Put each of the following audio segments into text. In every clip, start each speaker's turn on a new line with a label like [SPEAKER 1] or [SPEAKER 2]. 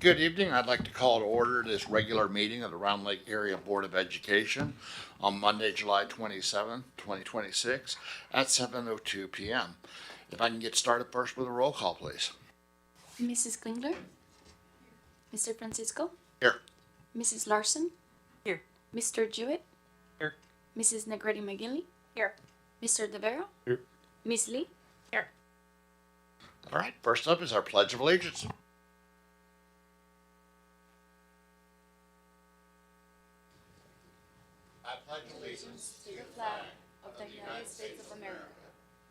[SPEAKER 1] Good evening. I'd like to call to order this regular meeting of the Round Lake Area Board of Education on Monday, July 27, 2026 at 7:02 p.m. If I can get started first with a roll call, please.
[SPEAKER 2] Mrs. Klingler? Mr. Francisco?
[SPEAKER 1] Here.
[SPEAKER 2] Mrs. Larson?
[SPEAKER 3] Here.
[SPEAKER 2] Mr. Jewett?
[SPEAKER 3] Here.
[SPEAKER 2] Mrs. Negretti McGinley?
[SPEAKER 3] Here.
[SPEAKER 2] Mr. DeVero?
[SPEAKER 3] Here.
[SPEAKER 2] Miss Lee?
[SPEAKER 3] Here.
[SPEAKER 1] All right, first up is our Pledge of Allegiance. I pledge allegiance
[SPEAKER 2] To the flag of the United States of America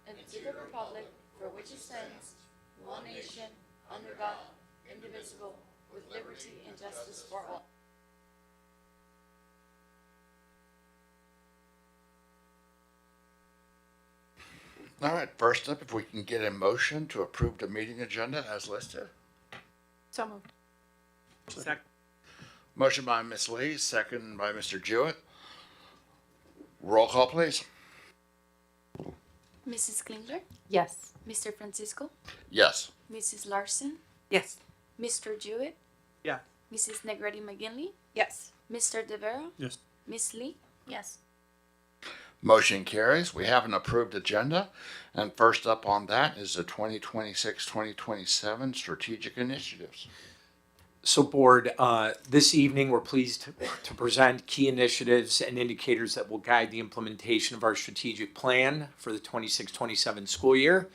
[SPEAKER 2] and to the republic for which it stands, one nation, under God, indivisible, with liberty and justice for all.
[SPEAKER 1] All right, first up, if we can get a motion to approve the meeting agenda as listed.
[SPEAKER 3] So moved. Second.
[SPEAKER 1] Motion by Ms. Lee, second by Mr. Jewett. Roll call, please.
[SPEAKER 2] Mrs. Klingler?
[SPEAKER 3] Yes.
[SPEAKER 2] Mr. Francisco?
[SPEAKER 1] Yes.
[SPEAKER 2] Mrs. Larson?
[SPEAKER 3] Yes.
[SPEAKER 2] Mr. Jewett?
[SPEAKER 3] Yeah.
[SPEAKER 2] Mrs. Negretti McGinley?
[SPEAKER 3] Yes.
[SPEAKER 2] Mr. DeVero?
[SPEAKER 3] Yes.
[SPEAKER 2] Miss Lee? Yes.
[SPEAKER 1] Motion carries. We have an approved agenda. And first up on that is the 2026-2027 strategic initiatives.
[SPEAKER 4] So board, this evening, we're pleased to present key initiatives and indicators that will guide the implementation of our strategic plan for the 26-27 school year.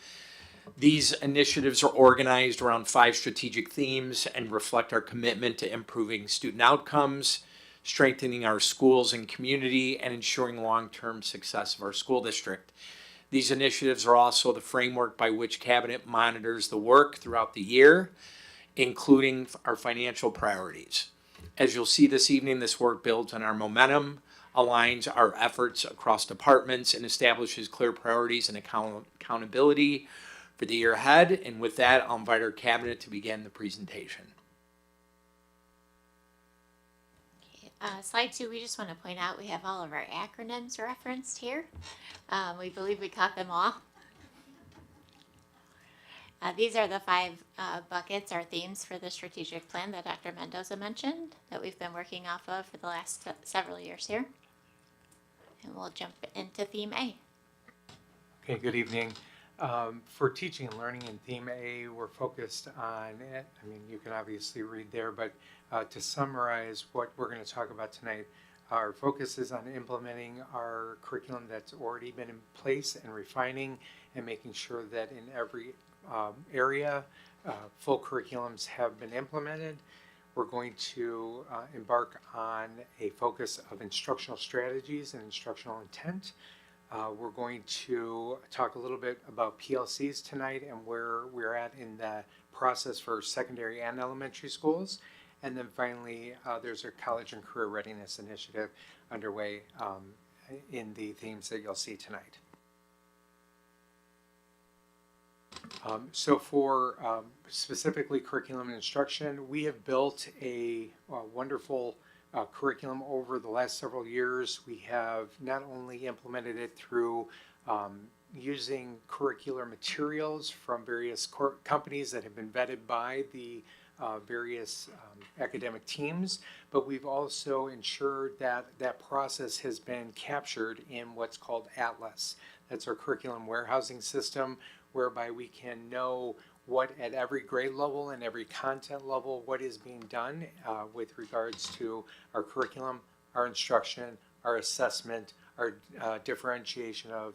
[SPEAKER 4] These initiatives are organized around 5 strategic themes and reflect our commitment to improving student outcomes, strengthening our schools and community, and ensuring long-term success of our school district. These initiatives are also the framework by which Cabinet monitors the work throughout the year, including our financial priorities. As you'll see this evening, this work builds on our momentum, aligns our efforts across departments, and establishes clear priorities and accountability for the year ahead. And with that, I'll invite our Cabinet to begin the presentation.
[SPEAKER 5] Slide 2, we just want to point out we have all of our acronyms referenced here. We believe we caught them all. These are the 5 buckets or themes for the strategic plan that Dr. Mendoza mentioned that we've been working off of for the last several years here. And we'll jump into theme A.
[SPEAKER 6] Okay, good evening. For teaching and learning in theme A, we're focused on it. I mean, you can obviously read there, but to summarize what we're going to talk about tonight, our focus is on implementing our curriculum that's already been in place and refining and making sure that in every area, full curriculums have been implemented. We're going to embark on a focus of instructional strategies and instructional intent. We're going to talk a little bit about PLCs tonight and where we're at in the process for secondary and elementary schools. And then finally, there's a college and career readiness initiative underway in the themes that you'll see tonight. So for specifically curriculum and instruction, we have built a wonderful curriculum over the last several years. We have not only implemented it through using curricular materials from various companies that have been vetted by the various academic teams, but we've also ensured that that process has been captured in what's called RLAS. That's our curriculum warehousing system, whereby we can know what at every grade level and every content level, what is being done with regards to our curriculum, our instruction, our assessment, our differentiation of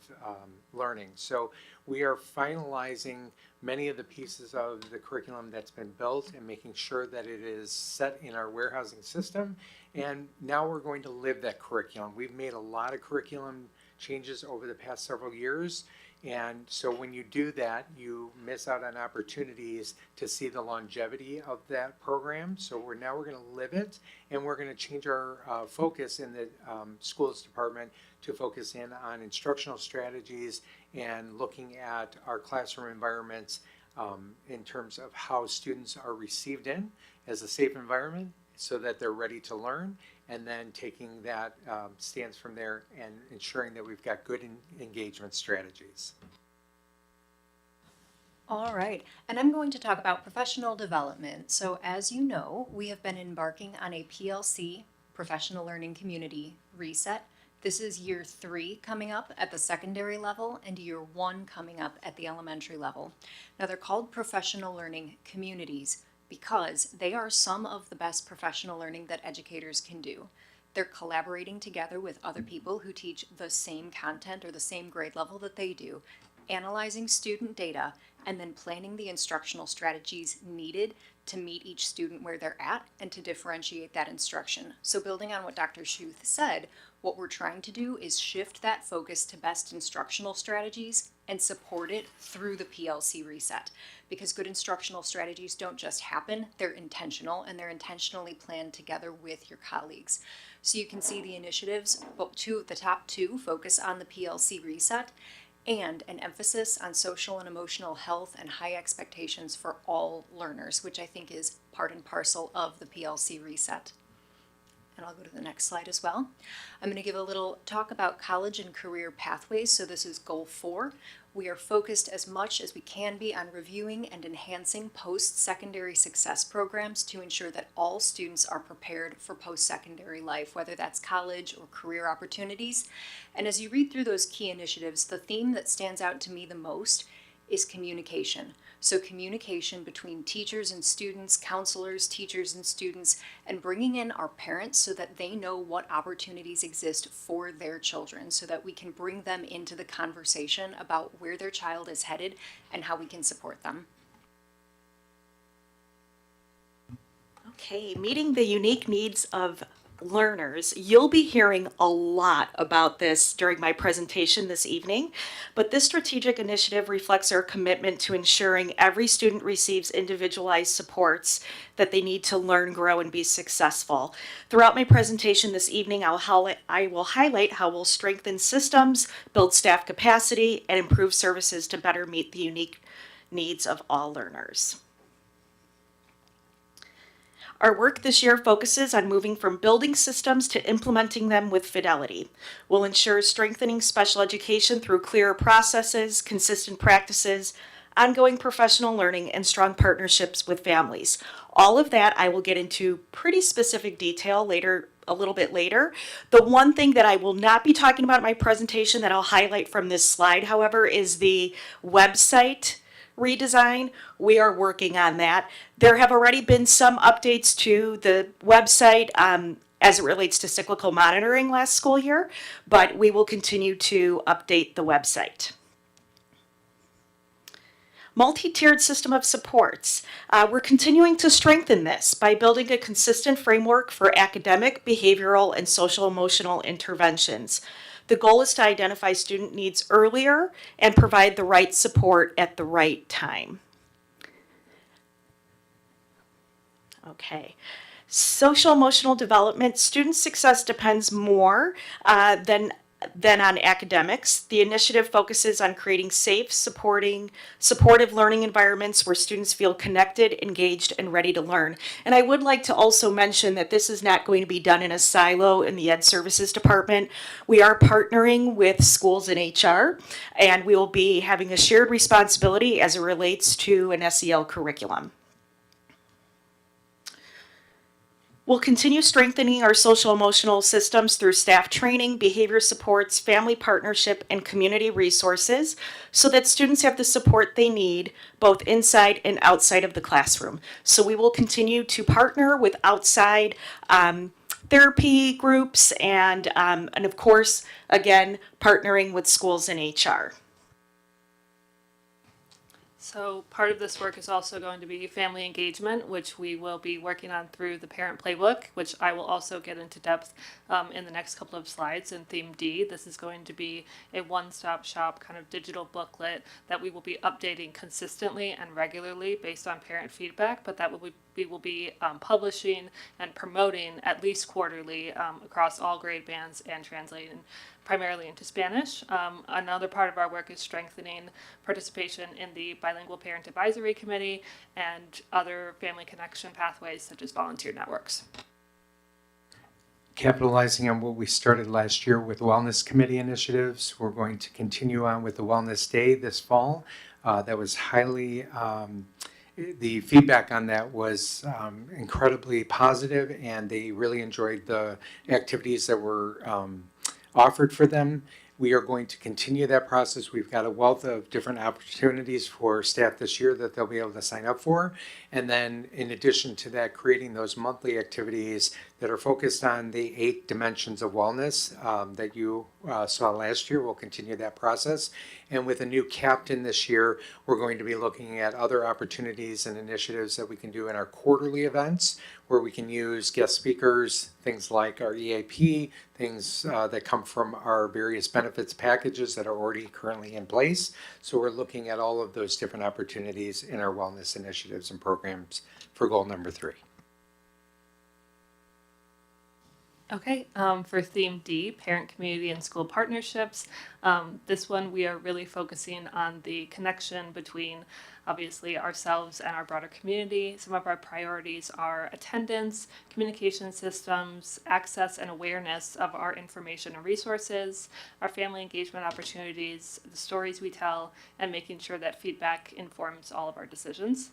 [SPEAKER 6] learning. So we are finalizing many of the pieces of the curriculum that's been built and making sure that it is set in our warehousing system. And now we're going to live that curriculum. We've made a lot of curriculum changes over the past several years. And so when you do that, you miss out on opportunities to see the longevity of that program. So we're going to live it, and we're going to change our focus in the schools department to focus in on instructional strategies and looking at our classroom environments in terms of how students are received in as a safe environment so that they're ready to learn, and then taking that stance from there and ensuring that we've got good engagement strategies.
[SPEAKER 7] All right, and I'm going to talk about professional development. So, as you know, we have been embarking on a PLC, Professional Learning Community reset. This is year 3 coming up at the secondary level and year 1 coming up at the elementary level. Now, they're called professional learning communities because they are some of the best professional learning that educators can do. They're collaborating together with other people who teach the same content or the same grade level that they do, analyzing student data, and then planning the instructional strategies needed to meet each student where they're at and to differentiate that instruction. So building on what Dr. Schuth said, what we're trying to do is shift that focus to best instructional strategies and support it through the PLC reset. Because good instructional strategies don't just happen, they're intentional, and they're intentionally planned together with your colleagues. So you can see the initiatives, but the top 2 focus on the PLC reset and an emphasis on social and emotional health and high expectations for all learners, which I think is part and parcel of the PLC reset. And I'll go to the next slide as well. I'm going to give a little talk about college and career pathways. So this is goal 4. We are focused as much as we can be on reviewing and enhancing post-secondary success programs to ensure that all students are prepared for post-secondary life, whether that's college or career opportunities. And as you read through those key initiatives, the theme that stands out to me the most is communication. So communication between teachers and students, counselors, teachers and students, and bringing in our parents so that they know what opportunities exist for their children so that we can bring them into the conversation about where their child is headed and how we can support them.
[SPEAKER 8] Okay, meeting the unique needs of learners. You'll be hearing a lot about this during my presentation this evening, but this strategic initiative reflects our commitment to ensuring every student receives individualized supports that they need to learn, grow, and be successful. Throughout my presentation this evening, I will highlight how we'll strengthen systems, build staff capacity, and improve services to better meet the unique needs of all learners. Our work this year focuses on moving from building systems to implementing them with fidelity. We'll ensure strengthening special education through clearer processes, consistent practices, ongoing professional learning, and strong partnerships with families. All of that I will get into pretty specific detail a little bit later. The one thing that I will not be talking about in my presentation that I'll highlight from this slide, however, is the website redesign. We are working on that. There have already been some updates to the website as it relates to cyclical monitoring last school year, but we will continue to update the website. Multi-tiered system of supports. We're continuing to strengthen this by building a consistent framework for academic, behavioral, and social emotional interventions. The goal is to identify student needs earlier and provide the right support at the right time. Okay. Social emotional development, student success depends more than on academics. The initiative focuses on creating safe, supportive learning environments where students feel connected, engaged, and ready to learn. And I would like to also mention that this is not going to be done in a silo in the Ed Services Department. We are partnering with schools and HR, and we will be having a shared responsibility as it relates to an SEL curriculum. We'll continue strengthening our social emotional systems through staff training, behavior supports, family partnership, and community resources so that students have the support they need both inside and outside of the classroom. So we will continue to partner with outside therapy groups and of course, again, partnering with schools and HR.
[SPEAKER 9] So part of this work is also going to be family engagement, which we will be working on through the parent playbook, which I will also get into depth in the next couple of slides in theme D. This is going to be a one-stop shop kind of digital booklet that we will be updating consistently and regularly based on parent feedback, but that we will be publishing and promoting at least quarterly across all grade bands and translating primarily into Spanish. Another part of our work is strengthening participation in the Bilingual Parent Advisory Committee and other family connection pathways such as volunteer networks.
[SPEAKER 6] Capitalizing on what we started last year with wellness committee initiatives, we're going to continue on with the Wellness Day this fall. that was highly, the feedback on that was incredibly positive, and they really enjoyed the activities that were offered for them. We are going to continue that process. We've got a wealth of different opportunities for staff this year that they'll be able to sign up for. And then in addition to that, creating those monthly activities that are focused on the 8 dimensions of wellness that you saw last year. We'll continue that process. And with a new captain this year, we're going to be looking at other opportunities and initiatives that we can do in our quarterly events, where we can use guest speakers, things like our EAP, things that come from our various benefits packages that are already currently in place. So we're looking at all of those different opportunities in our wellness initiatives and programs for goal number 3.
[SPEAKER 9] Okay, for theme D, parent, community, and school partnerships, this one we are really focusing on the connection between obviously ourselves and our broader community. Some of our priorities are attendance, communication systems, access and awareness of our information and resources, our family engagement opportunities, the stories we tell, and making sure that feedback informs all of our decisions.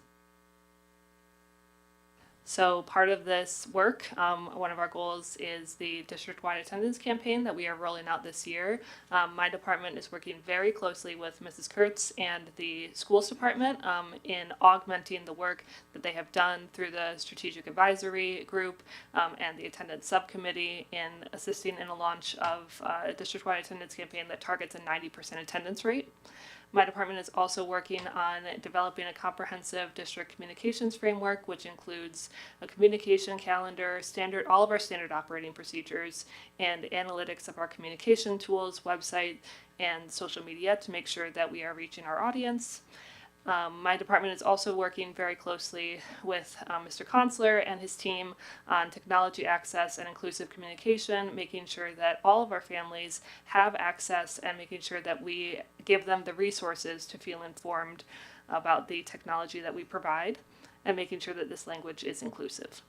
[SPEAKER 9] So part of this work, one of our goals is the district-wide attendance campaign that we are rolling out this year. My department is working very closely with Mrs. Kurtz and the schools department in augmenting the work that they have done through the strategic advisory group and the attendance subcommittee in assisting in the launch of a district-wide attendance campaign that targets a 90% attendance rate. My department is also working on developing a comprehensive district communications framework, which includes a communication calendar, all of our standard operating procedures, and analytics of our communication tools, website, and social media to make sure that we are reaching our audience. My department is also working very closely with Mr. Consular and his team on technology access and inclusive communication, making sure that all of our families have access and making sure that we give them the resources to feel informed about the technology that we provide, and making sure that this language is inclusive.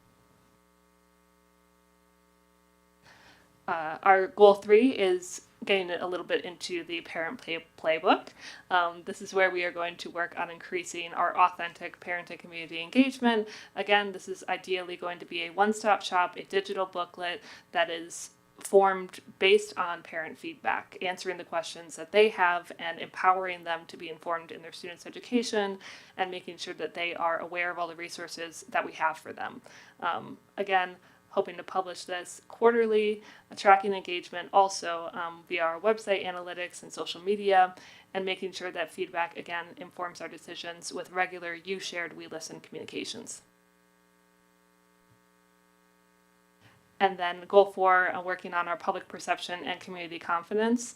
[SPEAKER 9] Our goal 3 is getting a little bit into the parent playbook. This is where we are going to work on increasing our authentic parent and community engagement. Again, this is ideally going to be a one-stop shop, a digital booklet that is formed based on parent feedback, answering the questions that they have and empowering them to be informed in their students' education and making sure that they are aware of all the resources that we have for them. Again, hoping to publish this quarterly, tracking engagement also via our website analytics and social media, and making sure that feedback, again, informs our decisions with regular you shared, we listen communications. And then goal 4, working on our public perception and community confidence,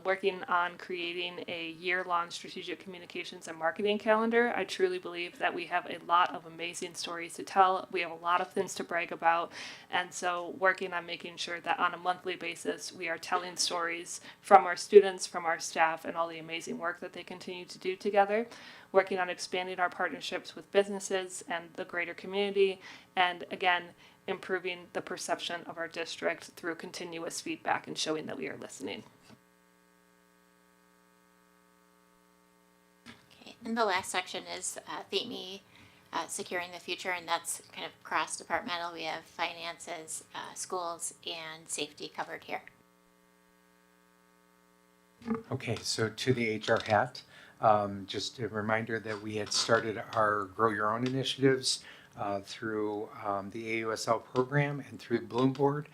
[SPEAKER 9] working on creating a year-long strategic communications and marketing calendar. I truly believe that we have a lot of amazing stories to tell. We have a lot of things to brag about. And so working on making sure that on a monthly basis, we are telling stories from our students, from our staff, and all the amazing work that they continue to do together. Working on expanding our partnerships with businesses and the greater community. And again, improving the perception of our district through continuous feedback and showing that we are listening.
[SPEAKER 5] Okay, and the last section is Theme E, securing the future, and that's kind of cross-departmental. We have finances, schools, and safety covered here.
[SPEAKER 6] Okay, so to the HR hat, just a reminder that we had started our Grow Your Own initiatives through the AUSL program and through Bloom Board.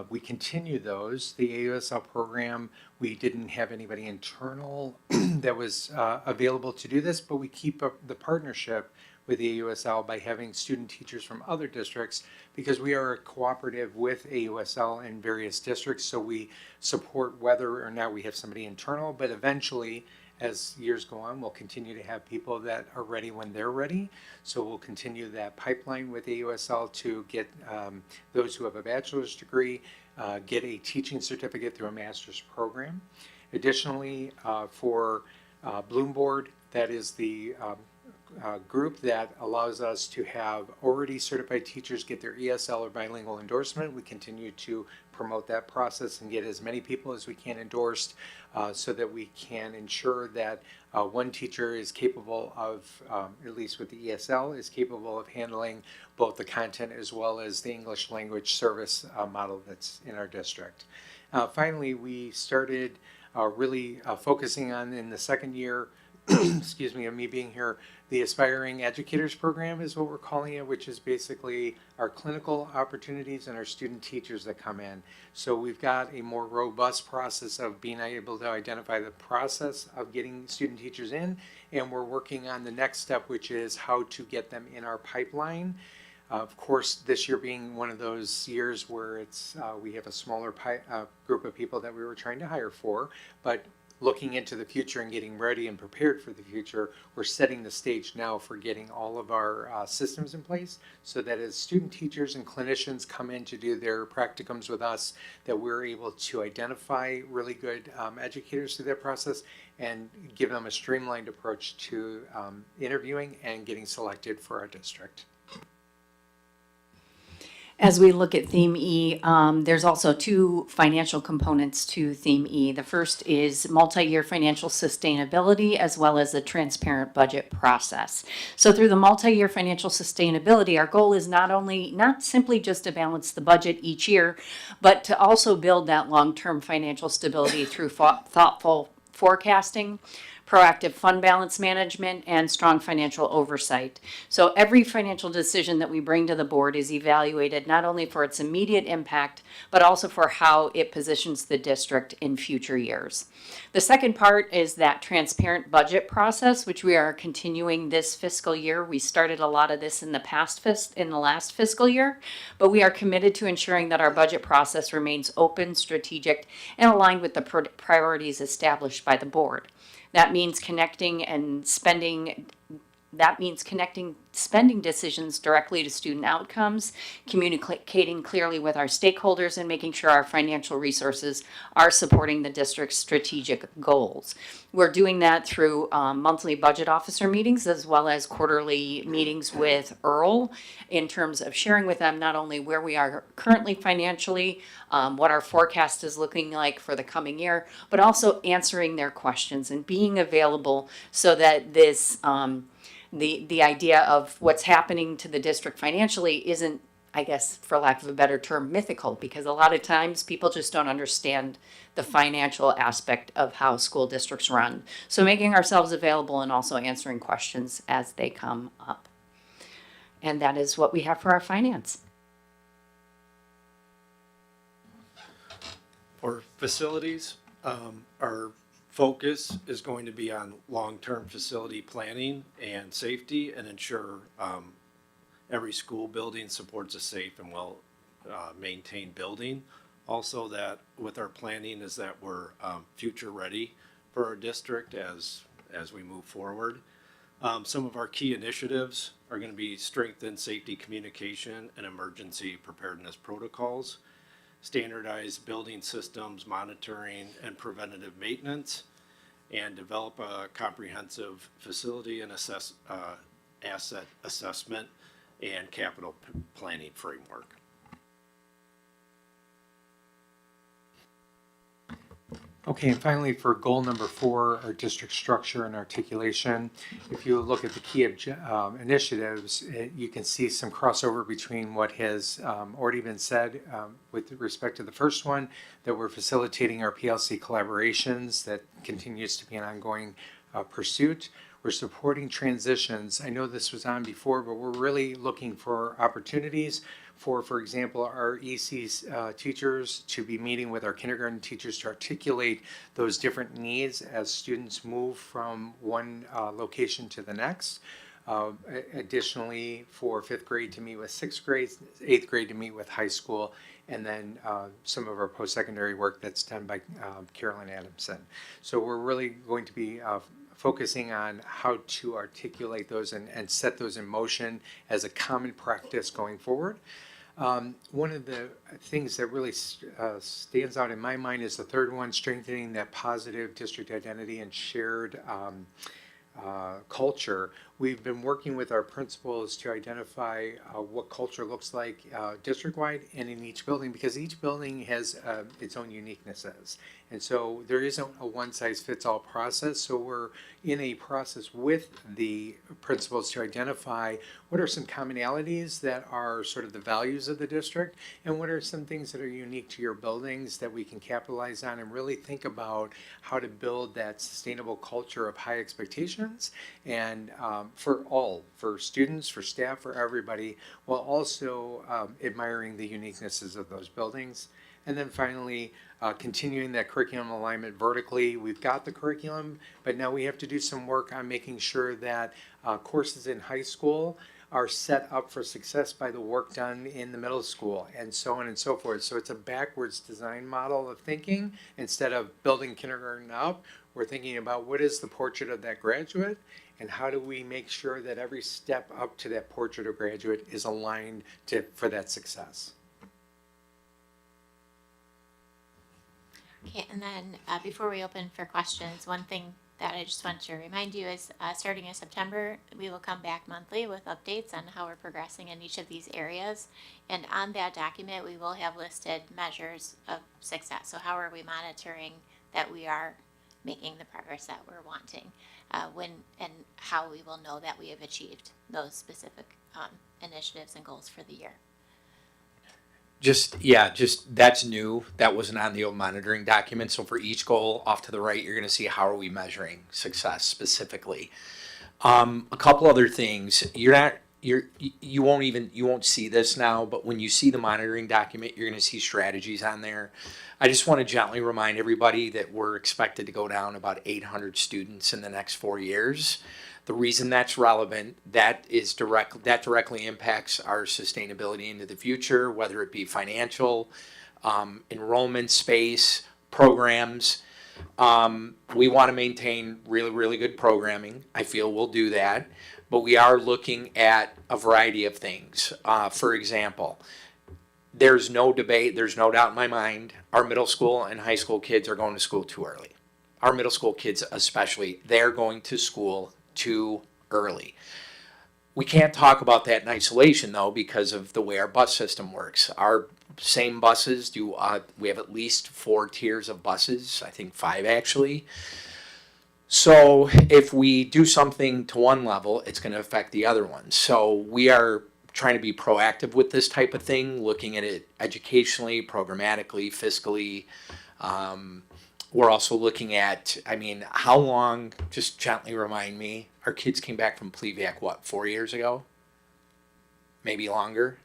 [SPEAKER 6] We continue those. The AUSL program, we didn't have anybody internal that was available to do this, but we keep up the partnership with the AUSL by having student teachers from other districts, because we are a cooperative with AUSL in various districts, so we support whether or not we have somebody internal, but eventually, as years go on, we'll continue to have people that are ready when they're ready. So we'll continue that pipeline with AUSL to get those who have a bachelor's degree, get a teaching certificate through a master's program. Additionally, for Bloom Board, that is the group that allows us to have already certified teachers get their ESL or bilingual endorsement. We continue to promote that process and get as many people as we can endorsed so that we can ensure that one teacher is capable of, at least with the ESL, is capable of handling both the content as well as the English language service model that's in our district. Finally, we started really focusing on in the second year excuse me, of me being here, the Aspiring Educators Program is what we're calling it, which is basically our clinical opportunities and our student teachers that come in. So we've got a more robust process of being able to identify the process of getting student teachers in, and we're working on the next step, which is how to get them in our pipeline. Of course, this year being one of those years where it's we have a smaller group of people that we were trying to hire for, but looking into the future and getting ready and prepared for the future, we're setting the stage now for getting all of our systems in place so that as student teachers and clinicians come in to do their practicums with us, that we're able to identify really good educators through that process and give them a streamlined approach to interviewing and getting selected for our district.
[SPEAKER 10] As we look at Theme E, there's also two financial components to Theme E. The first is multi-year financial sustainability as well as a transparent budget process. So through the multi-year financial sustainability, our goal is not simply just to balance the budget each year, but to also build that long-term financial stability through thoughtful forecasting, proactive fund balance management, and strong financial oversight. So every financial decision that we bring to the board is evaluated not only for its immediate impact, but also for how it positions the district in future years. The second part is that transparent budget process, which we are continuing this fiscal year. We started a lot of this in the last fiscal year, but we are committed to ensuring that our budget process remains open, strategic, and aligned with the priorities established by the board. That means connecting spending decisions directly to student outcomes, communicating clearly with our stakeholders, and making sure our financial resources are supporting the district's strategic goals. We're doing that through monthly budget officer meetings as well as quarterly meetings with EARL in terms of sharing with them not only where we are currently financially, what our forecast is looking like for the coming year, but also answering their questions and being available so that this the idea of what's happening to the district financially isn't, I guess, for lack of a better term, mythical, because a lot of times people just don't understand the financial aspect of how school districts run. So making ourselves available and also answering questions as they come up. And that is what we have for our finance.
[SPEAKER 11] For facilities, our focus is going to be on long-term facility planning and safety and ensure every school building supports a safe and well maintained building. Also that with our planning is that we're future ready for our district as we move forward. Some of our key initiatives are going to be strengthen safety communication and emergency preparedness protocols, standardized building systems, monitoring and preventative maintenance, and develop a comprehensive facility and asset assessment and capital planning framework.
[SPEAKER 6] Okay, and finally for goal number 4, our district structure and articulation. If you look at the key initiatives, you can see some crossover between what has already been said with respect to the first one, that we're facilitating our PLC collaborations. That continues to be an ongoing pursuit. We're supporting transitions. I know this was on before, but we're really looking for opportunities for example, our EC teachers to be meeting with our kindergarten teachers to articulate those different needs as students move from one location to the next. Additionally, for 5th grade to meet with 6th grade, 8th grade to meet with high school, and then some of our post-secondary work that's done by Carolyn Adamson. So we're really going to be focusing on how to articulate those and set those in motion as a common practice going forward. One of the things that really stands out in my mind is the third one, strengthening that positive district identity and shared culture. We've been working with our principals to identify what culture looks like district-wide and in each building, because each building has its own uniquenesses. And so there isn't a one-size-fits-all process. So we're in a process with the principals to identify what are some commonalities that are sort of the values of the district, and what are some things that are unique to your buildings that we can capitalize on and really think about how to build that sustainable culture of high expectations and for students, for staff, for everybody, while also admiring the uniquenesses of those buildings. And then finally, continuing that curriculum alignment vertically. We've got the curriculum, but now we have to do some work on making sure that courses in high school are set up for success by the work done in the middle school, and so on and so forth. So it's a backwards design model of thinking. Instead of building kindergarten up, we're thinking about what is the portrait of that graduate, and how do we make sure that every step up to that portrait of graduate is aligned for that success.
[SPEAKER 5] Okay, and then before we open for questions, one thing that I just want to remind you is starting in September, we will come back monthly with updates on how we're progressing in each of these areas. And on that document, we will have listed measures of success. So how are we monitoring that we are making the progress that we're wanting? And how we will know that we have achieved those specific initiatives and goals for the year.
[SPEAKER 4] Just that's new. That wasn't on the old monitoring document. So for each goal off to the right, you're going to see how are we measuring success specifically. A couple other things. You won't see this now, but when you see the monitoring document, you're going to see strategies on there. I just want to gently remind everybody that we're expected to go down about 800 students in the next 4 years. The reason that's relevant, that directly impacts our sustainability into the future, whether it be financial, enrollment, space, programs. We want to maintain really, really good programming. I feel we'll do that, but we are looking at a variety of things. For example, there's no debate, there's no doubt in my mind, our middle school and high school kids are going to school too early. Our middle school kids especially, they're going to school too early. We can't talk about that in isolation though, because of the way our bus system works. Our same buses we have at least 4 tiers of buses, I think 5 actually. So if we do something to one level, it's going to affect the other one. So we are trying to be proactive with this type of thing, looking at it educationally, programmatically, fiscally. We're also looking at, how long, just gently remind me, our kids came back from PLEVAC, 4 years ago? Maybe longer?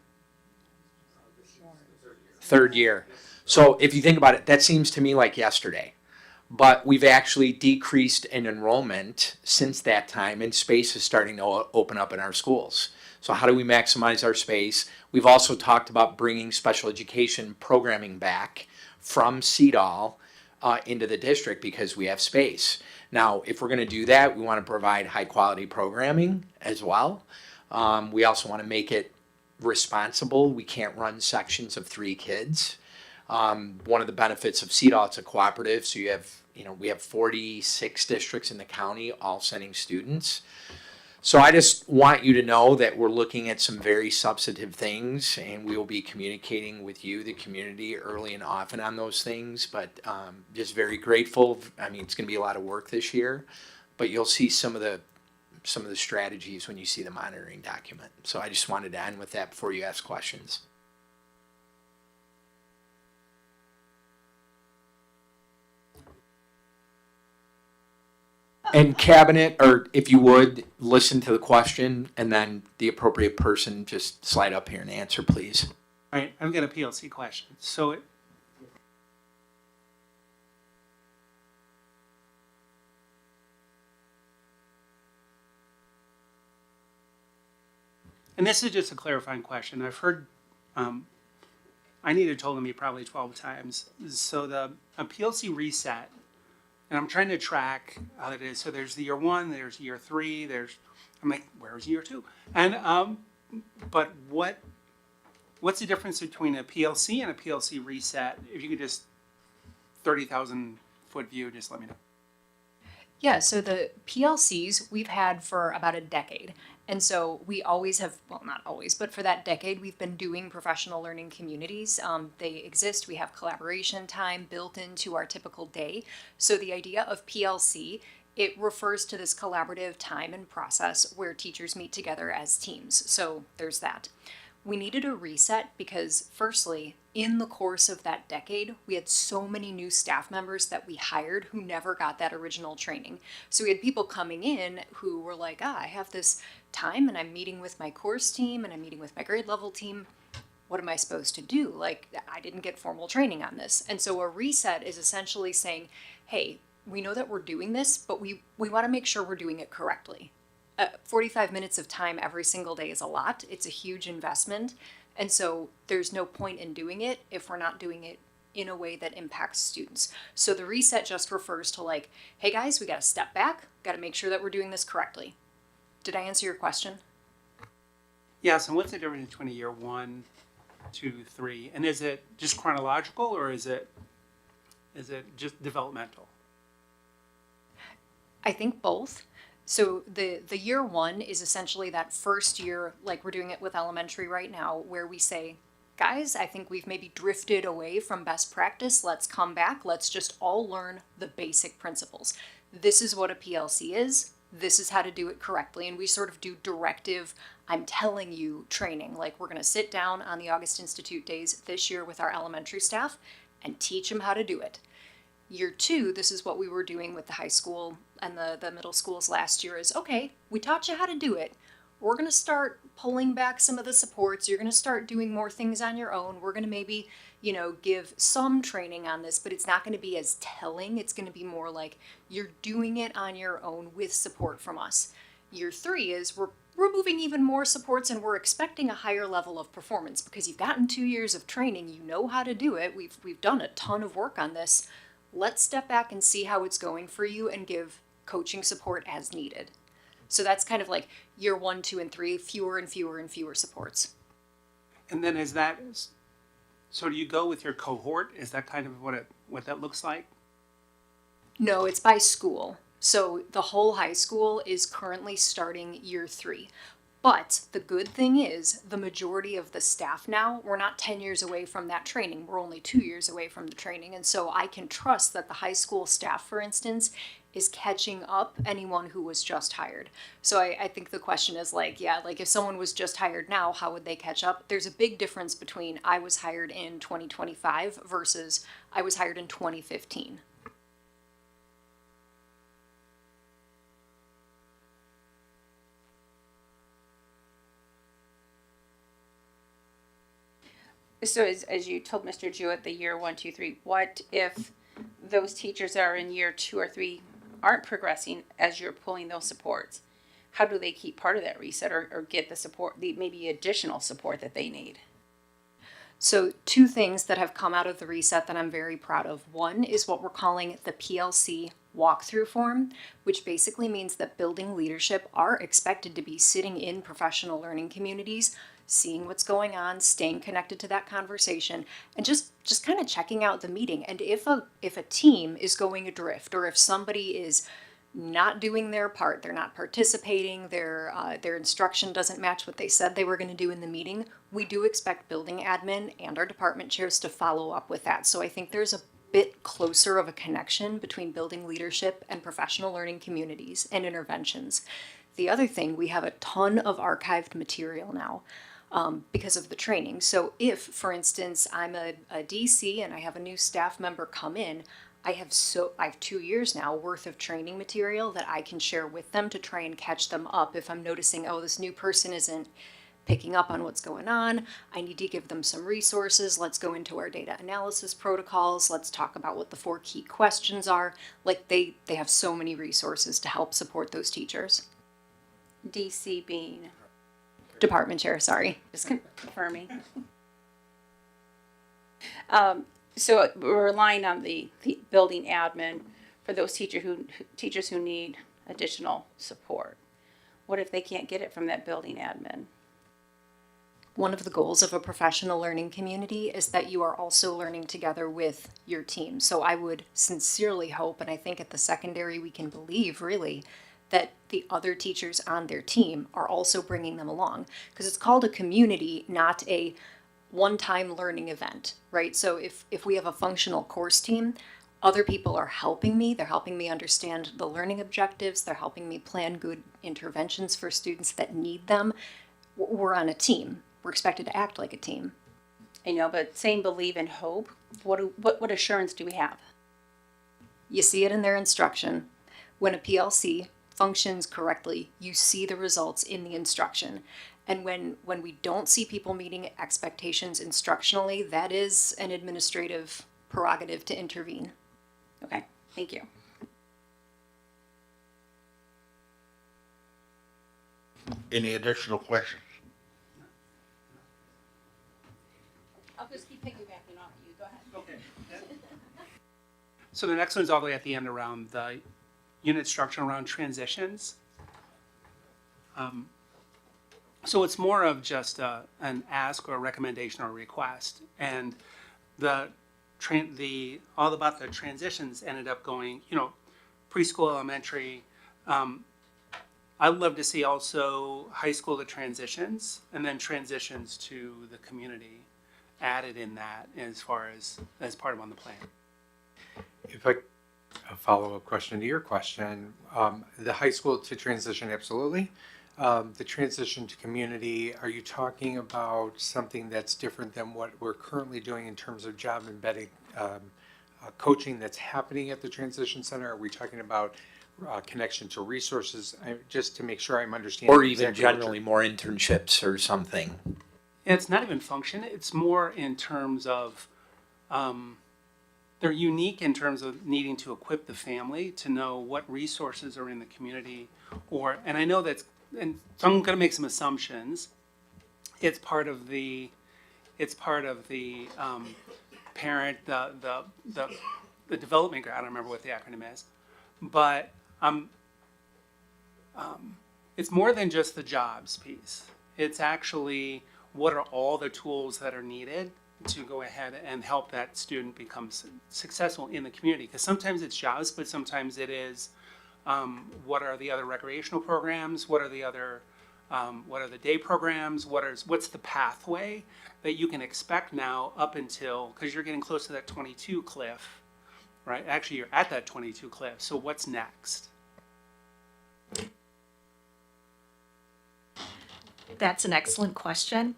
[SPEAKER 4] Third year. So if you think about it, that seems to me like yesterday. But we've actually decreased in enrollment since that time, and space is starting to open up in our schools. So how do we maximize our space? We've also talked about bringing special education programming back from CEDAL into the district because we have space. Now, if we're going to do that, we want to provide high quality programming as well. We also want to make it responsible. We can't run sections of 3 kids. One of the benefits of CEDAL, it's a cooperative, so we have 46 districts in the county all sending students. So I just want you to know that we're looking at some very substantive things, and we will be communicating with you, the community, early and often on those things. But just very grateful. It's going to be a lot of work this year, but you'll see some of the strategies when you see the monitoring document. So I just wanted to end with that before you ask questions. And cabinet, or if you would, listen to the question, and then the appropriate person just slide up here and answer, please.
[SPEAKER 3] All right, I've got a PLC question. So and this is just a clarifying question. I've heard, I need to told me probably 12 times. So a PLC reset, and I'm trying to track how it is. So there's the year 1, there's year 3, I'm like, where's year 2? And, but what's the difference between a PLC and a PLC reset? If you could just, 30,000 foot view, just let me know.
[SPEAKER 7] Yeah, so the PLCs we've had for about a decade. And so we always have, well, not always, but for that decade, we've been doing professional learning communities. They exist. We have collaboration time built into our typical day. So the idea of PLC, it refers to this collaborative time and process where teachers meet together as teams. So there's that. We needed a reset because, firstly, in the course of that decade, we had so many new staff members that we hired who never got that original training. So we had people coming in who were like, I have this time and I'm meeting with my course team and I'm meeting with my grade level team. What am I supposed to do? Like, I didn't get formal training on this. And so a reset is essentially saying, hey, we know that we're doing this, but we want to make sure we're doing it correctly. 45 minutes of time every single day is a lot. It's a huge investment. And so there's no point in doing it if we're not doing it in a way that impacts students. So the reset just refers to like, hey guys, we got to step back, got to make sure that we're doing this correctly. Did I answer your question?
[SPEAKER 3] Yes, and what's the difference between a year 1, 2, 3? And is it just chronological or is it just developmental?
[SPEAKER 7] I think both. So the year 1 is essentially that first year, like we're doing it with elementary right now, where we say, guys, I think we've maybe drifted away from best practice. Let's come back. Let's just all learn the basic principles. This is what a PLC is. This is how to do it correctly. And we sort of do directive, I'm telling you training. Like we're going to sit down on the August Institute days this year with our elementary staff and teach them how to do it. Year 2, this is what we were doing with the high school and the middle schools last year is, okay, we taught you how to do it. We're going to start pulling back some of the supports. You're going to start doing more things on your own. We're going to maybe, give some training on this, but it's not going to be as telling. It's going to be more like you're doing it on your own with support from us. Year 3 is we're removing even more supports and we're expecting a higher level of performance because you've gotten 2 years of training. You know how to do it. We've done a ton of work on this. Let's step back and see how it's going for you and give coaching support as needed. So that's kind of like year 1, 2, and 3, fewer and fewer and fewer supports.
[SPEAKER 3] And then so do you go with your cohort? Is that kind of what that looks like?
[SPEAKER 7] No, it's by school. So the whole high school is currently starting year 3. But the good thing is the majority of the staff now, we're not 10 years away from that training. We're only 2 years away from the training. And so I can trust that the high school staff, for instance, is catching up anyone who was just hired. So I think the question is like if someone was just hired now, how would they catch up? There's a big difference between I was hired in 2025 versus I was hired in 2015.
[SPEAKER 8] So as you told Mr. Jewett, the year 1, 2, 3, what if those teachers that are in year 2 or 3 aren't progressing as you're pulling those supports? How do they keep part of that reset or get the support, maybe additional support that they need?
[SPEAKER 7] So 2 things that have come out of the reset that I'm very proud of. One is what we're calling the PLC walkthrough form, which basically means that building leadership are expected to be sitting in professional learning communities, seeing what's going on, staying connected to that conversation, and just kind of checking out the meeting. And if a team is going adrift, or if somebody is not doing their part, they're not participating, their instruction doesn't match what they said they were going to do in the meeting, we do expect building admin and our department chairs to follow up with that. So I think there's a bit closer of a connection between building leadership and professional learning communities and interventions. The other thing, we have a ton of archived material now. Because of the training. So if, for instance, I'm a DC and I have a new staff member come in, I have 2 years now worth of training material that I can share with them to try and catch them up if I'm noticing, this new person isn't picking up on what's going on. I need to give them some resources. Let's go into our data analysis protocols. Let's talk about what the 4 key questions are. Like they have so many resources to help support those teachers.
[SPEAKER 8] DC being?
[SPEAKER 7] Department chair, sorry.
[SPEAKER 8] Just confirming. So we're relying on the building admin for those teachers who need additional support. What if they can't get it from that building admin?
[SPEAKER 7] one of the goals of a professional learning community is that you are also learning together with your team. So I would sincerely hope, and I think at the secondary we can believe really, that the other teachers on their team are also bringing them along. Because it's called a community, not a one-time learning event, right? So if we have a functional course team, other people are helping me. They're helping me understand the learning objectives. They're helping me plan good interventions for students that need them. We're on a team. We're expected to act like a team.
[SPEAKER 8] I know, but saying believe and hope, what assurance do we have?
[SPEAKER 7] You see it in their instruction. When a PLC functions correctly, you see the results in the instruction. And when we don't see people meeting expectations instructionally, that is an administrative prerogative to intervene.
[SPEAKER 8] Okay, thank you.
[SPEAKER 1] Any additional questions?
[SPEAKER 8] I'll just keep piggybacking off you. Go ahead.
[SPEAKER 3] Okay. So the next one's all the way at the end around the unit structure around transitions. So it's more of just an ask or a recommendation or a request. And all about the transitions ended up going, preschool, elementary. I'd love to see also high school to transitions and then transitions to the community added in that as part of on the plan.
[SPEAKER 6] If a follow-up question to your question, the high school to transition, absolutely. The transition to community, are you talking about something that's different than what we're currently doing in terms of job embedding coaching that's happening at the transition center? Are we talking about connection to resources? Just to make sure I'm understanding.
[SPEAKER 4] Or even
[SPEAKER 6] exactly what
[SPEAKER 4] generally more internships or something.
[SPEAKER 3] It's not even function. It's more in terms of they're unique in terms of needing to equip the family to know what resources are in the community, and I know that's, and so I'm going to make some assumptions. It's part of the parent, the development grant. I don't remember what the acronym is, but it's more than just the jobs piece. It's actually what are all the tools that are needed to go ahead and help that student become successful in the community. Because sometimes it's jobs, but sometimes it is what are the other recreational programs, what are the day programs, what's the pathway that you can expect now up until, because you're getting close to that 22 cliff, right? Actually, you're at that 22 cliff, so what's next?
[SPEAKER 8] That's an excellent question.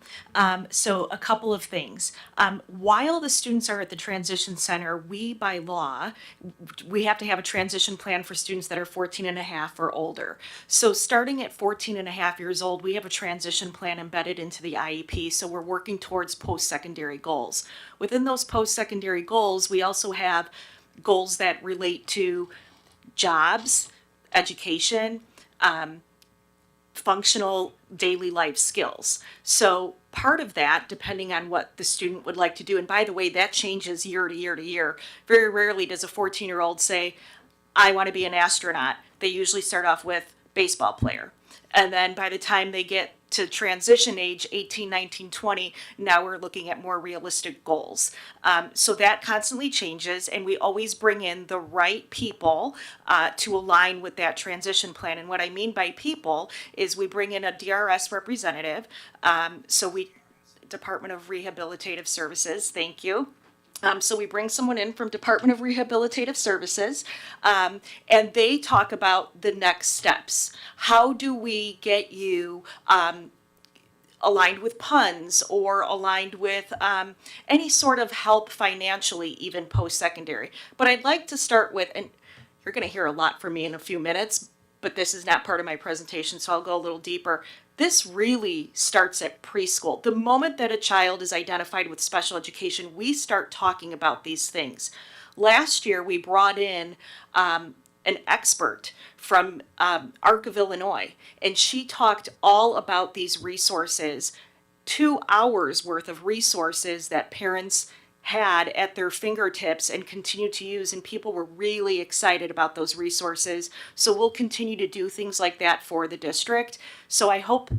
[SPEAKER 8] So a couple of things. While the students are at the transition center, we by law, we have to have a transition plan for students that are 14 and a half or older. So starting at 14 and a half years old, we have a transition plan embedded into the IEP. So we're working towards post-secondary goals. Within those post-secondary goals, we also have goals that relate to jobs, education, functional daily life skills. So part of that, depending on what the student would like to do, and by the way, that changes year to year to year. Very rarely does a 14-year-old say, I want to be an astronaut. They usually start off with baseball player. And then by the time they get to transition age, 18, 19, 20, now we're looking at more realistic goals. So that constantly changes, and we always bring in the right people to align with that transition plan. And what I mean by people is we bring in a DRS representative. Department of Rehabilitative Services, thank you. So we bring someone in from Department of Rehabilitative Services, and they talk about the next steps. How do we get you aligned with puns or aligned with any sort of help financially, even post-secondary? But I'd like to start with, and you're going to hear a lot from me in a few minutes, but this is not part of my presentation, so I'll go a little deeper. This really starts at preschool. The moment that a child is identified with special education, we start talking about these things. Last year, we brought in an expert from Arc of Illinois, and she talked all about these resources, 2 hours worth of resources that parents had at their fingertips and continue to use, and people were really excited about those resources. So we'll continue to do things like that for the district. So I hope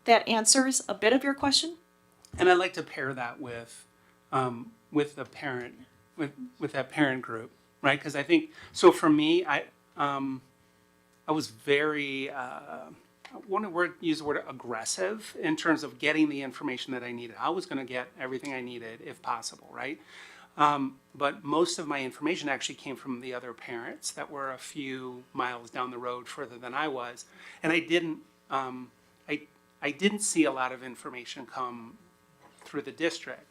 [SPEAKER 8] that answers a bit of your question.
[SPEAKER 3] And I'd like to pair that with the parent, with that parent group, right? Because I think, so for me, I was very, I want to use the word aggressive in terms of getting the information that I needed. I was going to get everything I needed if possible, right? But most of my information actually came from the other parents that were a few miles down the road further than I was, and I didn't see a lot of information come through the district.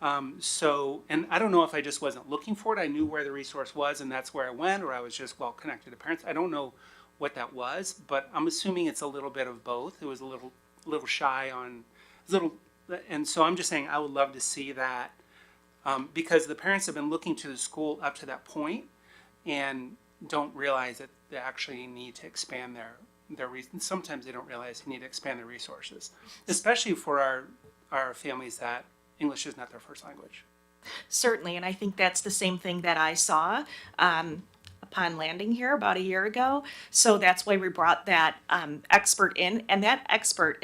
[SPEAKER 3] And I don't know if I just wasn't looking for it. I knew where the resource was, and that's where I went, or I was just well connected to parents. I don't know what that was, but I'm assuming it's a little bit of both. It was a little shy on, and so I'm just saying I would love to see that. Because the parents have been looking to the school up to that point and don't realize that they actually need to expand their sometimes they don't realize they need to expand their resources, especially for our families that English is not their first language.
[SPEAKER 8] Certainly, and I think that's the same thing that I saw upon landing here about a year ago. So that's why we brought that expert in, and that expert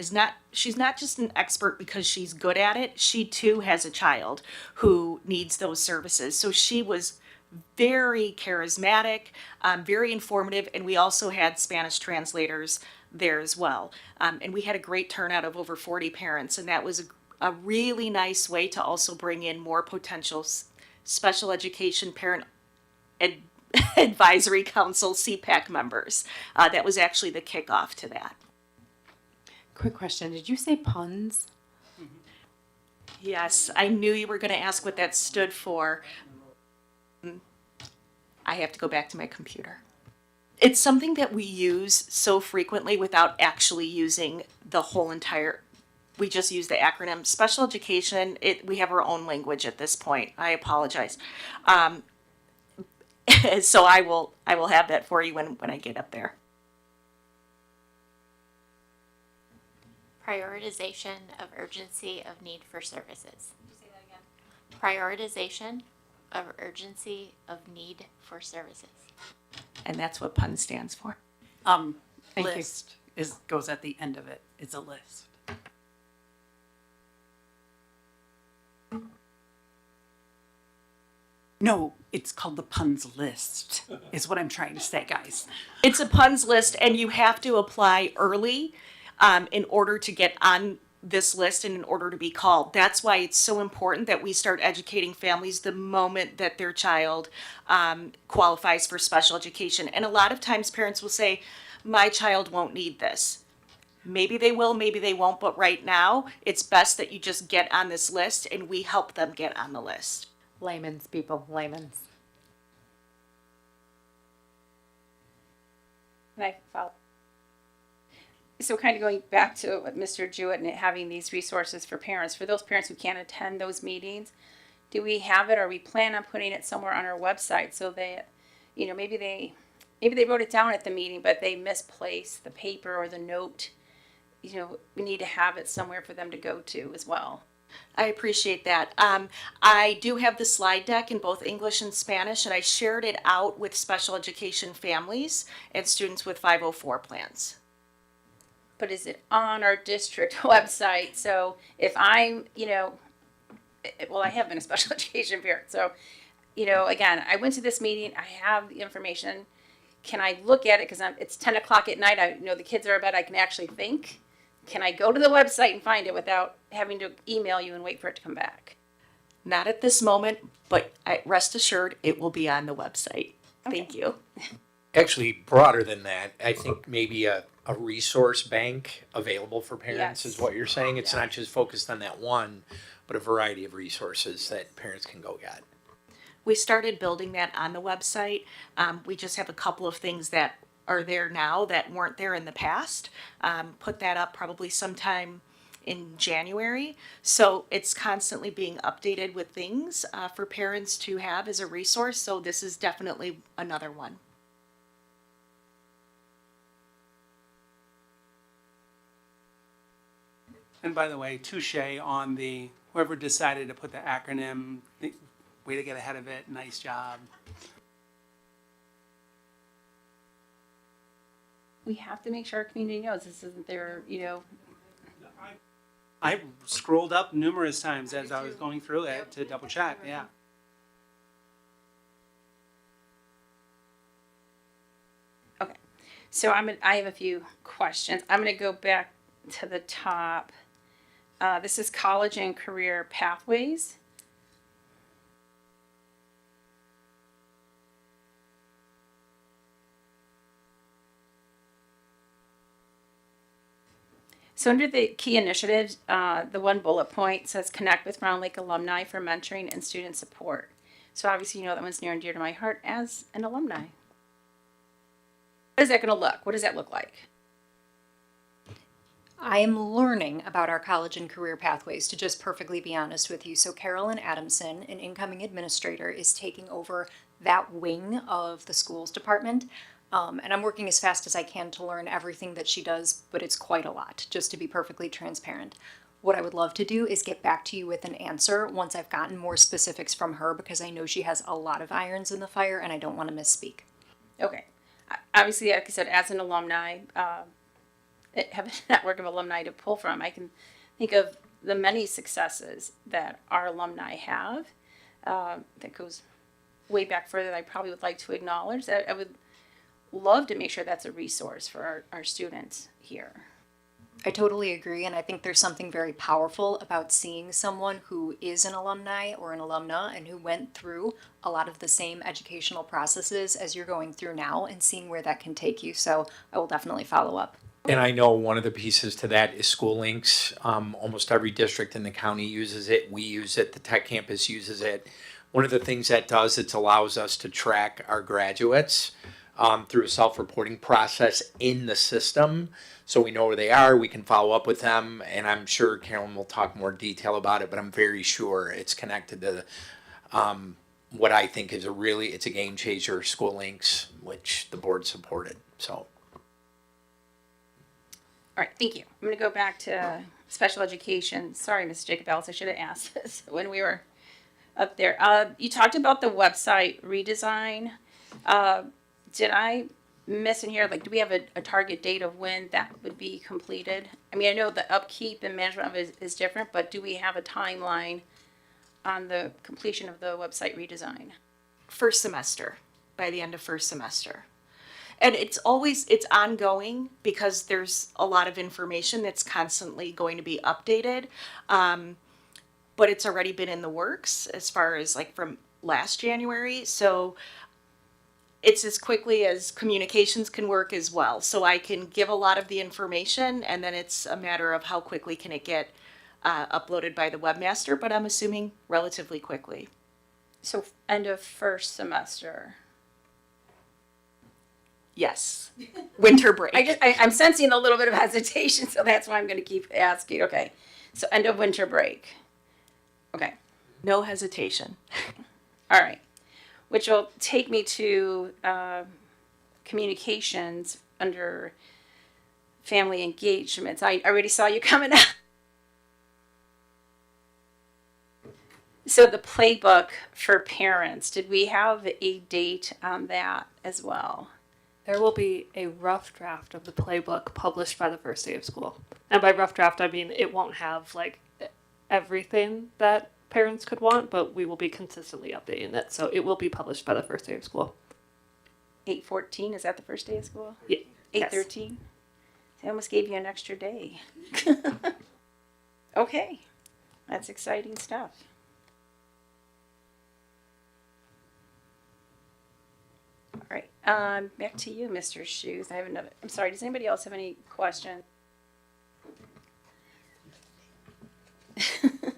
[SPEAKER 8] she's not just an expert because she's good at it. She too has a child who needs those services. So she was very charismatic, very informative, and we also had Spanish translators there as well. And we had a great turnout of over 40 parents, and that was a really nice way to also bring in more potential special education parent advisory council CPAC members. That was actually the kickoff to that.
[SPEAKER 10] Quick question, did you say puns?
[SPEAKER 8] Yes, I knew you were going to ask what that stood for. I have to go back to my computer. It's something that we use so frequently without actually using the whole entire. We just use the acronym. Special education, we have our own language at this point. I apologize. So I will have that for you when I get up there.
[SPEAKER 5] Prioritization of urgency of need for services. Say that again. Prioritization of urgency of need for services.
[SPEAKER 8] And that's what PUN stands for.
[SPEAKER 10] Thank you.
[SPEAKER 12] List goes at the end of it. It's a list. No, it's called the puns list, is what I'm trying to say, guys.
[SPEAKER 8] It's a PUNs list, and you have to apply early in order to get on this list and in order to be called. That's why it's so important that we start educating families the moment that their child qualifies for special education. And a lot of times parents will say, my child won't need this. Maybe they will, maybe they won't, but right now it's best that you just get on this list and we help them get on the list.
[SPEAKER 10] Layman's people, layman's.
[SPEAKER 13] Can I follow? So kind of going back to what Mr. Jewett and having these resources for parents, for those parents who can't attend those meetings, do we have it or we plan on putting it somewhere on our website so that, you know, maybe they wrote it down at the meeting, but they misplaced the paper or the note. You know, we need to have it somewhere for them to go to as well.
[SPEAKER 8] I appreciate that. I do have the slide deck in both English and Spanish, and I shared it out with special education families and students with 504 plans.
[SPEAKER 13] But is it on our district website? So if I'm, you know, well, I have been a special education parent. So, you know, again, I went to this meeting. I have the information. Can I look at it? Because it's 10 o'clock at night. I know the kids are in bed. I can actually think. Can I go to the website and find it without having to email you and wait for it to come back?
[SPEAKER 8] Not at this moment, but rest assured it will be on the website.
[SPEAKER 13] Okay.
[SPEAKER 8] Thank you.
[SPEAKER 4] Actually, broader than that, I think maybe a resource bank available for parents
[SPEAKER 13] Yes.
[SPEAKER 4] is what you're saying. It's not just focused on that one, but a variety of resources that parents can go get.
[SPEAKER 8] We started building that on the website. We just have a couple of things that are there now that weren't there in the past. Put that up probably sometime in January. So it's constantly being updated with things for parents to have as a resource. So this is definitely another one.
[SPEAKER 3] And by the way, touche on whoever decided to put the acronym, way to get ahead of it, nice job.
[SPEAKER 13] We have to make sure our community knows this isn't their, you know.
[SPEAKER 3] I scrolled up numerous times as I was going through it to double check, yeah.
[SPEAKER 13] Okay, so I have a few questions. I'm gonna go back to the top. This is college and career pathways. So under the key initiatives, the one bullet point says connect with Round Lake alumni for mentoring and student support. So obviously, you know, that one's near and dear to my heart as an alumni. What is that going to look? What does that look like?
[SPEAKER 7] I am learning about our college and career pathways, to just perfectly be honest with you. So Carolyn Adamson, an incoming administrator, is taking over that wing of the schools department. And I'm working as fast as I can to learn everything that she does, but it's quite a lot, just to be perfectly transparent. What I would love to do is get back to you with an answer once I've gotten more specifics from her, because I know she has a lot of irons in the fire and I don't want to misspeak.
[SPEAKER 13] Okay. Obviously, like I said, as an alumni, have a network of alumni to pull from. I can think of the many successes that our alumni have that goes way back further that I probably would like to acknowledge. That I would love to make sure that's a resource for our students here.
[SPEAKER 7] I totally agree, and I think there's something very powerful about seeing someone who is an alumni or an alumna and who went through a lot of the same educational processes as you're going through now, and seeing where that can take you. So I will definitely follow up.
[SPEAKER 4] And I know one of the pieces to that is School Links. Almost every district in the county uses it. We use it. The Tech Campus uses it. One of the things that does, it allows us to track our graduates through a self-reporting process in the system. So we know where they are, we can follow up with them, and I'm sure Carolyn will talk more detail about it, but I'm very sure it's connected to what I think is it's a game changer, School Links, which the board supported, so.
[SPEAKER 13] All right, thank you. I'm going to go back to special education. Sorry, Ms. Jacob Ellis, I should have asked this when we were up there. You talked about the website redesign. Did I miss in here, like, do we have a target date of when that would be completed? I mean, I know the upkeep and management of it is different, but do we have a timeline on the completion of the website redesign?
[SPEAKER 8] First semester, by the end of first semester. And it's ongoing because there's a lot of information that's constantly going to be updated. But it's already been in the works as far as like from last January. So it's as quickly as communications can work as well. So I can give a lot of the information, and then it's a matter of how quickly can it get uploaded by the webmaster, but I'm assuming relatively quickly.
[SPEAKER 13] So end of first semester.
[SPEAKER 8] Yes. Winter break.
[SPEAKER 13] I'm sensing a little bit of hesitation, so that's why I'm going to keep asking. Okay. So end of winter break. Okay.
[SPEAKER 8] No hesitation.
[SPEAKER 13] All right. Which will take me to communications under family engagements. I already saw you coming out. So the playbook for parents, did we have a date on that as well?
[SPEAKER 9] There will be a rough draft of the playbook published by the first day of school. And by rough draft, I mean it won't have like everything that parents could want, but we will be consistently updating it. So it will be published by the first day of school.
[SPEAKER 13] 8/14, is that the first day of school?
[SPEAKER 9] Yeah.
[SPEAKER 13] 8/13? I almost gave you an extra day. Okay. That's exciting stuff. All right. Back to you, Mr. Shoes. I have another. I'm sorry. Does anybody else have any questions?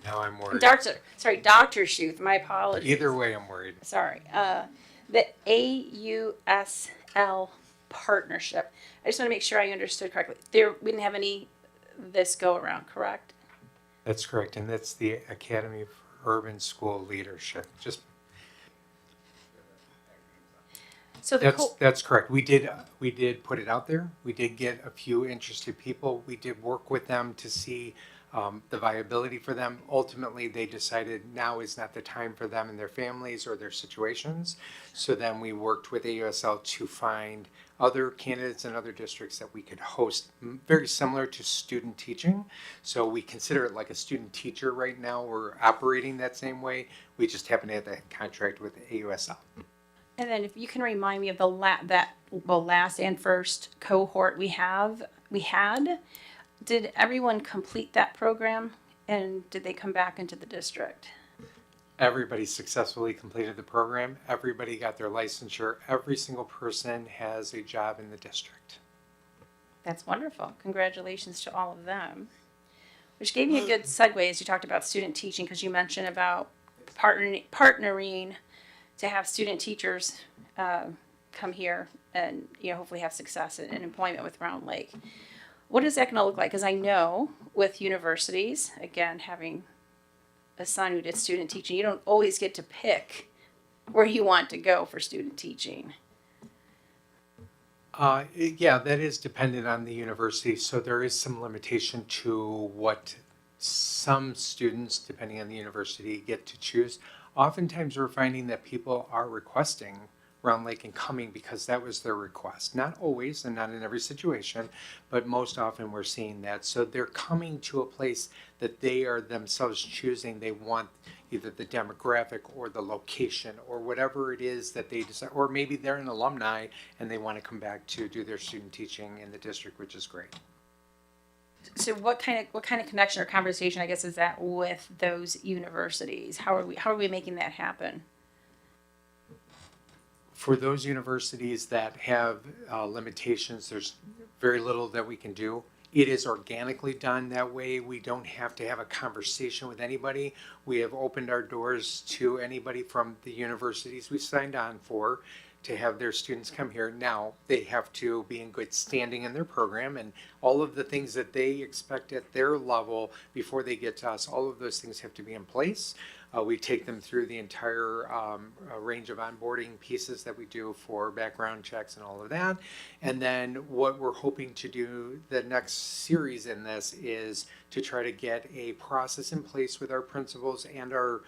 [SPEAKER 6] Now I'm worried.
[SPEAKER 13] Dr. Schuth, my apologies.
[SPEAKER 6] Either way, I'm worried.
[SPEAKER 13] Sorry. The AUSL partnership. I just want to make sure I understood correctly. We didn't have any this go around, correct?
[SPEAKER 6] That's correct, and that's the Academy for Urban School Leadership. Just
[SPEAKER 13] So
[SPEAKER 6] that's correct. We did put it out there. We did get a few interested people. We did work with them to see the viability for them. Ultimately, they decided now is not the time for them and their families or their situations. So then we worked with AUSL to find other candidates in other districts that we could host, very similar to student teaching. So we consider it like a student teacher right now. We're operating that same way. We just happen to have that contract with AUSL.
[SPEAKER 13] And then if you can remind me of the last and first cohort we had, did everyone complete that program and did they come back into the district?
[SPEAKER 6] Everybody successfully completed the program. Everybody got their licensure. Every single person has a job in the district.
[SPEAKER 13] That's wonderful. Congratulations to all of them. Which gave me a good segue as you talked about student teaching, because you mentioned about partnering to have student teachers come here and hopefully have success in employment with Round Lake. What is that going to look like? Because I know with universities, again, having a son who did student teaching, you don't always get to pick where you want to go for student teaching.
[SPEAKER 6] Yeah, that is dependent on the university. So there is some limitation to what some students, depending on the university, get to choose. Oftentimes we're finding that people are requesting Round Lake and coming because that was their request. Not always and not in every situation, but most often we're seeing that. So they're coming to a place that they are themselves choosing. They want either the demographic or the location or whatever it is that they decide, or maybe they're an alumni and they want to come back to do their student teaching in the district, which is great.
[SPEAKER 13] So what kind of connection or conversation, I guess, is that with those universities? How are we making that happen?
[SPEAKER 6] For those universities that have limitations, there's very little that we can do. It is organically done that way. We don't have to have a conversation with anybody. We have opened our doors to anybody from the universities we signed on for to have their students come here. Now, they have to be in good standing in their program and all of the things that they expect at their level before they get to us, all of those things have to be in place. We take them through the entire range of onboarding pieces that we do for background checks and all of that. And then what we're hoping to do, the next series in this, is to try to get a process in place with our principals and our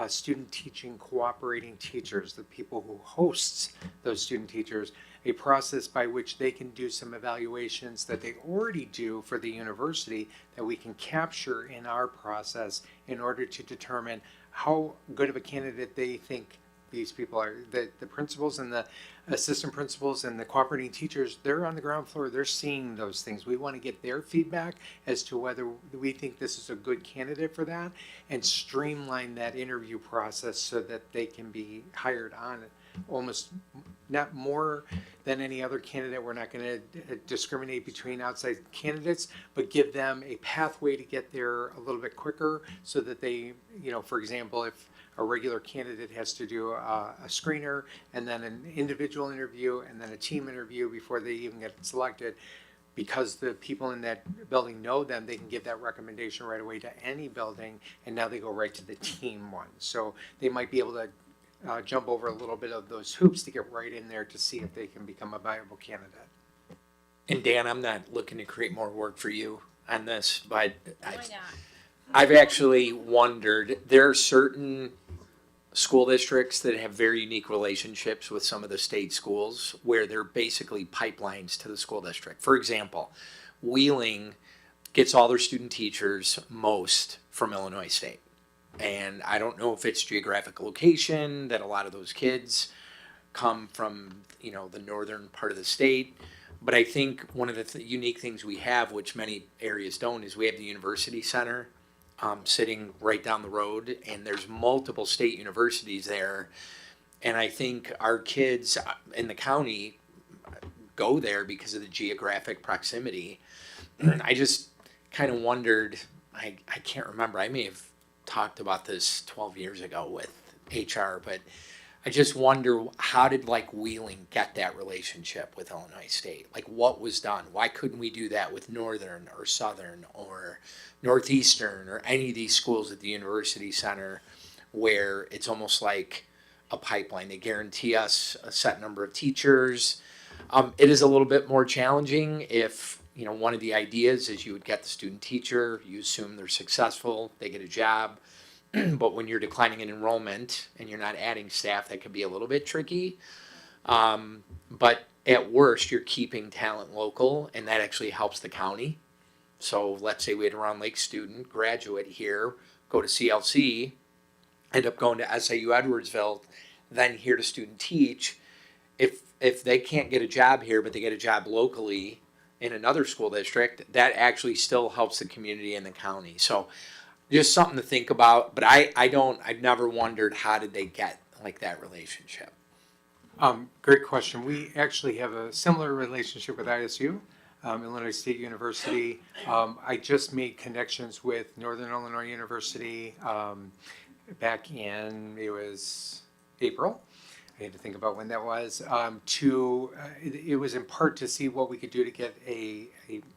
[SPEAKER 6] student teaching cooperating teachers, the people who hosts those student teachers, a process by which they can do some evaluations that they already do for the university that we can capture in our process in order to determine how good of a candidate they think these people are. The principals and the assistant principals and the cooperating teachers, they're on the ground floor, they're seeing those things. We want to get their feedback as to whether we think this is a good candidate for that and streamline that interview process so that they can be hired on almost not more than any other candidate. We're not going to discriminate between outside candidates, but give them a pathway to get there a little bit quicker so that they, for example, if a regular candidate has to do a screener and then an individual interview and then a team interview before they even get selected, because the people in that building know them, they can give that recommendation right away to any building, and now they go right to the team one. So they might be able to jump over a little bit of those hoops to get right in there to see if they can become a viable candidate.
[SPEAKER 4] And Dan, I'm not looking to create more work for you on this, but
[SPEAKER 13] Why not?
[SPEAKER 4] I've actually wondered, there are certain school districts that have very unique relationships with some of the state schools where they're basically pipelines to the school district. For example, Wheeling gets all their student teachers most from Illinois State. And I don't know if it's geographic location that a lot of those kids come from, the northern part of the state. But I think one of the unique things we have, which many areas don't, is we have the university center sitting right down the road, and there's multiple state universities there. And I think our kids in the county go there because of the geographic proximity. I just kind of wondered, I can't remember, I may have talked about this 12 years ago with HR, but I just wonder, how did Wheeling get that relationship with Illinois State? What was done? Why couldn't we do that with Northern or Southern or Northeastern or any of these schools at the university center where it's almost like a pipeline? They guarantee us a set number of teachers. It is a little bit more challenging if, one of the ideas is you would get the student teacher, you assume they're successful, they get a job. But when you're declining in enrollment and you're not adding staff, that could be a little bit tricky. But at worst, you're keeping talent local, and that actually helps the county. So let's say we had a Round Lake student graduate here, go to CLC, end up going to SIU Edwardsville, then here to student teach. If they can't get a job here, but they get a job locally in another school district, that actually still helps the community and the county. So just something to think about. But I've never wondered how did they get like that relationship.
[SPEAKER 6] Great question. We actually have a similar relationship with ISU, Illinois State University. I just made connections with Northern Illinois University back in, it was April. I had to think about when that was. It was in part to see what we could do to get a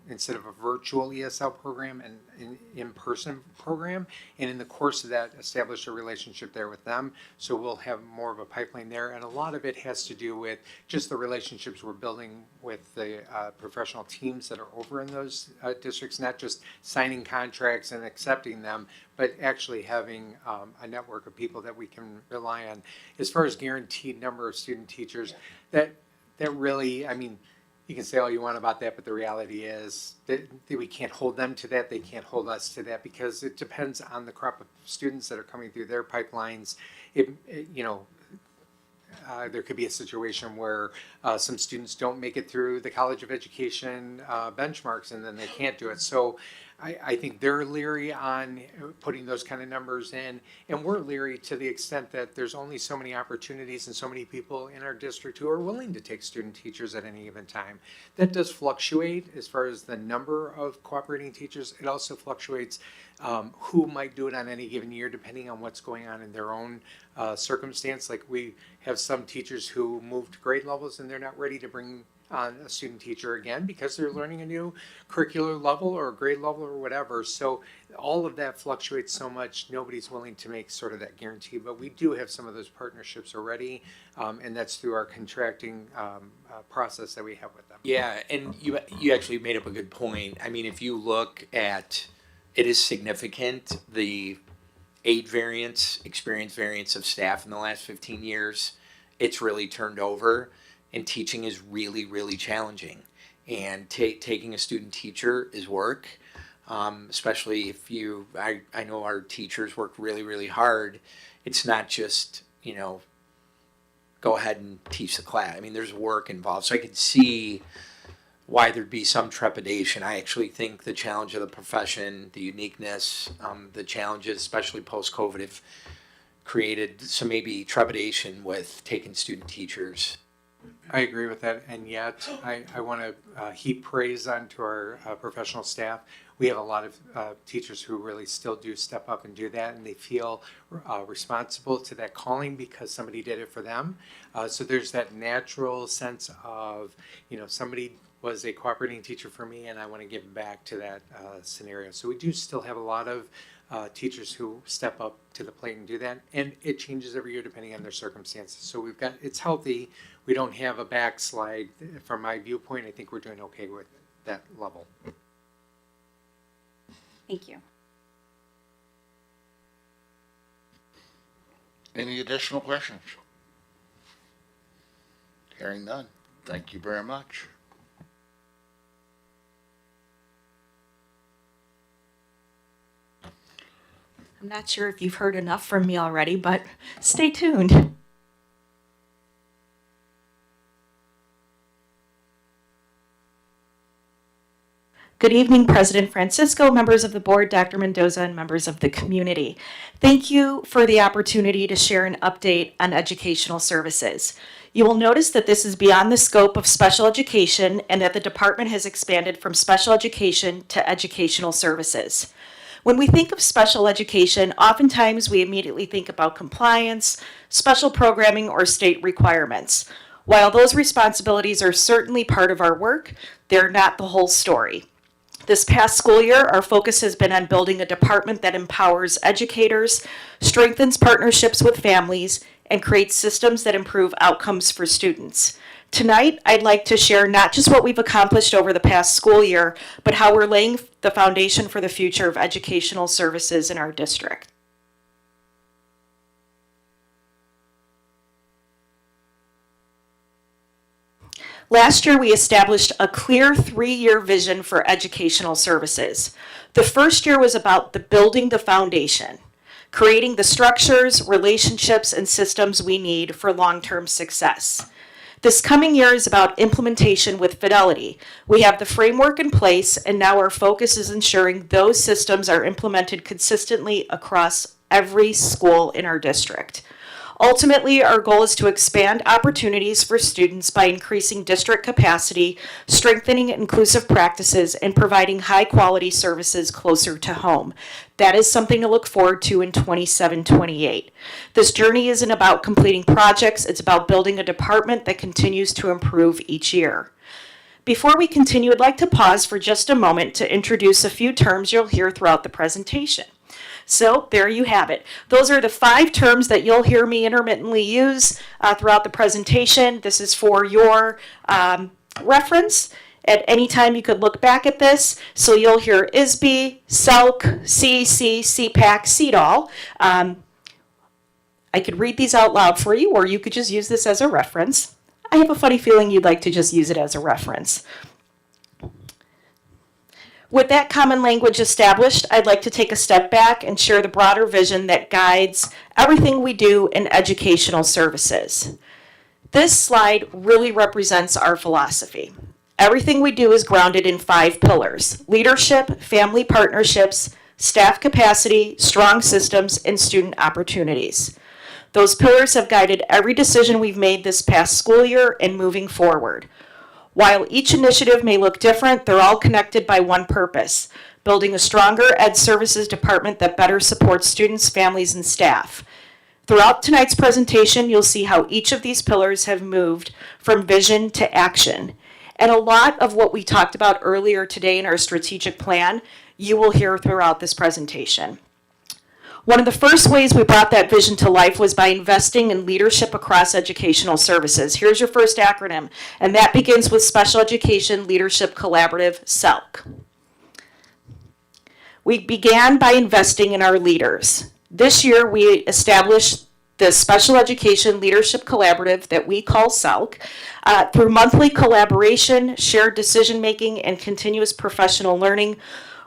[SPEAKER 6] instead of a virtual ESL program, an in-person program, and in the course of that, establish a relationship there with them. So we'll have more of a pipeline there, and a lot of it has to do with just the relationships we're building with the professional teams that are over in those districts, not just signing contracts and accepting them, but actually having a network of people that we can rely on. As far as guaranteed number of student teachers, that really, I mean, you can say all you want about that, but the reality is that we can't hold them to that. They can't hold us to that because it depends on the crop of students that are coming through their pipelines. There could be a situation where some students don't make it through the College of Education benchmarks and then they can't do it. So I think they're leery on putting those kind of numbers in, and we're leery to the extent that there's only so many opportunities and so many people in our district who are willing to take student teachers at any given time. That does fluctuate as far as the number of cooperating teachers. It also fluctuates who might do it on any given year depending on what's going on in their own circumstance. Like we have some teachers who moved to grade levels and they're not ready to bring on a student teacher again because they're learning a new curricular level or grade level or whatever. So all of that fluctuates so much, nobody's willing to make sort of that guarantee, but we do have some of those partnerships already, and that's through our contracting process that we have with them.
[SPEAKER 4] Yeah, and you actually made up a good point. I mean, if you look at, it is significant, the age variance, experience variance of staff in the last 15 years, it's really turned over. And teaching is really, really challenging. And taking a student teacher is work, especially if I know our teachers work really, really hard. It's not just, go ahead and teach the class. I mean, there's work involved. So I could see why there'd be some trepidation. I actually think the challenge of the profession, the uniqueness, the challenges, especially post-COVID, have created some maybe trepidation with taking student teachers.
[SPEAKER 6] I agree with that, and yet I want to heap praise onto our professional staff. We have a lot of teachers who really still do step up and do that, and they feel responsible to that calling because somebody did it for them. So there's that natural sense of, somebody was a cooperating teacher for me, and I want to give back to that scenario. So we do still have a lot of teachers who step up to the plate and do that, and it changes every year depending on their circumstances. So it's healthy. We don't have a backslide. From my viewpoint, I think we're doing okay with that level.
[SPEAKER 13] Thank you.
[SPEAKER 1] Any additional questions? Hearing none. Thank you very much.
[SPEAKER 8] I'm not sure if you've heard enough from me already, but stay tuned. Good evening, President Francisco, members of the board, Dr. Mendoza, and members of the community. Thank you for the opportunity to share an update on educational services. You will notice that this is beyond the scope of special education and that the department has expanded from special education to educational services. When we think of special education, oftentimes we immediately think about compliance, special programming, or state requirements. While those responsibilities are certainly part of our work, they're not the whole story. This past school year, our focus has been on building a department that empowers educators, strengthens partnerships with families, and creates systems that improve outcomes for students. Tonight, I'd like to share not just what we've accomplished over the past school year, but how we're laying the foundation for the future of educational services in our district. Last year, we established a clear 3-year vision for educational services. The first year was about building the foundation, creating the structures, relationships, and systems we need for long-term success. This coming year is about implementation with fidelity. We have the framework in place, and now our focus is ensuring those systems are implemented consistently across every school in our district. Ultimately, our goal is to expand opportunities for students by increasing district capacity, strengthening inclusive practices, and providing high-quality services closer to home. That is something to look forward to in 27-28. This journey isn't about completing projects, it's about building a department that continues to improve each year. Before we continue, I'd like to pause for just a moment to introduce a few terms you'll hear throughout the presentation. So there you have it. Those are the 5 terms that you'll hear me intermittently use throughout the presentation. This is for your reference. At any time you could look back at this. So you'll hear ISB, SELC, CEC, CPAC, CEDAL. I could read these out loud for you, or you could just use this as a reference. I have a funny feeling you'd like to just use it as a reference. With that common language established, I'd like to take a step back and share the broader vision that guides everything we do in educational services. This slide really represents our philosophy. Everything we do is grounded in 5 pillars: leadership, family partnerships, staff capacity, strong systems, and student opportunities. Those pillars have guided every decision we've made this past school year and moving forward. While each initiative may look different, they're all connected by one purpose: building a stronger Ed Services department that better supports students, families, and staff. Throughout tonight's presentation, you'll see how each of these pillars have moved from vision to action. And a lot of what we talked about earlier today in our strategic plan, you will hear throughout this presentation. One of the first ways we brought that vision to life was by investing in leadership across educational services. Here's your first acronym, and that begins with Special Education Leadership Collaborative, SELC. We began by investing in our leaders. This year, we established the Special Education Leadership Collaborative that we call SELC. Through monthly collaboration, shared decision-making, and continuous professional learning,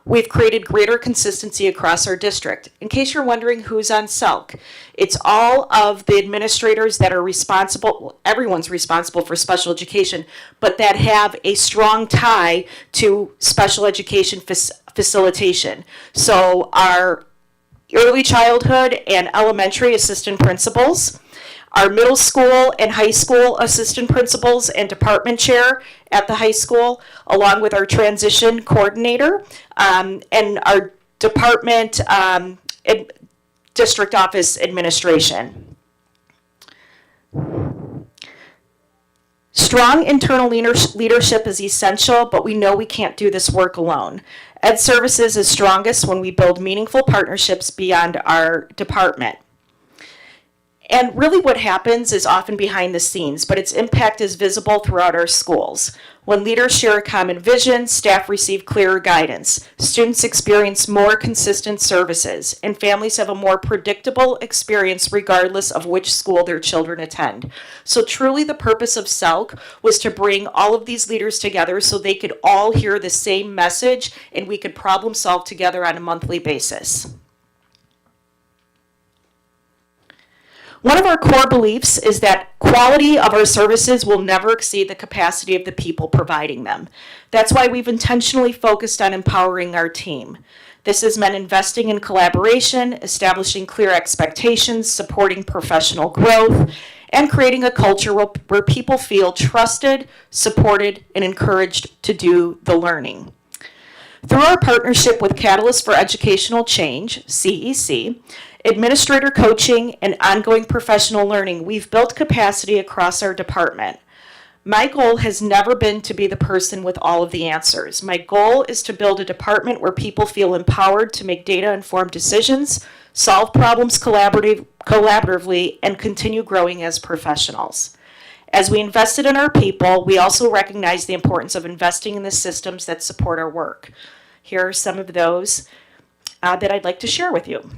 [SPEAKER 8] we've created greater consistency across our district. In case you're wondering who's on SELC, it's all of the administrators that are responsible, well, everyone's responsible for special education, but that have a strong tie to special education facilitation. So our early childhood and elementary assistant principals, our middle school and high school assistant principals and department chair at the high school, along with our transition coordinator, and our department district office administration. Strong internal leadership is essential, but we know we can't do this work alone. Ed Services is strongest when we build meaningful partnerships beyond our department. And really what happens is often behind the scenes, but its impact is visible throughout our schools. When leaders share a common vision, staff receive clearer guidance, students experience more consistent services, and families have a more predictable experience regardless of which school their children attend. So truly the purpose of SELC was to bring all of these leaders together so they could all hear the same message and we could problem solve together on a monthly basis. One of our core beliefs is that quality of our services will never exceed the capacity of the people providing them. That's why we've intentionally focused on empowering our team. This has meant investing in collaboration, establishing clear expectations, supporting professional growth, and creating a culture where people feel trusted, supported, and encouraged to do the learning. Through our partnership with Catalyst for Educational Change, CEC, administrator coaching, and ongoing professional learning, we've built capacity across our department. My goal has never been to be the person with all of the answers. My goal is to build a department where people feel empowered to make data-informed decisions, solve problems collaboratively, and continue growing as professionals. As we invested in our people, we also recognize the importance of investing in the systems that support our work. Here are some of those that I'd like to share with you.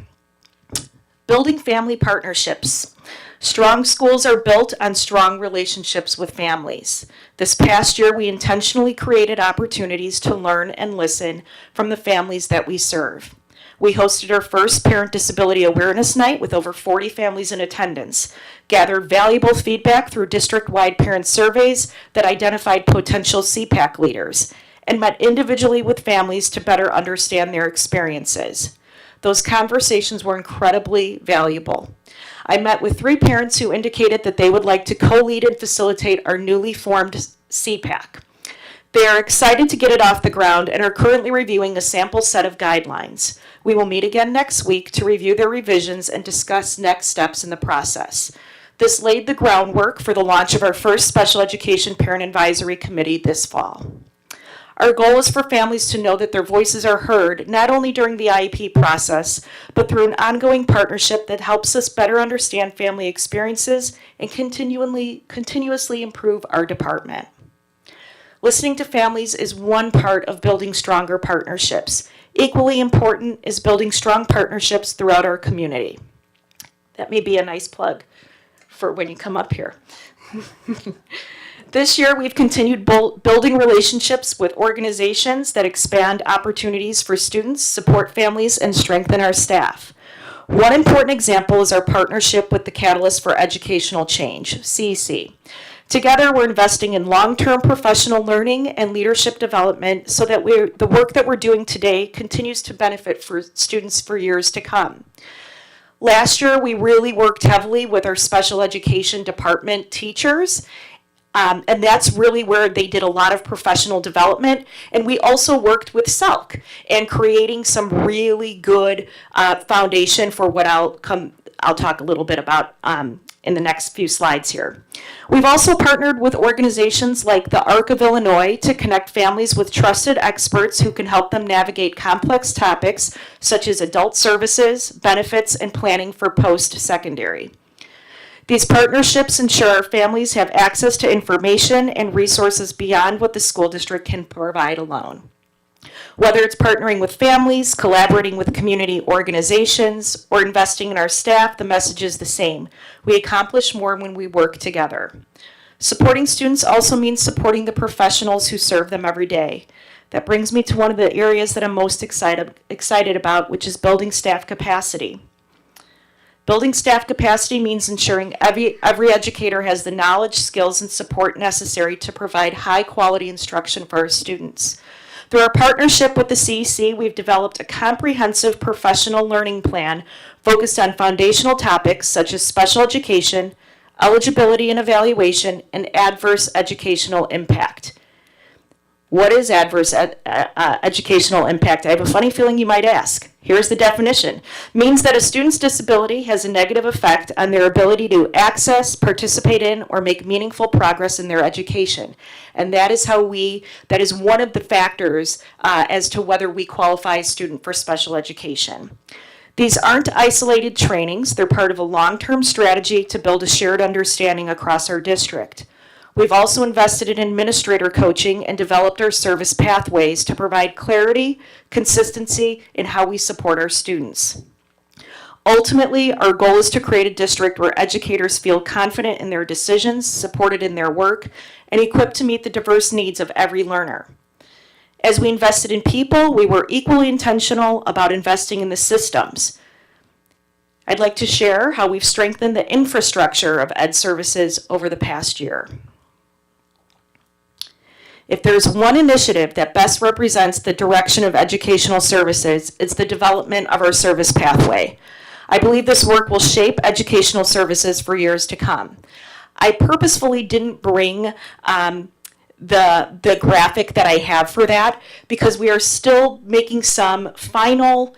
[SPEAKER 8] Building family partnerships. Strong schools are built on strong relationships with families. This past year, we intentionally created opportunities to learn and listen from the families that we serve. We hosted our first Parent Disability Awareness Night with over 40 families in attendance, gathered valuable feedback through district-wide parent surveys that identified potential CPAC leaders, and met individually with families to better understand their experiences. Those conversations were incredibly valuable. I met with 3 parents who indicated that they would like to co-lead and facilitate our newly formed CPAC. They are excited to get it off the ground and are currently reviewing a sample set of guidelines. We will meet again next week to review their revisions and discuss next steps in the process. This laid the groundwork for the launch of our first Special Education Parent Advisory Committee this fall. Our goal is for families to know that their voices are heard, not only during the IEP process, but through an ongoing partnership that helps us better understand family experiences and continuously improve our department. Listening to families is one part of building stronger partnerships. Equally important is building strong partnerships throughout our community. That may be a nice plug for when you come up here. This year, we've continued building relationships with organizations that expand opportunities for students, support families, and strengthen our staff. One important example is our partnership with the Catalyst for Educational Change, CEC. Together, we're investing in long-term professional learning and leadership development so that the work that we're doing today continues to benefit for students for years to come. Last year, we really worked heavily with our special education department teachers, and that's really where they did a lot of professional development. And we also worked with SELC and creating some really good foundation for what I'll talk a little bit about in the next few slides here. We've also partnered with organizations like the Arc of Illinois to connect families with trusted experts who can help them navigate complex topics such as adult services, benefits, and planning for post-secondary. These partnerships ensure our families have access to information and resources beyond what the school district can provide alone. Whether it's partnering with families, collaborating with community organizations, or investing in our staff, the message is the same. We accomplish more when we work together. Supporting students also means supporting the professionals who serve them every day. That brings me to one of the areas that I'm most excited about, which is building staff capacity. Building staff capacity means ensuring every educator has the knowledge, skills, and support necessary to provide high-quality instruction for our students. Through our partnership with the CEC, we've developed a comprehensive professional learning plan focused on foundational topics such as special education, eligibility and evaluation, and adverse educational impact. What is adverse educational impact? I have a funny feeling you might ask. Here's the definition. Means that a student's disability has a negative effect on their ability to access, participate in, or make meaningful progress in their education. And that is that is one of the factors as to whether we qualify a student for special education. These aren't isolated trainings. They're part of a long-term strategy to build a shared understanding across our district. We've also invested in administrator coaching and developed our service pathways to provide clarity, consistency in how we support our students. Ultimately, our goal is to create a district where educators feel confident in their decisions, supported in their work, and equipped to meet the diverse needs of every learner. As we invested in people, we were equally intentional about investing in the systems. I'd like to share how we've strengthened the infrastructure of ed services over the past year. If there's one initiative that best represents the direction of educational services, it's the development of our service pathway. I believe this work will shape educational services for years to come. I purposefully didn't bring the graphic that I have for that because we are still making some final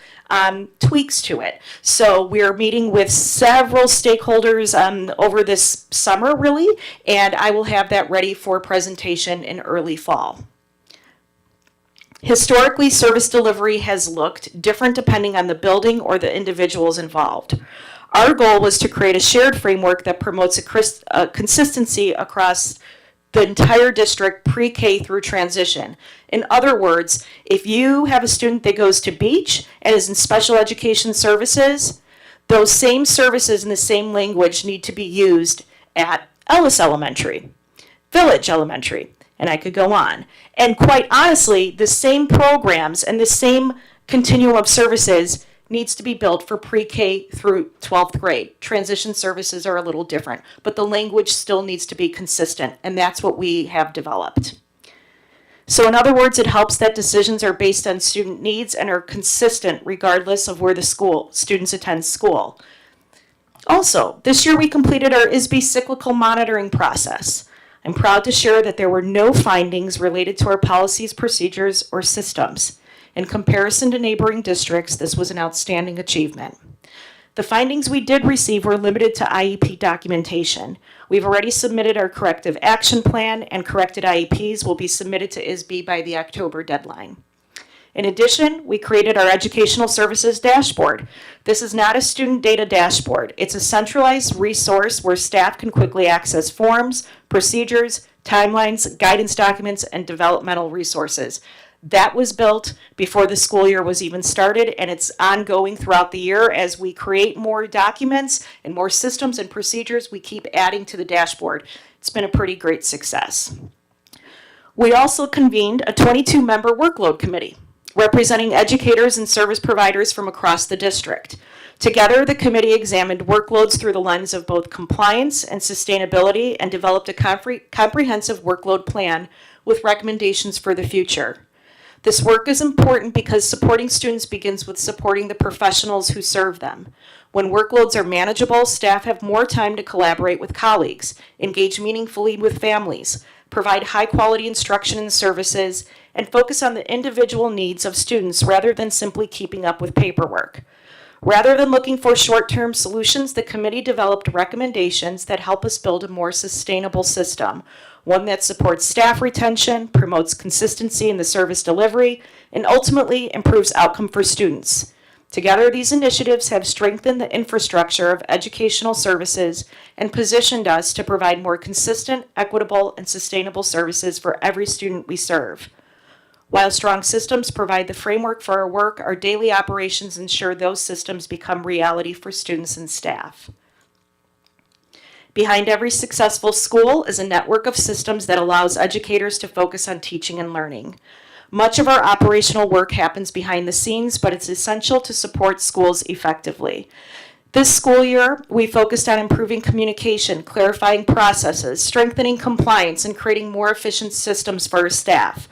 [SPEAKER 8] tweaks to it. So we're meeting with several stakeholders over this summer, really, and I will have that ready for presentation in early fall. Historically, service delivery has looked different depending on the building or the individuals involved. Our goal was to create a shared framework that promotes a consistency across the entire district pre-K through transition. In other words, if you have a student that goes to Beach and is in special education services, Those same services and the same language need to be used at Ellis Elementary, Village Elementary, and I could go on. And quite honestly, the same programs and the same continuum of services needs to be built for pre-K through 12th grade. Transition services are a little different, but the language still needs to be consistent, and that's what we have developed. So in other words, it helps that decisions are based on student needs and are consistent regardless of where the students attend school. Also, this year we completed our ISB cyclical monitoring process. I'm proud to share that there were no findings related to our policies, procedures, or systems. In comparison to neighboring districts, this was an outstanding achievement. The findings we did receive were limited to IEP documentation. We've already submitted our corrective action plan, and corrected IEPs will be submitted to ISB by the October deadline. In addition, we created our Educational Services Dashboard. This is not a student data dashboard. It's a centralized resource where staff can quickly access forms, procedures, timelines, guidance documents, and developmental resources. That was built before the school year was even started, and it's ongoing throughout the year as we create more documents and more systems and procedures. We keep adding to the dashboard. It's been a pretty great success. We also convened a 22-member workload committee representing educators and service providers from across the district. Together, the committee examined workloads through the lens of both compliance and sustainability and developed a comprehensive workload plan with recommendations for the future. This work is important because supporting students begins with supporting the professionals who serve them. When workloads are manageable, staff have more time to collaborate with colleagues, engage meaningfully with families, provide high-quality instruction and services, and focus on the individual needs of students rather than simply keeping up with paperwork. Rather than looking for short-term solutions, the committee developed recommendations that help us build a more sustainable system, one that supports staff retention, promotes consistency in the service delivery, and ultimately improves outcome for students. Together, these initiatives have strengthened the infrastructure of educational services and positioned us to provide more consistent, equitable, and sustainable services for every student we serve. While strong systems provide the framework for our work, our daily operations ensure those systems become reality for students and staff. Behind every successful school is a network of systems that allows educators to focus on teaching and learning. Much of our operational work happens behind the scenes, but it's essential to support schools effectively. This school year, we focused on improving communication, clarifying processes, strengthening compliance, and creating more efficient systems for our staff.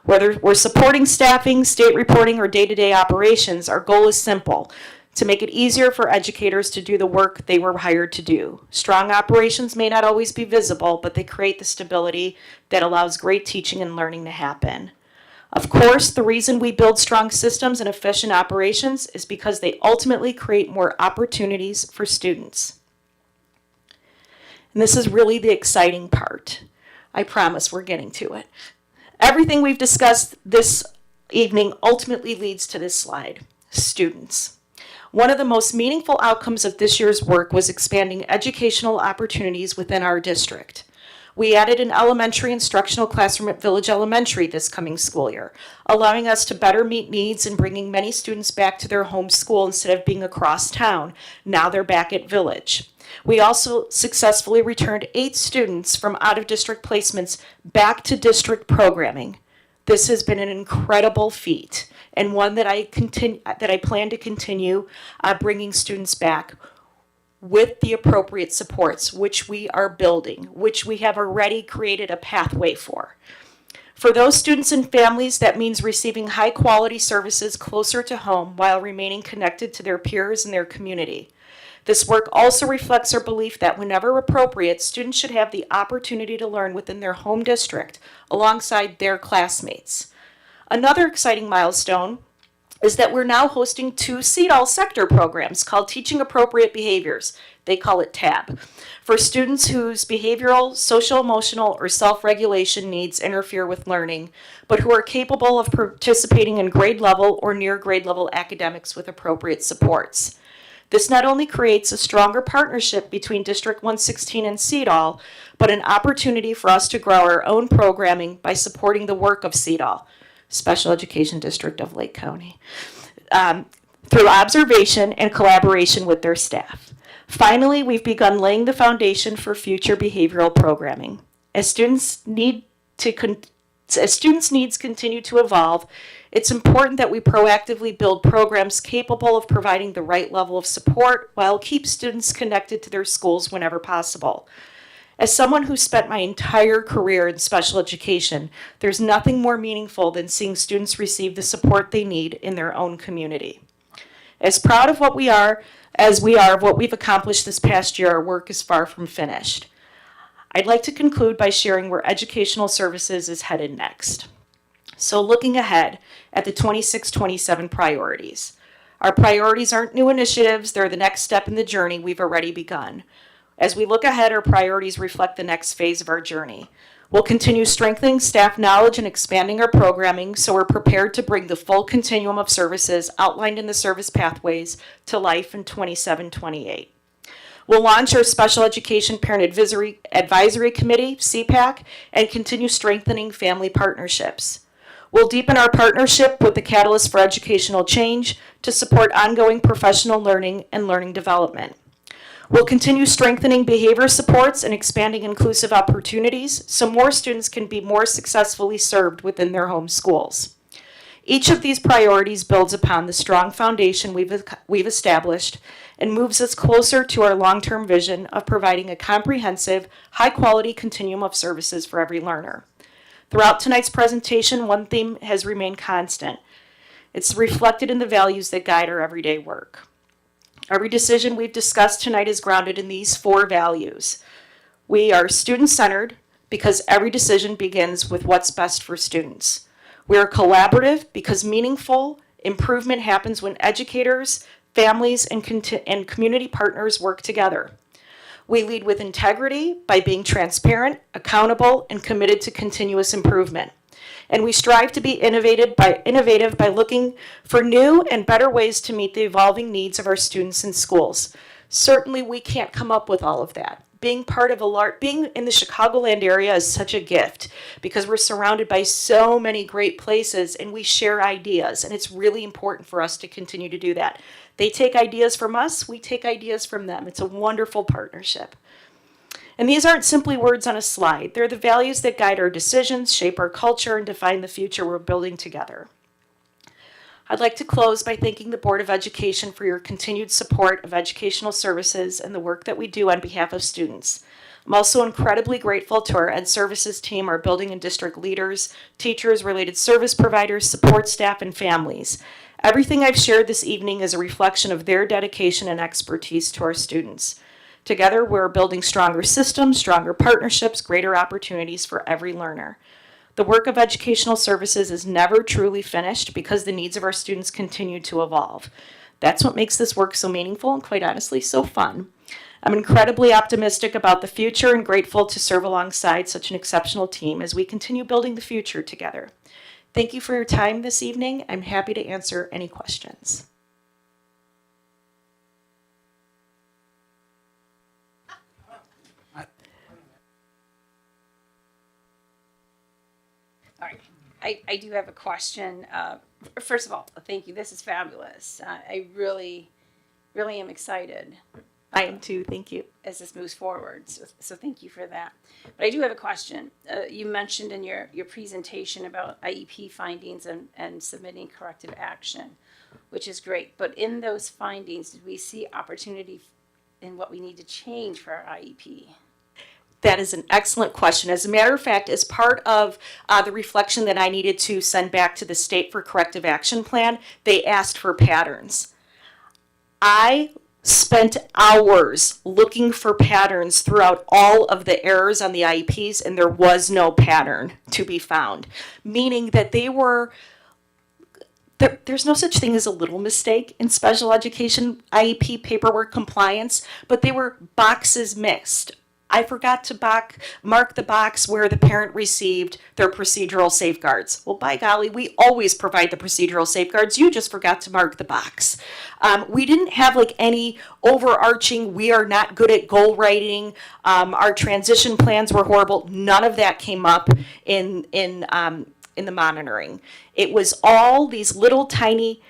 [SPEAKER 8] Whether we're supporting staffing, state reporting, or day-to-day operations, our goal is simple: to make it easier for educators to do the work they were hired to do. Strong operations may not always be visible, but they create the stability that allows great teaching and learning to happen. Of course, the reason we build strong systems and efficient operations is because they ultimately create more opportunities for students. And this is really the exciting part. I promise we're getting to it. Everything we've discussed this evening ultimately leads to this slide: students. One of the most meaningful outcomes of this year's work was expanding educational opportunities within our district. We added an elementary instructional classroom at Village Elementary this coming school year, allowing us to better meet needs and bringing many students back to their home school instead of being across town. Now they're back at Village. We also successfully returned 8 students from out-of-district placements back to district programming. This has been an incredible feat, and one that I plan to continue bringing students back with the appropriate supports, which we are building, which we have already created a pathway for. For those students and families, that means receiving high-quality services closer to home while remaining connected to their peers and their community. This work also reflects our belief that whenever appropriate, students should have the opportunity to learn within their home district alongside their classmates. Another exciting milestone is that we're now hosting 2 CEDAL sector programs called Teaching Appropriate Behaviors. They call it TAB, for students whose behavioral, social, emotional, or self-regulation needs interfere with learning, but who are capable of participating in grade level or near grade level academics with appropriate supports. This not only creates a stronger partnership between District 116 and CEDAL, but an opportunity for us to grow our own programming by supporting the work of CEDAL, Special Education District of Lake County. through observation and collaboration with their staff. Finally, we've begun laying the foundation for future behavioral programming. As students' needs continue to evolve, it's important that we proactively build programs capable of providing the right level of support while keep students connected to their schools whenever possible. As someone who spent my entire career in special education, there's nothing more meaningful than seeing students receive the support they need in their own community. As proud of what we are of what we've accomplished this past year, our work is far from finished. I'd like to conclude by sharing where educational services is headed next. So looking ahead at the 26-27 priorities. Our priorities aren't new initiatives, they're the next step in the journey we've already begun. As we look ahead, our priorities reflect the next phase of our journey. We'll continue strengthening staff knowledge and expanding our programming so we're prepared to bring the full continuum of services outlined in the service pathways to life in 27-28. We'll launch our Special Education Parent Advisory Committee, CPAC, and continue strengthening family partnerships. We'll deepen our partnership with the Catalyst for Educational Change to support ongoing professional learning and learning development. We'll continue strengthening behavior supports and expanding inclusive opportunities so more students can be more successfully served within their home schools. Each of these priorities builds upon the strong foundation we've established and moves us closer to our long-term vision of providing a comprehensive, high-quality continuum of services for every learner. Throughout tonight's presentation, one theme has remained constant. It's reflected in the values that guide our everyday work. Every decision we've discussed tonight is grounded in these 4 values. We are student-centered because every decision begins with what's best for students. We are collaborative because meaningful improvement happens when educators, families, and community partners work together. We lead with integrity by being transparent, accountable, and committed to continuous improvement. And we strive to be innovative by looking for new and better ways to meet the evolving needs of our students and schools. Certainly, we can't come up with all of that. Being in the Chicagoland area is such a gift because we're surrounded by so many great places and we share ideas, and it's really important for us to continue to do that. They take ideas from us, we take ideas from them. It's a wonderful partnership. And these aren't simply words on a slide. They're the values that guide our decisions, shape our culture, and define the future we're building together. I'd like to close by thanking the Board of Education for your continued support of educational services and the work that we do on behalf of students. I'm also incredibly grateful to our Ed Services team, our building and district leaders, teachers, related service providers, support staff, and families. Everything I've shared this evening is a reflection of their dedication and expertise to our students. Together, we're building stronger systems, stronger partnerships, greater opportunities for every learner. The work of educational services is never truly finished because the needs of our students continue to evolve. That's what makes this work so meaningful and, quite honestly, so fun. I'm incredibly optimistic about the future and grateful to serve alongside such an exceptional team as we continue building the future together. Thank you for your time this evening. I'm happy to answer any questions.
[SPEAKER 13] All right, I do have a question. First of all, thank you. This is fabulous. I really am excited.
[SPEAKER 8] I am too, thank you.
[SPEAKER 13] As this moves forward, so thank you for that. But I do have a question. You mentioned in your presentation about IEP findings and submitting corrective action, which is great. But in those findings, did we see opportunity in what we need to change for our IEP?
[SPEAKER 8] That is an excellent question. As a matter of fact, as part of the reflection that I needed to send back to the state for corrective action plan, they asked for patterns. I spent hours looking for patterns throughout all of the errors on the IEPs, and there was no pattern to be found, meaning that there's no such thing as a little mistake in special education IEP paperwork compliance, but they were boxes missed. I forgot to mark the box where the parent received their procedural safeguards. Well, by golly, we always provide the procedural safeguards. You just forgot to mark the box. We didn't have any overarching, we are not good at goal writing. Our transition plans were horrible. None of that came up in the monitoring. It was all these little tiny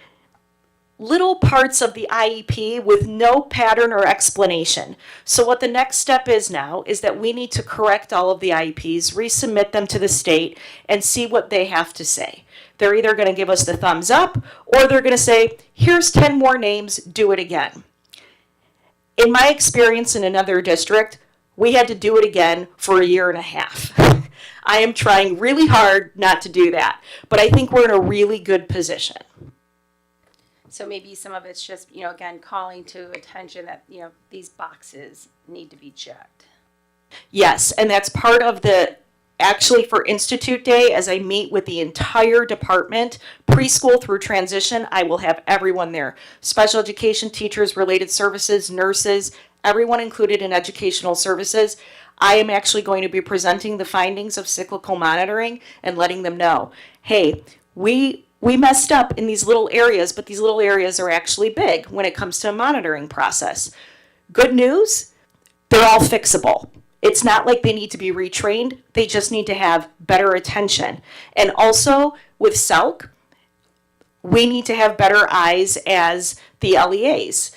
[SPEAKER 8] little parts of the IEP with no pattern or explanation. So what the next step is now is that we need to correct all of the IEPs, resubmit them to the state, and see what they have to say. They're either going to give us the thumbs up, or they're going to say, here's 10 more names, do it again. In my experience in another district, we had to do it again for a year and a half. I am trying really hard not to do that, but I think we're in a really good position.
[SPEAKER 13] So maybe some of it's just, again, calling to attention that, these boxes need to be checked.
[SPEAKER 8] Yes, and that's part of actually for Institute Day, as I meet with the entire department, preschool through transition, I will have everyone there. Special education teachers, related services, nurses, everyone included in educational services. I am actually going to be presenting the findings of cyclical monitoring and letting them know, hey, we messed up in these little areas, but these little areas are actually big when it comes to a monitoring process. Good news, they're all fixable. It's not like they need to be retrained. They just need to have better attention. And also with SELC, we need to have better eyes as the LEAs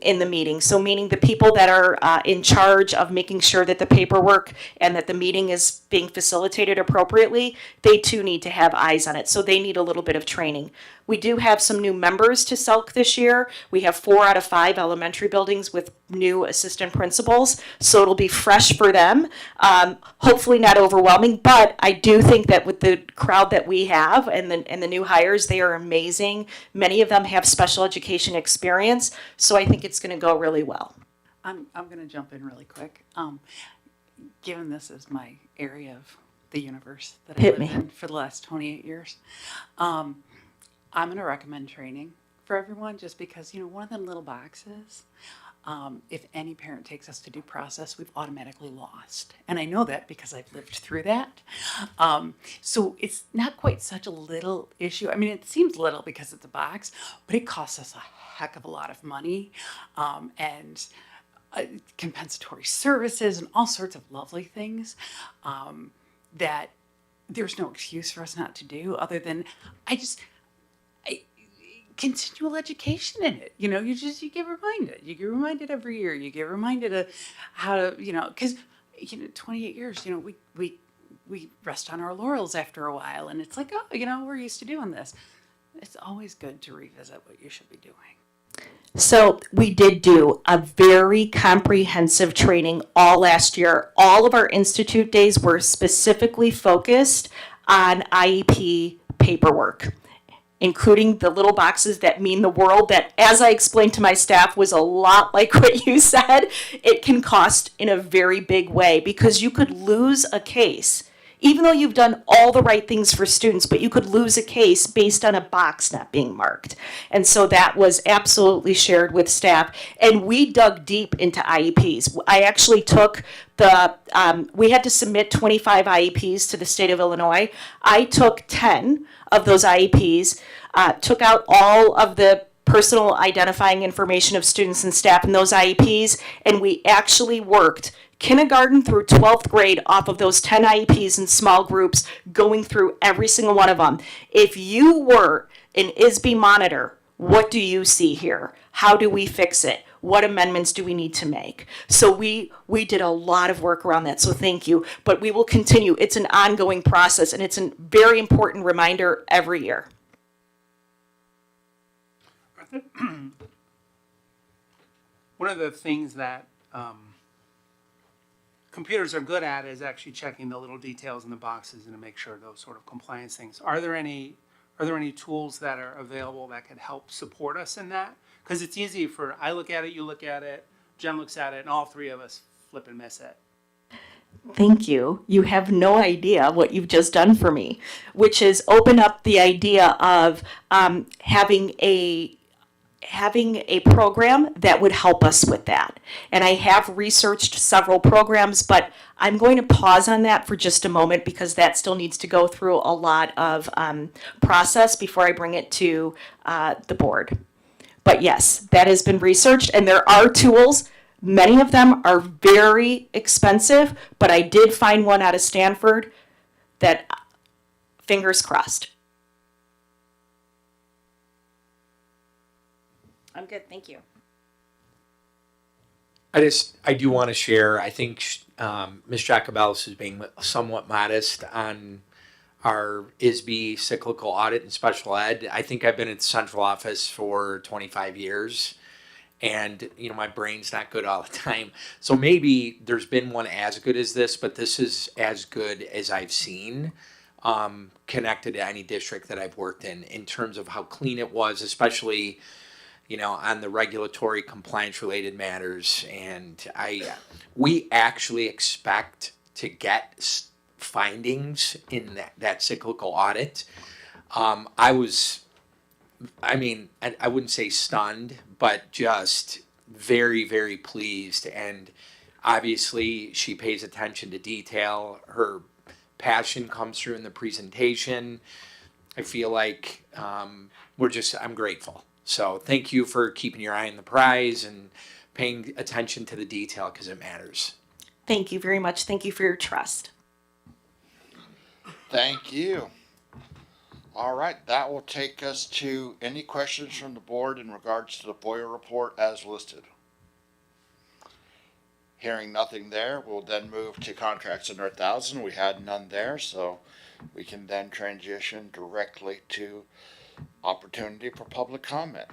[SPEAKER 8] in the meeting. So meaning the people that are in charge of making sure that the paperwork and that the meeting is being facilitated appropriately, they too need to have eyes on it. So they need a little bit of training. We do have some new members to SELC this year. We have 4 out of 5 elementary buildings with new assistant principals. So it'll be fresh for them. Hopefully not overwhelming, but I do think that with the crowd that we have and the new hires, they are amazing. Many of them have special education experience. So I think it's going to go really well.
[SPEAKER 12] I'm going to jump in really quick. Given this is my area of the universe that I
[SPEAKER 8] Hit
[SPEAKER 12] lived
[SPEAKER 8] me.
[SPEAKER 12] in for the last 28 years, I'm going to recommend training for everyone just because, one of them little boxes, if any parent takes us to due process, we've automatically lost. And I know that because I've lived through that. So it's not quite such a little issue. I mean, it seems little because it's a box, but it costs us a heck of a lot of money and compensatory services and all sorts of lovely things that there's no excuse for us not to do other than continual education in it. You get reminded. You get reminded every year. You get reminded of how to, because 28 years, we rest on our laurels after a while, and it's like, oh, we're used to doing this. It's always good to revisit what you should be doing.
[SPEAKER 8] So we did do a very comprehensive training all last year. All of our Institute days were specifically focused on IEP paperwork, including the little boxes that mean the world that, as I explained to my staff, was a lot like what you said. It can cost in a very big way because you could lose a case, even though you've done all the right things for students, but you could lose a case based on a box not being marked. And so that was absolutely shared with staff. And we dug deep into IEPs. I actually took we had to submit 25 IEPs to the state of Illinois. I took 10 of those IEPs, took out all of the personal identifying information of students and staff in those IEPs, and we actually worked kindergarten through 12th grade off of those 10 IEPs in small groups, going through every single one of them. If you were an ISB monitor, what do you see here? How do we fix it? What amendments do we need to make? So we did a lot of work around that, so thank you. But we will continue. It's an ongoing process, and it's a very important reminder every year.
[SPEAKER 3] One of the things that computers are good at is actually checking the little details in the boxes and to make sure those sort of compliance things. Are there any tools that are available that could help support us in that? Because it's easy for, I look at it, you look at it, Jen looks at it, and all three of us flip and miss it.
[SPEAKER 8] Thank you. You have no idea what you've just done for me, which is open up the idea of having a program that would help us with that. And I have researched several programs, but I'm going to pause on that for just a moment because that still needs to go through a lot of process before I bring it to the board. But yes, that has been researched, and there are tools. Many of them are very expensive, but I did find one out of Stanford that, fingers crossed.
[SPEAKER 13] I'm good, thank you.
[SPEAKER 4] I do want to share, I think Ms. Jacobellis is being somewhat modest on our ISB cyclical audit and special ed. I think I've been at the central office for 25 years and, my brain's not good all the time. So maybe there's been one as good as this, but this is as good as I've seen connected to any district that I've worked in terms of how clean it was, especially on the regulatory compliance related matters. And we actually expect to get findings in that cyclical audit. I wouldn't say stunned, but just very, very pleased. And obviously she pays attention to detail. Her passion comes through in the presentation. I feel like I'm grateful. So thank you for keeping your eye on the prize and paying attention to the detail because it matters.
[SPEAKER 8] Thank you very much. Thank you for your trust.
[SPEAKER 1] Thank you. All right, that will take us to any questions from the board in regards to the FOIA report as listed. Hearing nothing there, we'll then move to contracts under 1,000. We had none there, so we can then transition directly to opportunity for public comment.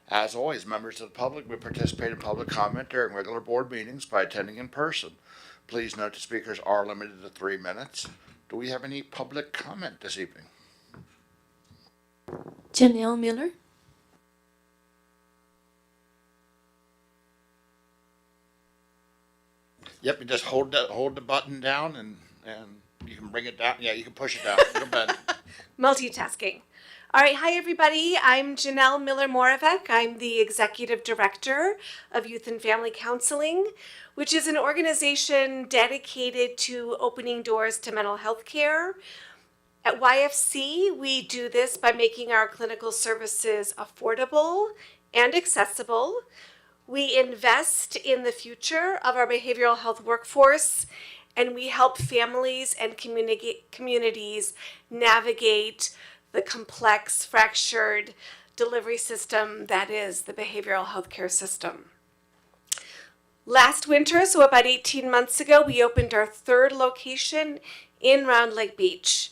[SPEAKER 1] As always, members of the public may participate in public comment during regular board meetings by attending in person. Please note the speakers are limited to 3 minutes. Do we have any public comment this evening?
[SPEAKER 2] Janelle Miller.
[SPEAKER 1] Yep, you just hold the button down and you can bring it down. Yeah, you can push it down. Go ahead.
[SPEAKER 14] Multitasking. All right, hi everybody. I'm Janelle Miller-Moravec. I'm the Executive Director of Youth and Family Counseling, which is an organization dedicated to opening doors to mental health care. At YFC, we do this by making our clinical services affordable and accessible. We invest in the future of our behavioral health workforce, and we help families and communities navigate the complex, fractured delivery system that is the behavioral health care system. Last winter, so about 18 months ago, we opened our 3rd location in Round Lake Beach.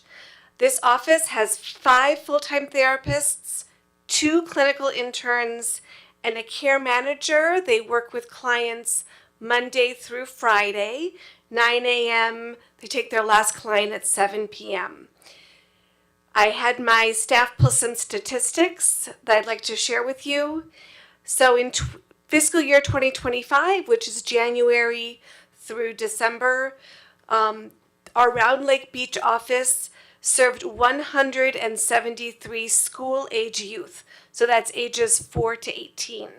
[SPEAKER 14] This office has 5 full-time therapists, 2 clinical interns, and a care manager. They work with clients Monday through Friday, 9 a.m. They take their last client at 7 p.m. I had my staff plus some statistics that I'd like to share with you. So in fiscal year 2025, which is January through December, our Round Lake Beach office served 173 school-age youth. So that's ages 4 to 18.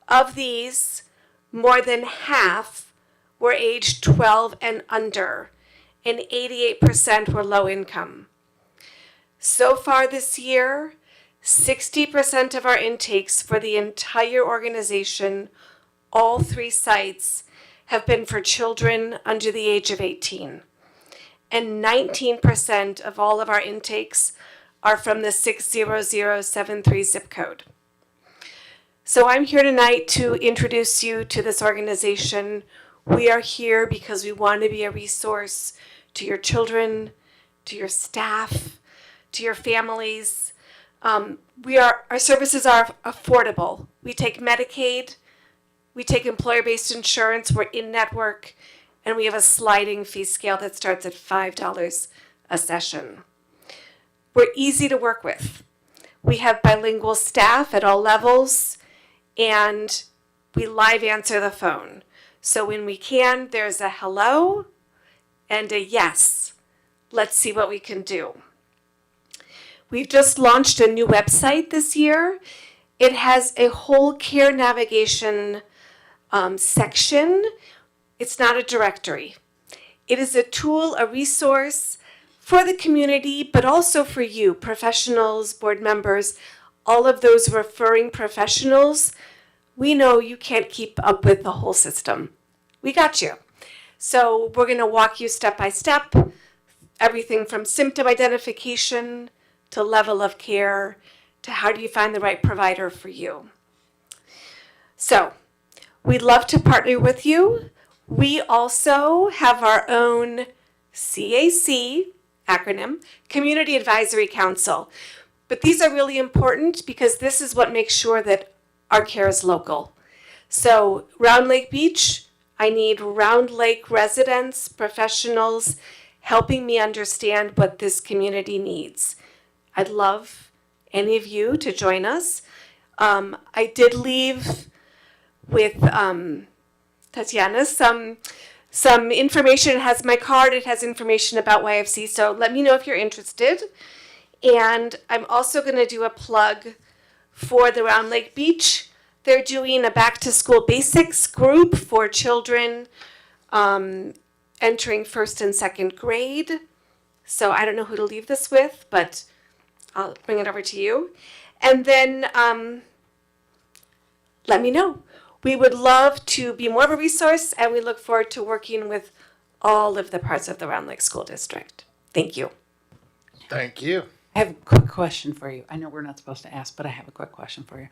[SPEAKER 14] Of these, more than half were aged 12 and under, and 88% were low income. So far this year, 60% of our intakes for the entire organization, all 3 sites, have been for children under the age of 18. And 19% of all of our intakes are from the 60073 zip code. So I'm here tonight to introduce you to this organization. We are here because we want to be a resource to your children, to your staff, to your families. Our services are affordable. We take Medicaid, we take employer-based insurance, we're in-network, and we have a sliding fee scale that starts at $5 a session. We're easy to work with. We have bilingual staff at all levels, and we live answer the phone. So when we can, there's a hello and a yes. Let's see what we can do. We've just launched a new website this year. It has a whole care navigation section. It's not a directory. It is a tool, a resource for the community, but also for you, professionals, board members, all of those referring professionals. We know you can't keep up with the whole system. We got you. So we're going to walk you step by step, everything from symptom identification to level of care to how do you find the right provider for you. So, we'd love to partner with you. We also have our own CAC acronym, Community Advisory Council. But these are really important because this is what makes sure that our care is local. So, Round Lake Beach, I need Round Lake residents, professionals, helping me understand what this community needs. I'd love any of you to join us. I did leave with Tatiana some information. It has my card, it has information about YFC, so let me know if you're interested. And I'm also going to do a plug for the Round Lake Beach. They're doing a back to school basics group for children entering first and second grade. So I don't know who to leave this with, but I'll bring it over to you. And then let me know. We would love to be more of a resource, and we look forward to working with all of the parts of the Round Lake School District. Thank you.
[SPEAKER 1] Thank you.
[SPEAKER 12] I have a quick question for you. I know we're not supposed to ask, but I have a quick question for you.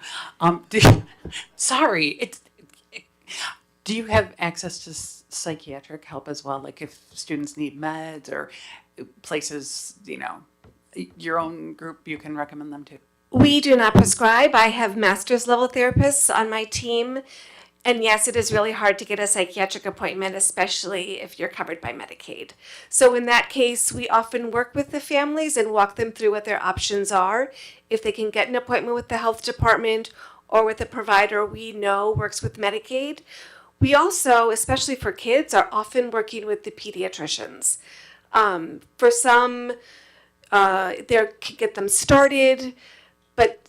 [SPEAKER 12] Do you have access to psychiatric help as well? Like if students need meds or places, your own group you can recommend them to?
[SPEAKER 14] We do not prescribe. I have master's level therapists on my team. And yes, it is really hard to get a psychiatric appointment, especially if you're covered by Medicaid. So in that case, we often work with the families and walk them through what their options are. If they can get an appointment with the health department or with a provider we know works with Medicaid. We also, especially for kids, are often working with the pediatricians. For some, they get them started, but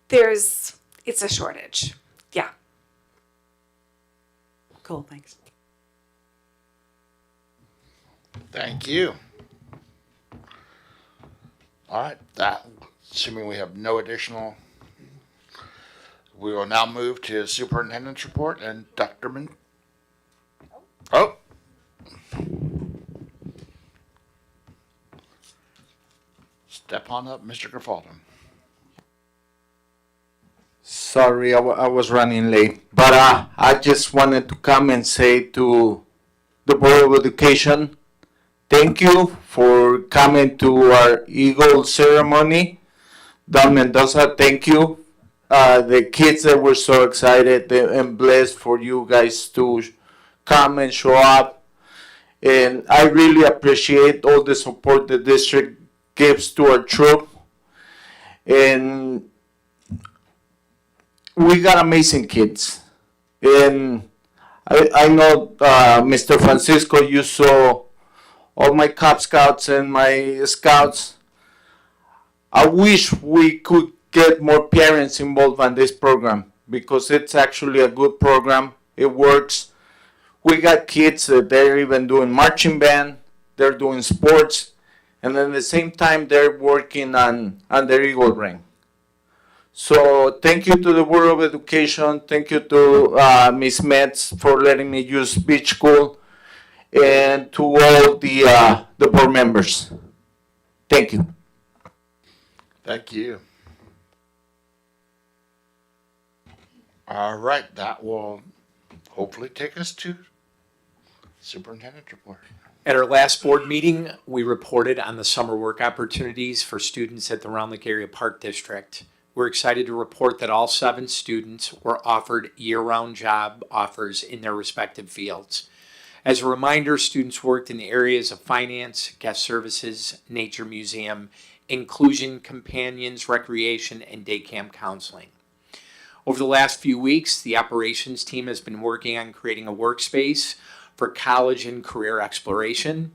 [SPEAKER 14] it's a shortage. Yeah.
[SPEAKER 12] Cool, thanks.
[SPEAKER 1] Thank you. All right, assuming we have no additional, we will now move to superintendent's report and Dr. Oh. Step on up, Mr. Grafaldum.
[SPEAKER 15] Sorry, I was running late, but I just wanted to come and say to the Board of Education, thank you for coming to our Eagle ceremony. Don Mendoza, thank you. The kids that were so excited and blessed for you guys to come and show up. And I really appreciate all the support the district gives to our troop. And we got amazing kids. And I know, Mr. Francisco, you saw all my Cub Scouts and my Scouts. I wish we could get more parents involved in this program because it's actually a good program. It works. We got kids that they're even doing marching band, they're doing sports, and at the same time they're working on their Eagle ring. So thank you to the Board of Education, thank you to Ms. Metz for letting me use Beach School, and to all the board members. Thank you.
[SPEAKER 1] Thank you. All right, that will hopefully take us to superintendent's report.
[SPEAKER 4] At our last board meeting, we reported on the summer work opportunities for students at the Round Lake Area Park District. We're excited to report that all 7 students were offered year-round job offers in their respective fields. As a reminder, students worked in the areas of finance, guest services, nature museum, inclusion, companions, recreation, and day camp counseling. Over the last few weeks, the operations team has been working on creating a workspace for college and career exploration.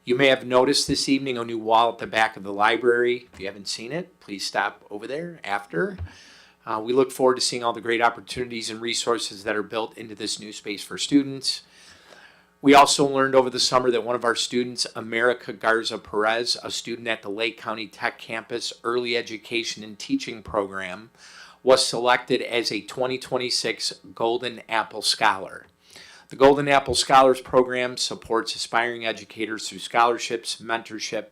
[SPEAKER 4] You may have noticed this evening a new wall at the back of the library. If you haven't seen it, please stop over there after. We look forward to seeing all the great opportunities and resources that are built into this new space for students. We also learned over the summer that one of our students, America Garza Perez, a student at the Lake County Tech Campus Early Education and Teaching Program, was selected as a 2026 Golden Apple Scholar. The Golden Apple Scholars Program supports aspiring educators through scholarships, mentorship,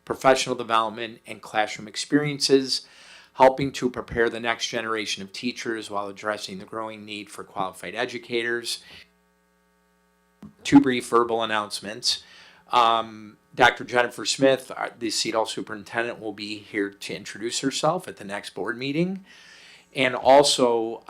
[SPEAKER 4] professional development, and classroom experiences. helping to prepare the next generation of teachers while addressing the growing need for qualified educators. Two brief verbal announcements. Dr. Jennifer Smith, the CEDAL superintendent, will be here to introduce herself at the next board meeting. And also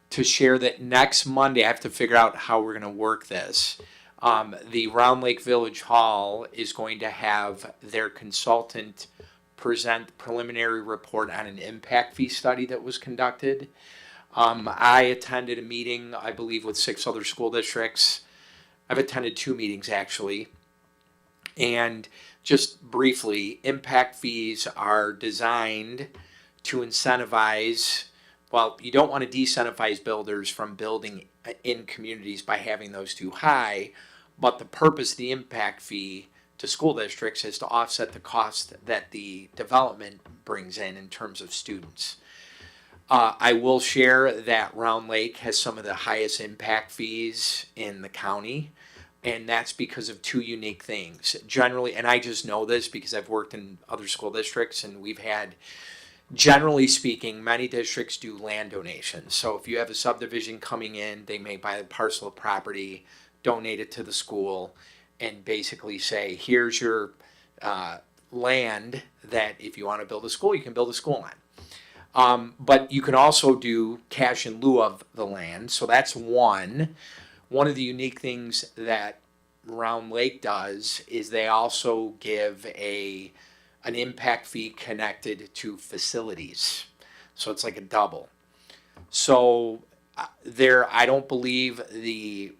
[SPEAKER 4] to share that next Monday, I have to figure out how we're going to work this. The Round Lake Village Hall is going to have their consultant present preliminary report on an impact fee study that was conducted. I attended a meeting, I believe, with 6 other school districts. I've attended 2 meetings actually. And just briefly, impact fees are designed to incentivize, well, you don't want to decentivize builders from building in communities by having those too high, but the purpose of the impact fee to school districts is to offset the cost that the development brings in terms of students. I will share that Round Lake has some of the highest impact fees in the county, and that's because of 2 unique things. Generally, and I just know this because I've worked in other school districts, and we've had, generally speaking, many districts do land donations. So if you have a subdivision coming in, they may buy a parcel of property, donate it to the school, and basically say, here's your land that if you want to build a school, you can build a school on. But you can also do cash in lieu of the land. So that's one. One of the unique things that Round Lake does is they also give an impact fee connected to facilities. So it's like a double. So I don't believe the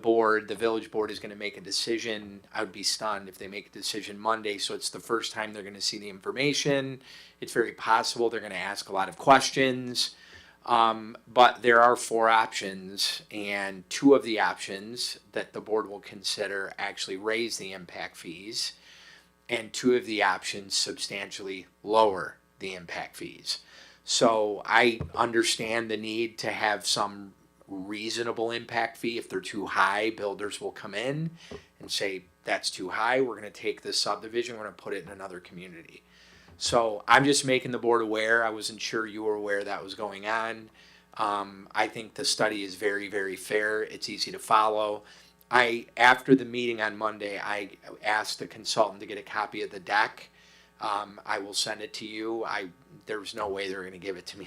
[SPEAKER 4] board, the village board, is going to make a decision. I would be stunned if they make a decision Monday. So it's the first time they're going to see the information. It's very possible they're going to ask a lot of questions. But there are 4 options, and 2 of the options that the board will consider actually raise the impact fees, and 2 of the options substantially lower the impact fees. So I understand the need to have some reasonable impact fee. If they're too high, builders will come in and say, that's too high, we're going to take this subdivision, we're going to put it in another community. So I'm just making the board aware. I wasn't sure you were aware that was going on. I think the study is very, very fair. It's easy to follow. After the meeting on Monday, I asked the consultant to get a copy of the deck. I will send it to you. There was no way they were going to give it to me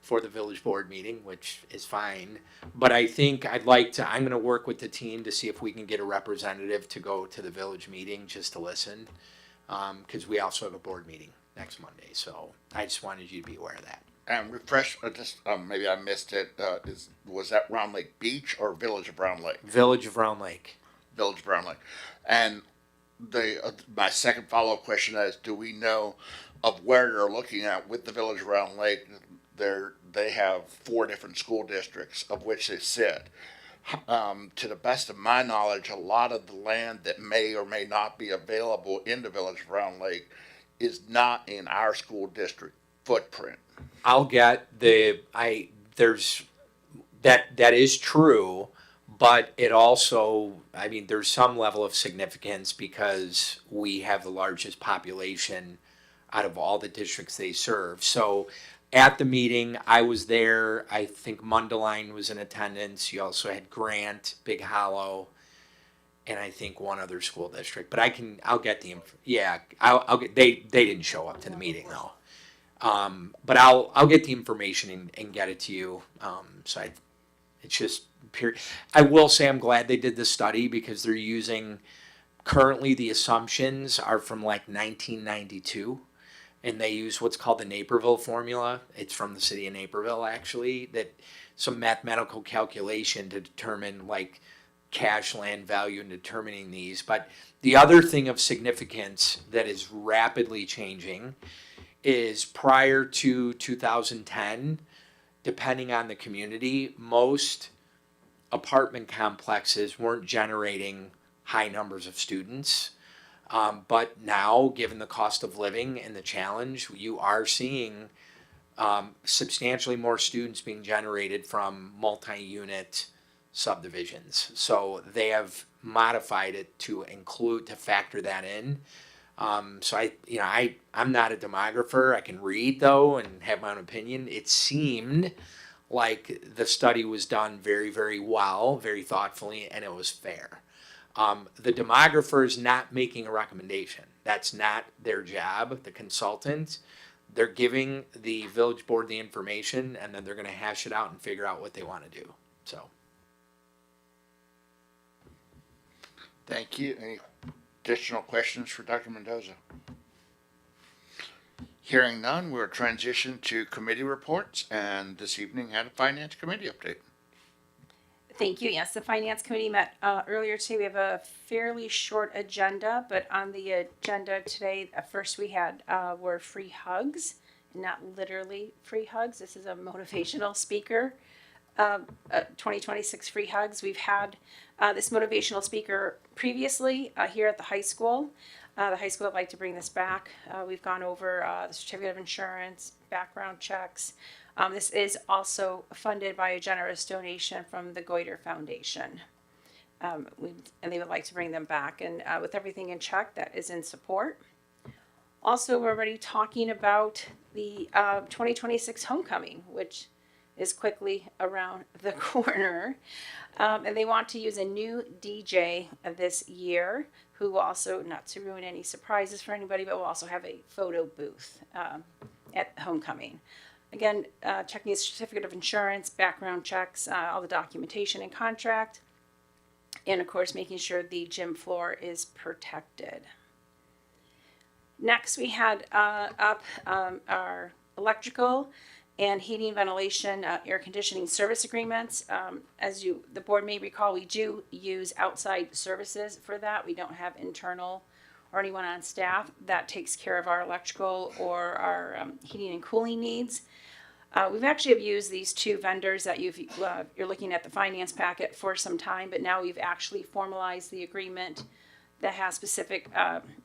[SPEAKER 4] for the village board meeting, which is fine. But I think I'm going to work with the team to see if we can get a representative to go to the village meeting just to listen. Because we also have a board meeting next Monday, so I just wanted you to be aware of that.
[SPEAKER 1] And refresh, maybe I missed it. Was that Round Lake Beach or Village of Round Lake?
[SPEAKER 4] Village of Round Lake.
[SPEAKER 1] Village of Round Lake. And my second follow-up question is: do we know of where you're looking at with the Village of Round Lake? They have 4 different school districts of which they sit. To the best of my knowledge, a lot of the land that may or may not be available in the Village of Round Lake is not in our school district footprint.
[SPEAKER 4] I'll get that is true, but it also, there's some level of significance because we have the largest population out of all the districts they serve. So at the meeting, I was there. I think Mundelein was in attendance. You also had Grant, Big Hollow, and I think one other school district. But I'll get the info. Yeah, they didn't show up to the meeting though. But I'll get the information and get it to you. It's just pure. I will say I'm glad they did the study because they're using, currently the assumptions are from like 1992. And they use what's called the Naperville formula. It's from the city of Naperville, actually. That some mathematical calculation to determine like cash land value in determining these. But the other thing of significance that is rapidly changing is prior to 2010, depending on the community, most apartment complexes weren't generating high numbers of students. But now, given the cost of living and the challenge, you are seeing substantially more students being generated from multi-unit subdivisions. So they have modified it to factor that in. So I'm not a demographer. I can read though and have my own opinion. It seemed like the study was done very, very well, very thoughtfully, and it was fair. The demographer is not making a recommendation. That's not their job, the consultant. They're giving the village board the information, and then they're going to hash it out and figure out what they want to do. So.
[SPEAKER 1] Thank you. Any additional questions for Dr. Mendoza? Hearing none, we'll transition to committee reports, and this evening had a finance committee update.
[SPEAKER 13] Thank you. Yes, the Finance Committee met earlier today. We have a fairly short agenda, but on the agenda today, first we had were free hugs, not literally free hugs. This is a motivational speaker. 2026 free hugs. We've had this motivational speaker previously here at the high school. The high school would like to bring this back. We've gone over the certificate of insurance, background checks. This is also funded by a generous donation from the Goiter Foundation. And they would like to bring them back. And with everything in check, that is in support. Also, we're already talking about the 2026 homecoming, which is quickly around the corner. And they want to use a new DJ this year, who will also, not to ruin any surprises for anybody, but will also have a photo booth at homecoming. Again, checking his certificate of insurance, background checks, all the documentation and contract, and of course making sure the gym floor is protected. Next, we had up our electrical and heating, ventilation, air conditioning service agreements. As the board may recall, we do use outside services for that. We don't have internal or anyone on staff that takes care of our electrical or our heating and cooling needs. We've actually have used these two vendors that you're looking at the finance packet for some time, but now we've actually formalized the agreement that has specific,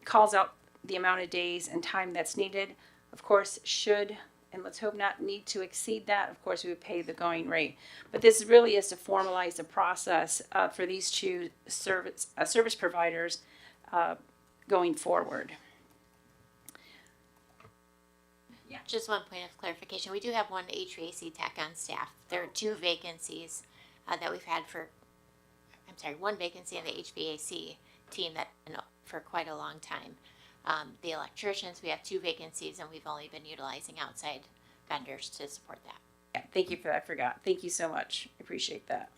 [SPEAKER 13] calls out the amount of days and time that's needed. Of course, should, and let's hope not need to exceed that, of course we would pay the going rate. But this really is to formalize the process for these two service providers going forward.
[SPEAKER 5] Yeah. Just one point of clarification. We do have one HVAC tech on staff. There are two vacancies that we've had one vacancy in the HVAC team that for quite a long time. The electricians, we have two vacancies, and we've only been utilizing outside vendors to support that.
[SPEAKER 13] Yeah, thank you for that. I forgot. Thank you so much. Appreciate that.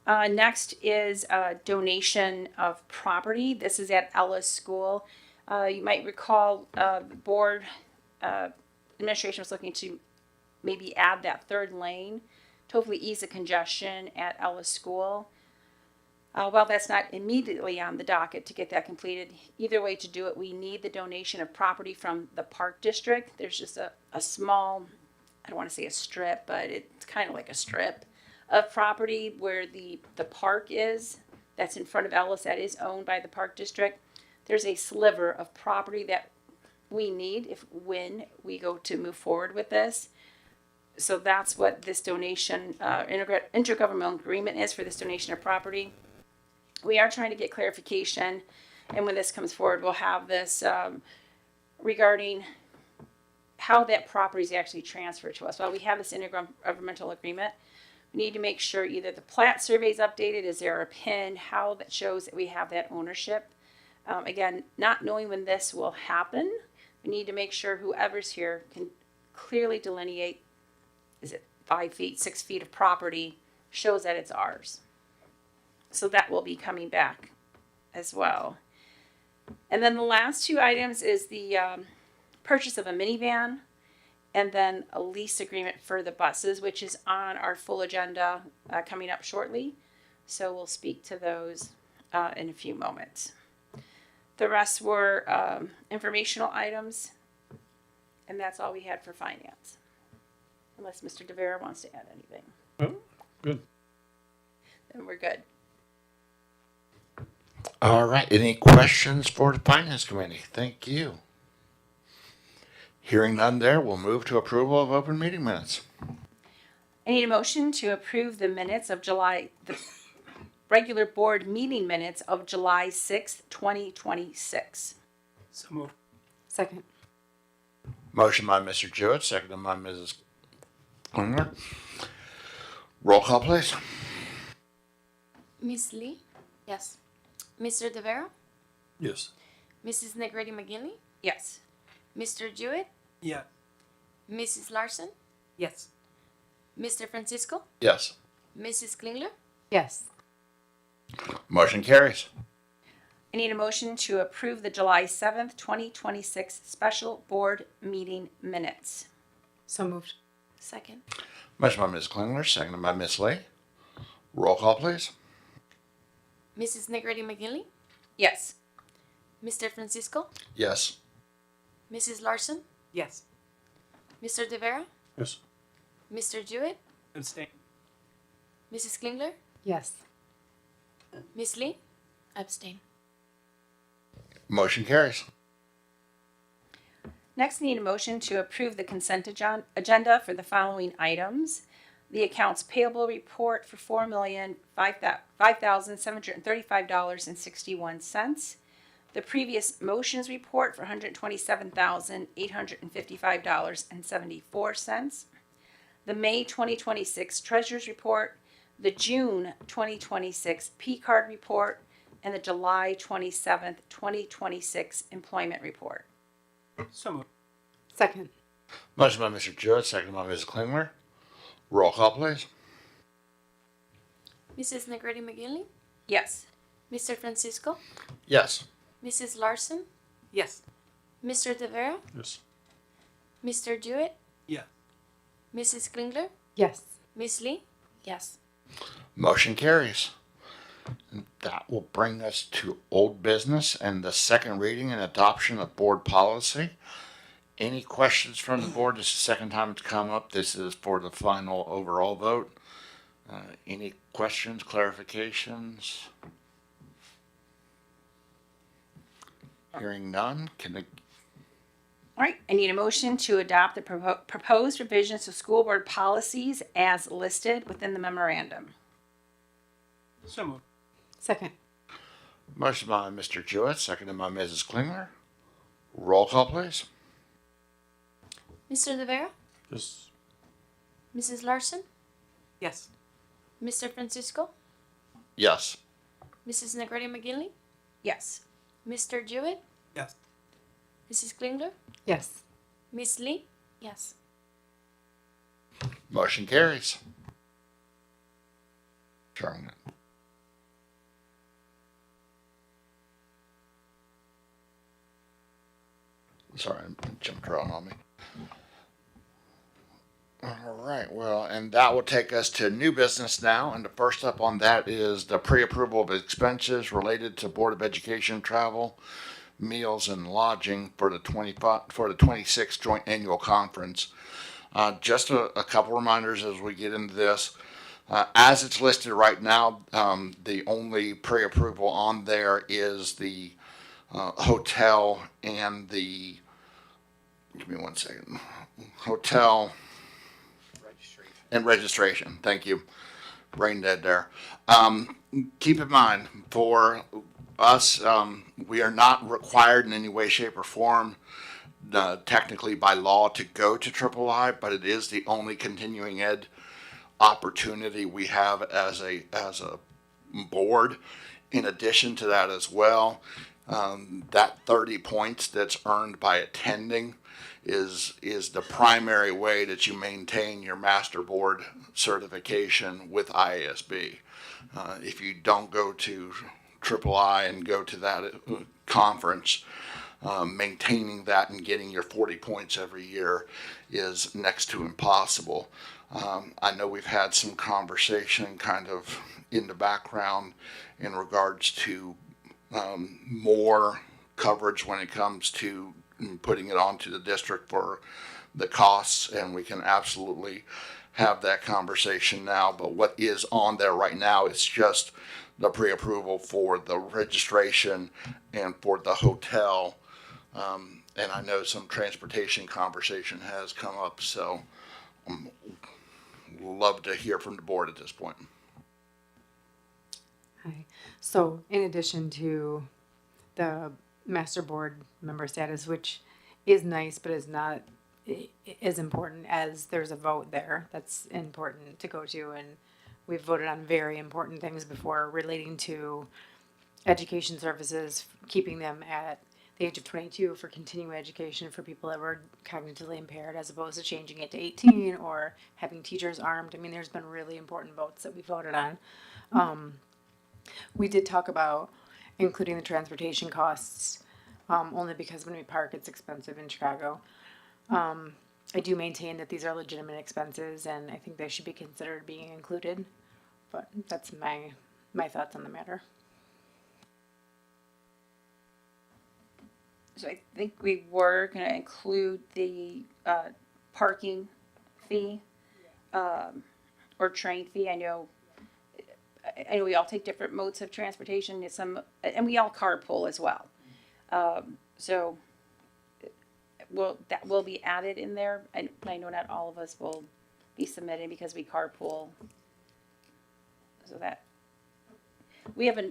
[SPEAKER 13] Next is a donation of property. This is at Ellis School. You might recall the board administration was looking to maybe add that third lane to hopefully ease the congestion at Ellis School. Well, that's not immediately on the docket to get that completed. Either way to do it, we need the donation of property from the Park District. There's just a small, I don't want to say a strip, but it's kind of like a strip of property where the park is. That's in front of Ellis. That is owned by the Park District. There's a sliver of property that we need when we go to move forward with this. So that's what this donation, intergovernmental agreement is for this donation of property. We are trying to get clarification, and when this comes forward, we'll have this regarding how that property is actually transferred to us. While we have this intergovernmental agreement, we need to make sure either the plat survey is updated, is there a PIN, how that shows that we have that ownership. Again, not knowing when this will happen, we need to make sure whoever's here can clearly delineate, is it 5 feet, 6 feet of property, shows that it's ours. So that will be coming back as well. And then the last two items is the purchase of a minivan and then a lease agreement for the buses, which is on our full agenda coming up shortly. So we'll speak to those in a few moments. The rest were informational items, and that's all we had for finance. Unless Mr. DeVera wants to add anything.
[SPEAKER 11] Oh, good.
[SPEAKER 13] Then we're good.
[SPEAKER 1] All right. Any questions for the Finance Committee? Thank you. Hearing none there, we'll move to approval of open meeting minutes.
[SPEAKER 13] I need a motion to approve the minutes of the regular board meeting minutes of July 6th, 2026.
[SPEAKER 3] So moved.
[SPEAKER 12] Second.
[SPEAKER 1] Motion by Mr. Jewett, seconded by Mrs. Klingler. Roll call, please.
[SPEAKER 2] Miss Lee,
[SPEAKER 5] Yes.
[SPEAKER 2] Mr. DeVera,
[SPEAKER 11] Yes.
[SPEAKER 2] Mrs. Negretti McGinley,
[SPEAKER 13] Yes.
[SPEAKER 2] Mr. Jewett,
[SPEAKER 3] Yeah.
[SPEAKER 2] Mrs. Larson,
[SPEAKER 12] Yes.
[SPEAKER 2] Mr. Francisco,
[SPEAKER 1] Yes.
[SPEAKER 2] Mrs. Klingler,
[SPEAKER 12] Yes.
[SPEAKER 1] Motion carries.
[SPEAKER 13] I need a motion to approve the July 7th, 2026 special board meeting minutes.
[SPEAKER 12] So moved.
[SPEAKER 2] second,
[SPEAKER 1] Motion by Ms. Klingler, seconded by Ms. Lee. Roll call, please.
[SPEAKER 2] Mrs. Negretti McGinley,
[SPEAKER 13] Yes.
[SPEAKER 2] Mr. Francisco,
[SPEAKER 1] Yes.
[SPEAKER 2] Mrs. Larson,
[SPEAKER 12] Yes.
[SPEAKER 2] Mr. DeVera,
[SPEAKER 11] Yes.
[SPEAKER 2] Mr. Jewett,
[SPEAKER 3] Abstain.
[SPEAKER 2] Mrs. Klingler,
[SPEAKER 12] Yes.
[SPEAKER 2] Miss Lee,
[SPEAKER 5] Abstain.
[SPEAKER 1] Motion carries.
[SPEAKER 13] Next, I need a motion to approve the consent agenda for the following items. The accounts payable report for $4,005,735.61. The previous motions report for $127,855.74. The May 2026 Treasurers Report, the June 2026 P-Card Report, and the July 27th, 2026 Employment Report.
[SPEAKER 3] So moved.
[SPEAKER 12] Second.
[SPEAKER 1] Motion by Mr. Jewett, seconded by Ms. Klingler. Roll call, please.
[SPEAKER 2] Mrs. Negretti McGinley,
[SPEAKER 13] Yes.
[SPEAKER 2] Mr. Francisco,
[SPEAKER 1] Yes.
[SPEAKER 2] Mrs. Larson,
[SPEAKER 12] Yes.
[SPEAKER 2] Mr. DeVera,
[SPEAKER 11] Yes.
[SPEAKER 2] Mr. Jewett,
[SPEAKER 3] Yeah.
[SPEAKER 2] Mrs. Klingler,
[SPEAKER 12] Yes.
[SPEAKER 2] Miss Lee,
[SPEAKER 5] Yes.
[SPEAKER 1] Motion carries. And that will bring us to old business and the second reading and adoption of board policy. Any questions from the board? This is the second time it's come up. This is for the final overall vote. Any questions, clarifications? Hearing none, can the,
[SPEAKER 13] All right, I need a motion to adopt the proposed revisions to school board policies as listed within the memorandum.
[SPEAKER 3] So moved.
[SPEAKER 12] Second.
[SPEAKER 1] motion by Mr. Jewett, seconded by Mrs. Klingler. Roll call, please.
[SPEAKER 2] Mr. DeVera,
[SPEAKER 11] Yes.
[SPEAKER 2] Mrs. Larson,
[SPEAKER 12] Yes.
[SPEAKER 2] Mr. Francisco,
[SPEAKER 1] Yes.
[SPEAKER 2] Mrs. Negretti McGinley,
[SPEAKER 13] Yes.
[SPEAKER 2] Mr. Jewett,
[SPEAKER 3] Yes.
[SPEAKER 2] Mrs. Klingler,
[SPEAKER 12] Yes.
[SPEAKER 2] Miss Lee,
[SPEAKER 5] Yes.
[SPEAKER 1] Motion carries. Sorry. Sorry, I jumped around on me. All right, well, and that will take us to new business now. And the first up on that is the pre-approval of expenses related to Board of Education travel, meals, and lodging for the 26th Joint Annual Conference. Just a couple reminders as we get into this. As it's listed right now, the only pre-approval on there is the hotel and the, give me one second, hotel and registration. Thank you. Brain dead there. Keep in mind, for us, we are not required in any way, shape, or form technically by law to go to Triple I, but it is the only continuing ed opportunity we have as a board. In addition to that as well, that 30 points that's earned by attending is the primary way that you maintain your master board certification with IASB. If you don't go to Triple I and go to that conference, maintaining that and getting your 40 points every year is next to impossible. I know we've had some conversation kind of in the background in regards to more coverage when it comes to putting it onto the district for the costs, and we can absolutely have that conversation now. But what is on there right now is just the pre-approval for the registration and for the hotel. And I know some transportation conversation has come up, so love to hear from the board at this point.
[SPEAKER 12] Hi. So in addition to the
[SPEAKER 16] master board member status, which is nice, but is not as important as there's a vote there. That's important to go to, and we've voted on very important things before relating to education services, keeping them at the age of 22 for continuing education for people that were cognitively impaired, as opposed to changing it to 18 or having teachers armed. I mean, there's been really important votes that we voted on. We did talk about including the transportation costs, only because when we park, it's expensive in Chicago. I do maintain that these are legitimate expenses, and I think they should be considered being included. But that's my thoughts on the matter.
[SPEAKER 13] So I think we were gonna include the parking fee, or train fee. I know we all take different modes of transportation. And we all carpool as well. So that will be added in there. I know not all of us will be submitting because we carpool. So that we have a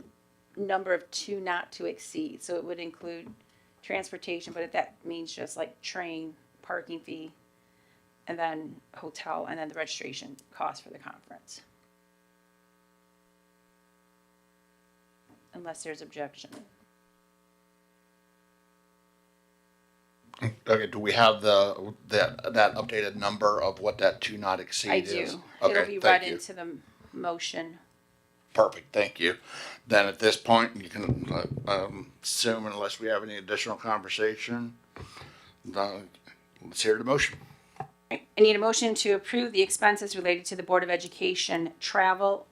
[SPEAKER 13] number of 2 not to exceed. So it would include transportation, but that means just like train, parking fee, and then hotel, and then the registration cost for the conference. Unless there's objection.
[SPEAKER 1] Okay, do we have that updated number of what that 2 not exceed
[SPEAKER 13] I
[SPEAKER 1] is?
[SPEAKER 13] do.
[SPEAKER 1] Okay,
[SPEAKER 13] It'll be
[SPEAKER 1] thank
[SPEAKER 13] read
[SPEAKER 1] you.
[SPEAKER 13] into the motion.
[SPEAKER 1] Perfect, thank you. Then at this point, you can assume, unless we have any additional conversation, let's hear the motion.
[SPEAKER 13] I need a motion to approve the expenses related to the Board of Education travel,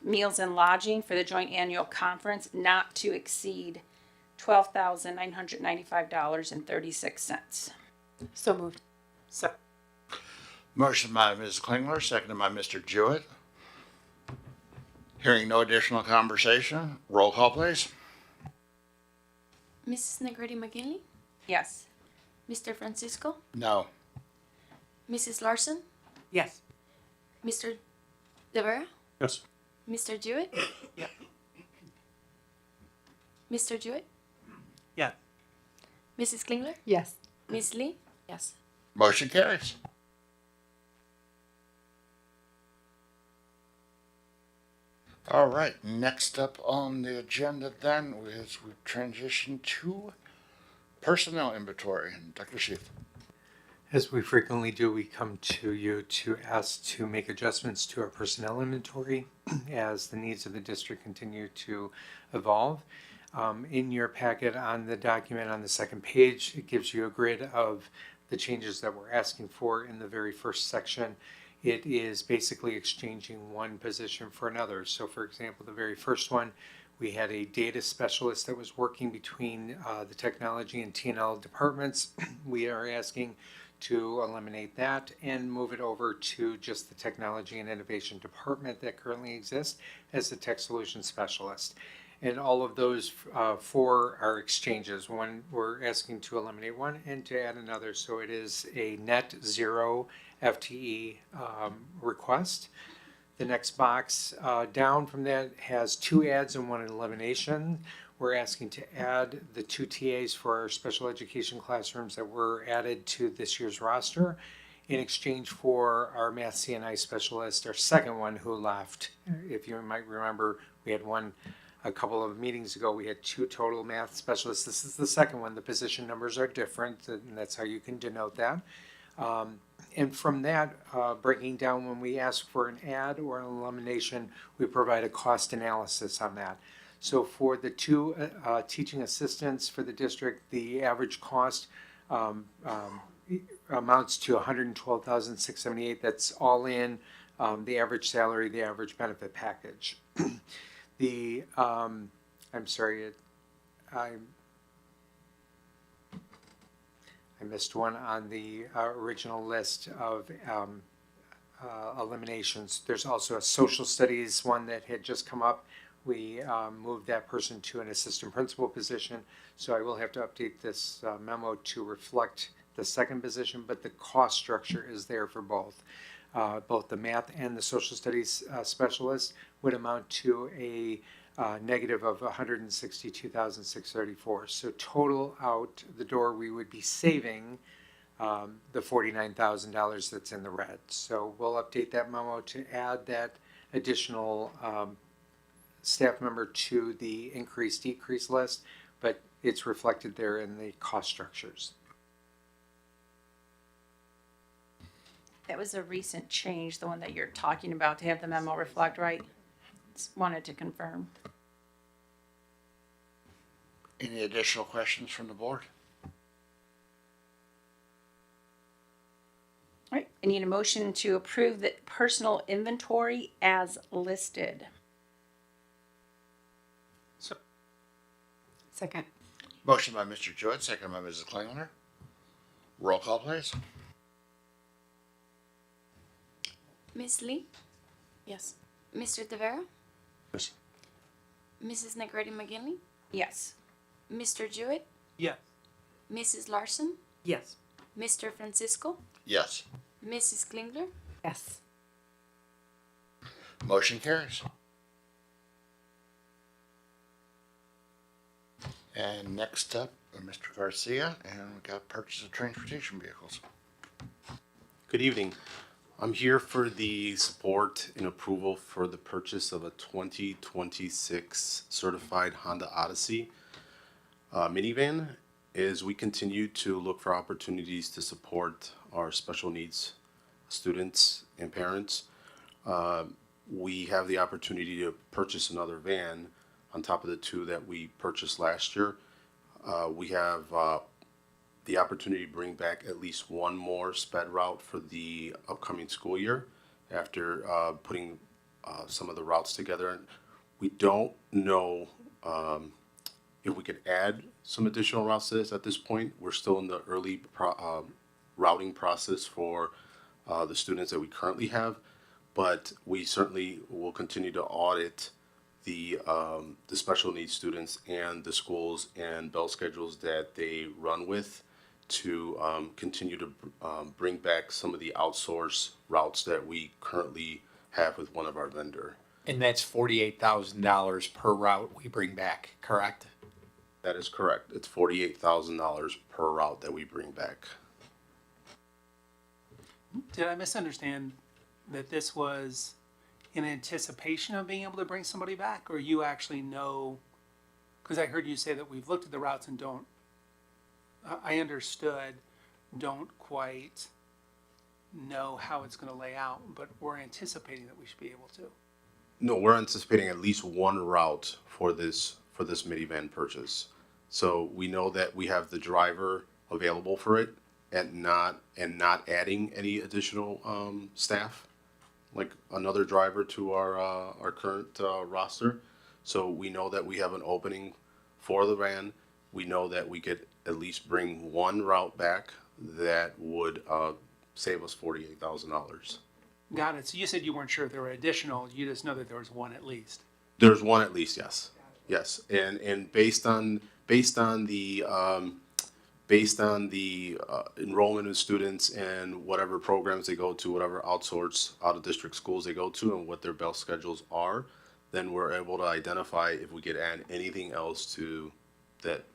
[SPEAKER 13] meals, and lodging for the joint annual conference not to exceed $12,995.36.
[SPEAKER 16] So moved.
[SPEAKER 1] Motion by Ms. Klingler, seconded by Mr. Jewett. Hearing no additional conversation, roll call please.
[SPEAKER 2] Mrs. Negretti McGinley,
[SPEAKER 13] Yes.
[SPEAKER 2] Mr. Francisco,
[SPEAKER 1] No.
[SPEAKER 2] Mrs. Larson,
[SPEAKER 12] Yes.
[SPEAKER 2] Mr. De Vera,
[SPEAKER 3] Yes.
[SPEAKER 2] Mr. Jewett.
[SPEAKER 3] Yeah.
[SPEAKER 2] Mr. Jewett,
[SPEAKER 3] Yeah.
[SPEAKER 2] Mrs. Klingler,
[SPEAKER 16] Yes.
[SPEAKER 2] Ms. Lee. Yes.
[SPEAKER 1] Motion carries. All right, next up on the agenda then is we transition to personnel inventory. Dr. Sheath.
[SPEAKER 6] As we frequently do, we come to you to ask to make adjustments to our personnel inventory as the needs of the district continue to evolve. In your packet on the document on the second page, it gives you a grid of the changes that we're asking for in the very first section. It is basically exchanging one position for another. So for example, the very first one, we had a data specialist that was working between the technology and T&L departments. We are asking to eliminate that and move it over to just the technology and innovation department that currently exists as the tech solution specialist. And all of those 4 are exchanges. One, we're asking to eliminate one and to add another. So it is a net 0 FTE request. The next box down from that has 2 adds and 1 elimination. We're asking to add the 2 TAs for our special education classrooms that were added to this year's roster in exchange for our math CNI specialist, our second one who left. If you might remember, we had one a couple of meetings ago. We had 2 total math specialists. This is the second one. The position numbers are different, and that's how you can denote that. And from that, breaking down when we ask for an add or an elimination, we provide a cost analysis on that. So for the 2 teaching assistants for the district, the average cost amounts to $112,678. That's all in the average salary, the average benefit package. I'm sorry, I missed one on the original list of eliminations. There's also a social studies one that had just come up. We moved that person to an assistant principal position, so I will have to update this memo to reflect the second position, but the cost structure is there for both. Both the math and the social studies specialist would amount to a negative of $162,634. So total out the door, we would be saving the $49,000 that's in the red. So we'll update that memo to add that additional staff member to the increase-decrease list, but it's reflected there in the cost structures.
[SPEAKER 13] That was a recent change, the one that you're talking about, to have the memo reflect, right? Just wanted to confirm.
[SPEAKER 1] Any additional questions from the board?
[SPEAKER 13] All right, I need a motion to approve the personal inventory as listed.
[SPEAKER 16] Second.
[SPEAKER 1] Motion by Mr. Jewett, second by Mrs. Klingler. Roll call, please.
[SPEAKER 2] Ms. Lee,
[SPEAKER 8] Yes.
[SPEAKER 2] Mr. Tavera,
[SPEAKER 1] Yes.
[SPEAKER 2] Mrs. Negretti McGinley,
[SPEAKER 13] Yes.
[SPEAKER 2] Mr. Jewett,
[SPEAKER 3] Yes.
[SPEAKER 2] Mrs. Larson,
[SPEAKER 12] Yes.
[SPEAKER 2] Mr. Francisco,
[SPEAKER 1] Yes.
[SPEAKER 2] Mrs. Klingler,
[SPEAKER 16] Yes.
[SPEAKER 1] Motion carries. And next up, Mr. Garcia, and we got purchase of transportation vehicles.
[SPEAKER 17] Good evening. I'm here for the support and approval for the purchase of a 2026 certified Honda Odyssey minivan as we continue to look for opportunities to support our special needs students and parents. We have the opportunity to purchase another van on top of the two that we purchased last year. We have the opportunity to bring back at least one more sped route for the upcoming school year after putting some of the routes together. And we don't know if we could add some additional routes to this at this point. We're still in the early routing process for the students that we currently have, but we certainly will continue to audit the special needs students and the schools and bell schedules that they run with to continue to bring back some of the outsourced routes that we currently have with one of our vendor.
[SPEAKER 4] And that's $48,000 per route we bring back, correct?
[SPEAKER 17] That is correct. It's $48,000 per route that we bring back.
[SPEAKER 3] Did I misunderstand that this was in anticipation of being able to bring somebody back, or you actually know? Because I heard you say that we've looked at the routes and don't, I understood, don't quite know how it's going to lay out, but we're anticipating that we should be able to.
[SPEAKER 17] No, we're anticipating at least one route for this minivan purchase. So we know that we have the driver available for it and not adding any additional staff, like another driver to our current roster. So we know that we have an opening for the van. We know that we could at least bring one route back that would save us $48,000.
[SPEAKER 3] Got it. So you said you weren't sure if there were additional. You just know that there was one at least.
[SPEAKER 17] There's one at least, yes, yes, and based on the enrollment of students and whatever programs they go to, whatever outsourced out of district schools they go to, and what their bell schedules are, then we're able to identify if we could add anything else to that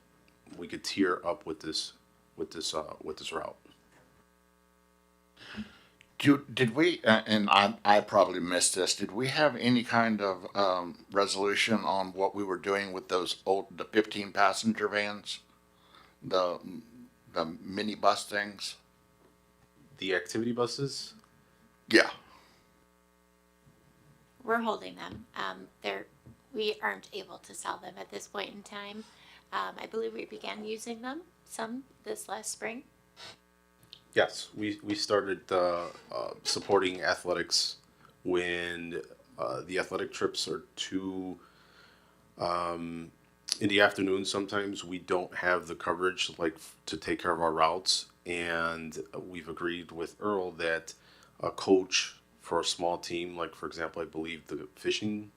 [SPEAKER 17] we could tier up with this route.
[SPEAKER 1] Did we, and I probably missed this, did we have any kind of resolution on what we were doing with the 15 passenger vans? The mini bus things?
[SPEAKER 17] The activity buses?
[SPEAKER 1] Yeah.
[SPEAKER 5] We're holding them. We aren't able to sell them at this point in time. I believe we began using them some this last spring.
[SPEAKER 17] Yes, we started supporting athletics when the athletic trips are too in the afternoon. Sometimes we don't have the coverage to take care of our routes, and we've agreed with Earl that a coach for a small team, like for example, I believe the fishing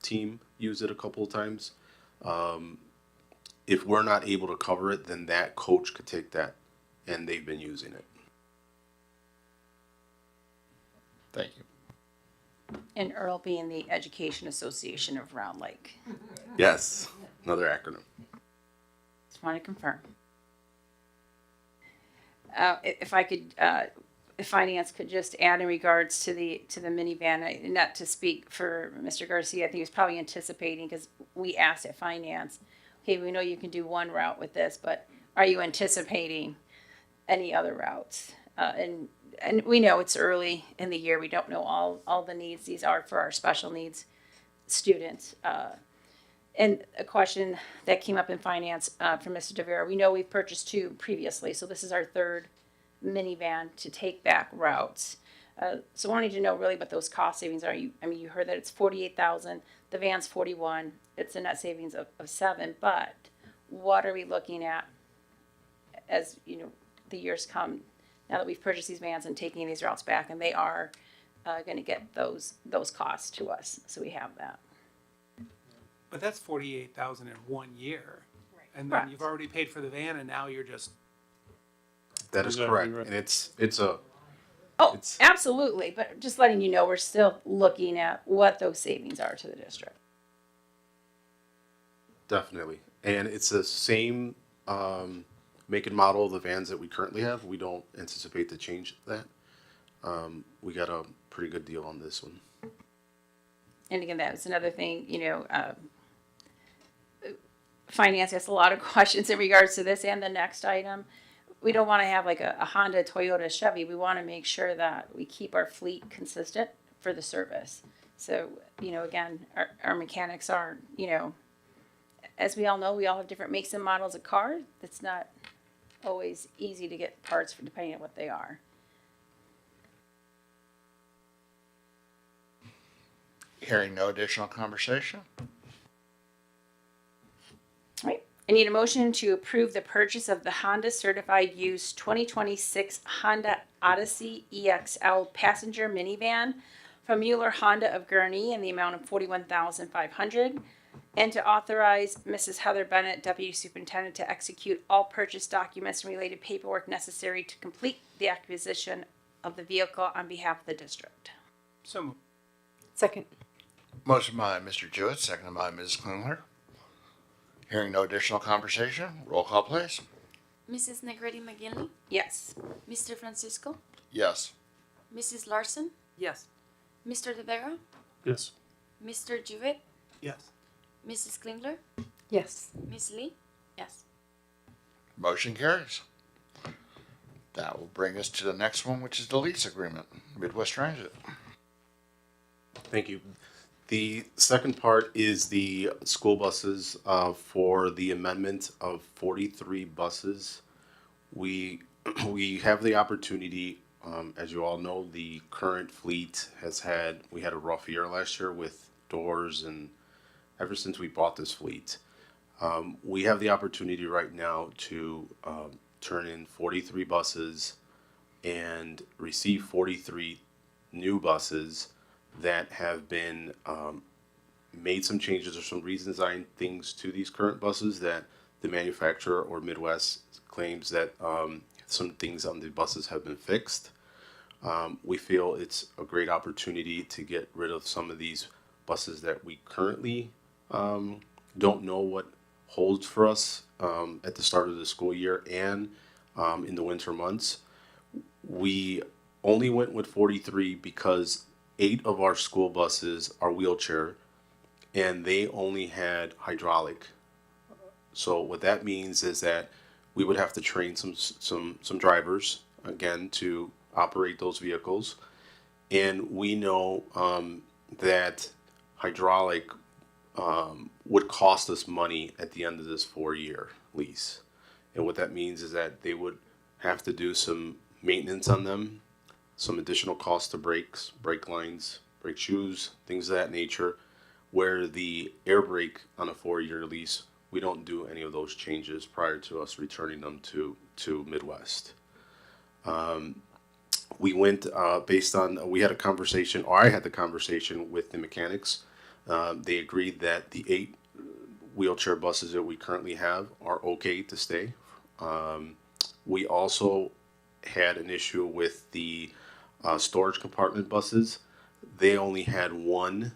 [SPEAKER 17] team used it a couple of times. If we're not able to cover it, then that coach could take that. And they've been using it.
[SPEAKER 1] Thank you.
[SPEAKER 13] And Earl being the Education Association of Round Lake.
[SPEAKER 17] Yes, another acronym.
[SPEAKER 13] Just want to confirm. If I could, if finance could just add in regards to the minivan, not to speak for Mr. Garcia, I think he was probably anticipating, because we asked at finance, okay, we know you can do one route with this, but are you anticipating any other routes? And we know it's early in the year. We don't know all the needs these are for our special needs students. And a question that came up in finance from Mr. DeVera, we know we've purchased two previously, so this is our third minivan to take back routes. So wanting to know really what those cost savings are. You heard that it's 48,000, the van's 41, it's a net savings of 7, but what are we looking at as the years come, now that we've purchased these vans and taking these routes back, and they are going to get those costs to us, so we have that.
[SPEAKER 3] But that's 48,000 in 1 year. Right. And then
[SPEAKER 13] Correct.
[SPEAKER 3] you've already paid for the van and now you're just.
[SPEAKER 17] That is correct, and it's
[SPEAKER 13] Oh, absolutely, but just letting you know, we're still looking at what those savings are to the district.
[SPEAKER 17] definitely, and it's the same make and model of the vans that we currently have. We don't anticipate to change that. We got a pretty good deal on this one.
[SPEAKER 13] And again, that was another thing, finance asked a lot of questions in regards to this and the next item. We don't want to have like a Honda, Toyota, Chevy. We want to make sure that we keep our fleet consistent for the service. So, again, our mechanics are, as we all know, we all have different makes and models of cars. It's not always easy to get parts for depending on what they are.
[SPEAKER 1] Hearing no additional conversation?
[SPEAKER 13] All right. I need a motion to approve the purchase of the Honda Certified Used 2026 Honda Odyssey EXL passenger minivan from Mueller Honda of Gurnee in the amount of $41,500, and to authorize Mrs. Heather Bennett, Deputy Superintendent, to execute all purchase documents and related paperwork necessary to complete the acquisition of the vehicle on behalf of the district.
[SPEAKER 3] So moved.
[SPEAKER 16] Second.
[SPEAKER 1] Motion by Mr. Jewett, seconded by Ms. Klingler. Hearing no additional conversation, roll call please.
[SPEAKER 2] Mrs. Negretti McGinley,
[SPEAKER 13] Yes.
[SPEAKER 2] Mr. Francisco,
[SPEAKER 1] Yes.
[SPEAKER 2] Mrs. Larson,
[SPEAKER 12] Yes.
[SPEAKER 2] Mr. De Vera,
[SPEAKER 3] Yes.
[SPEAKER 2] Mr. Jewett,
[SPEAKER 3] Yes.
[SPEAKER 2] Mrs. Klingler,
[SPEAKER 16] Yes.
[SPEAKER 2] Ms. Lee. Yes.
[SPEAKER 1] Motion carries. That will bring us to the next one, which is the lease agreement, Midwest Transit.
[SPEAKER 17] Thank you. The second part is the school buses for the amendment of 43 buses. We have the opportunity, as you all know, the current fleet we had a rough year last year with doors, and ever since we bought this fleet, we have the opportunity right now to turn in 43 buses and receive 43 new buses that have been made some changes or some redesign things to these current buses that the manufacturer or Midwest claims that some things on the buses have been fixed. We feel it's a great opportunity to get rid of some of these buses that we currently don't know what holds for us at the start of the school year and in the winter months. We only went with 43 because 8 of our school buses are wheelchair and they only had hydraulic. So what that means is that we would have to train some drivers again to operate those vehicles. And we know that hydraulic would cost us money at the end of this 4-year lease. And what that means is that they would have to do some maintenance on them, some additional cost to brakes, brake lines, brake shoes, things of that nature, where the air brake on a 4-year lease, we don't do any of those changes prior to us returning them to Midwest. We went based on, we had a conversation, or I had the conversation with the mechanics. They agreed that the 8 wheelchair buses that we currently have are okay to stay. We also had an issue with the storage compartment buses they only had one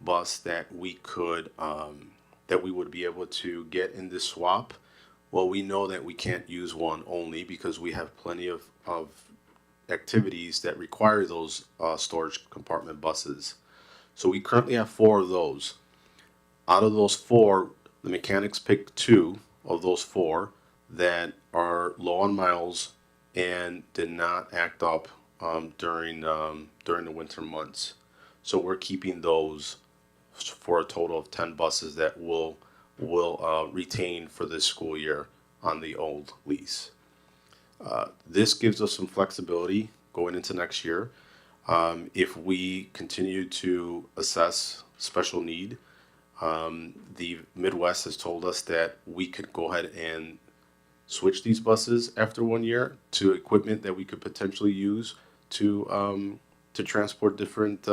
[SPEAKER 17] bus that we could, that we would be able to get in this swap. Well, we know that we can't use one only because we have plenty of activities that require those storage compartment buses. So we currently have 4 of those. Out of those 4, the mechanics picked 2 of those 4 that are low on miles and did not act up during the winter months. So we're keeping those for a total of 10 buses that we'll retain for this school year on the old lease. This gives us some flexibility going into next year. If we continue to assess special need, the Midwest has told us that we could go ahead and switch these buses after 1 year to equipment that we could potentially use to transport different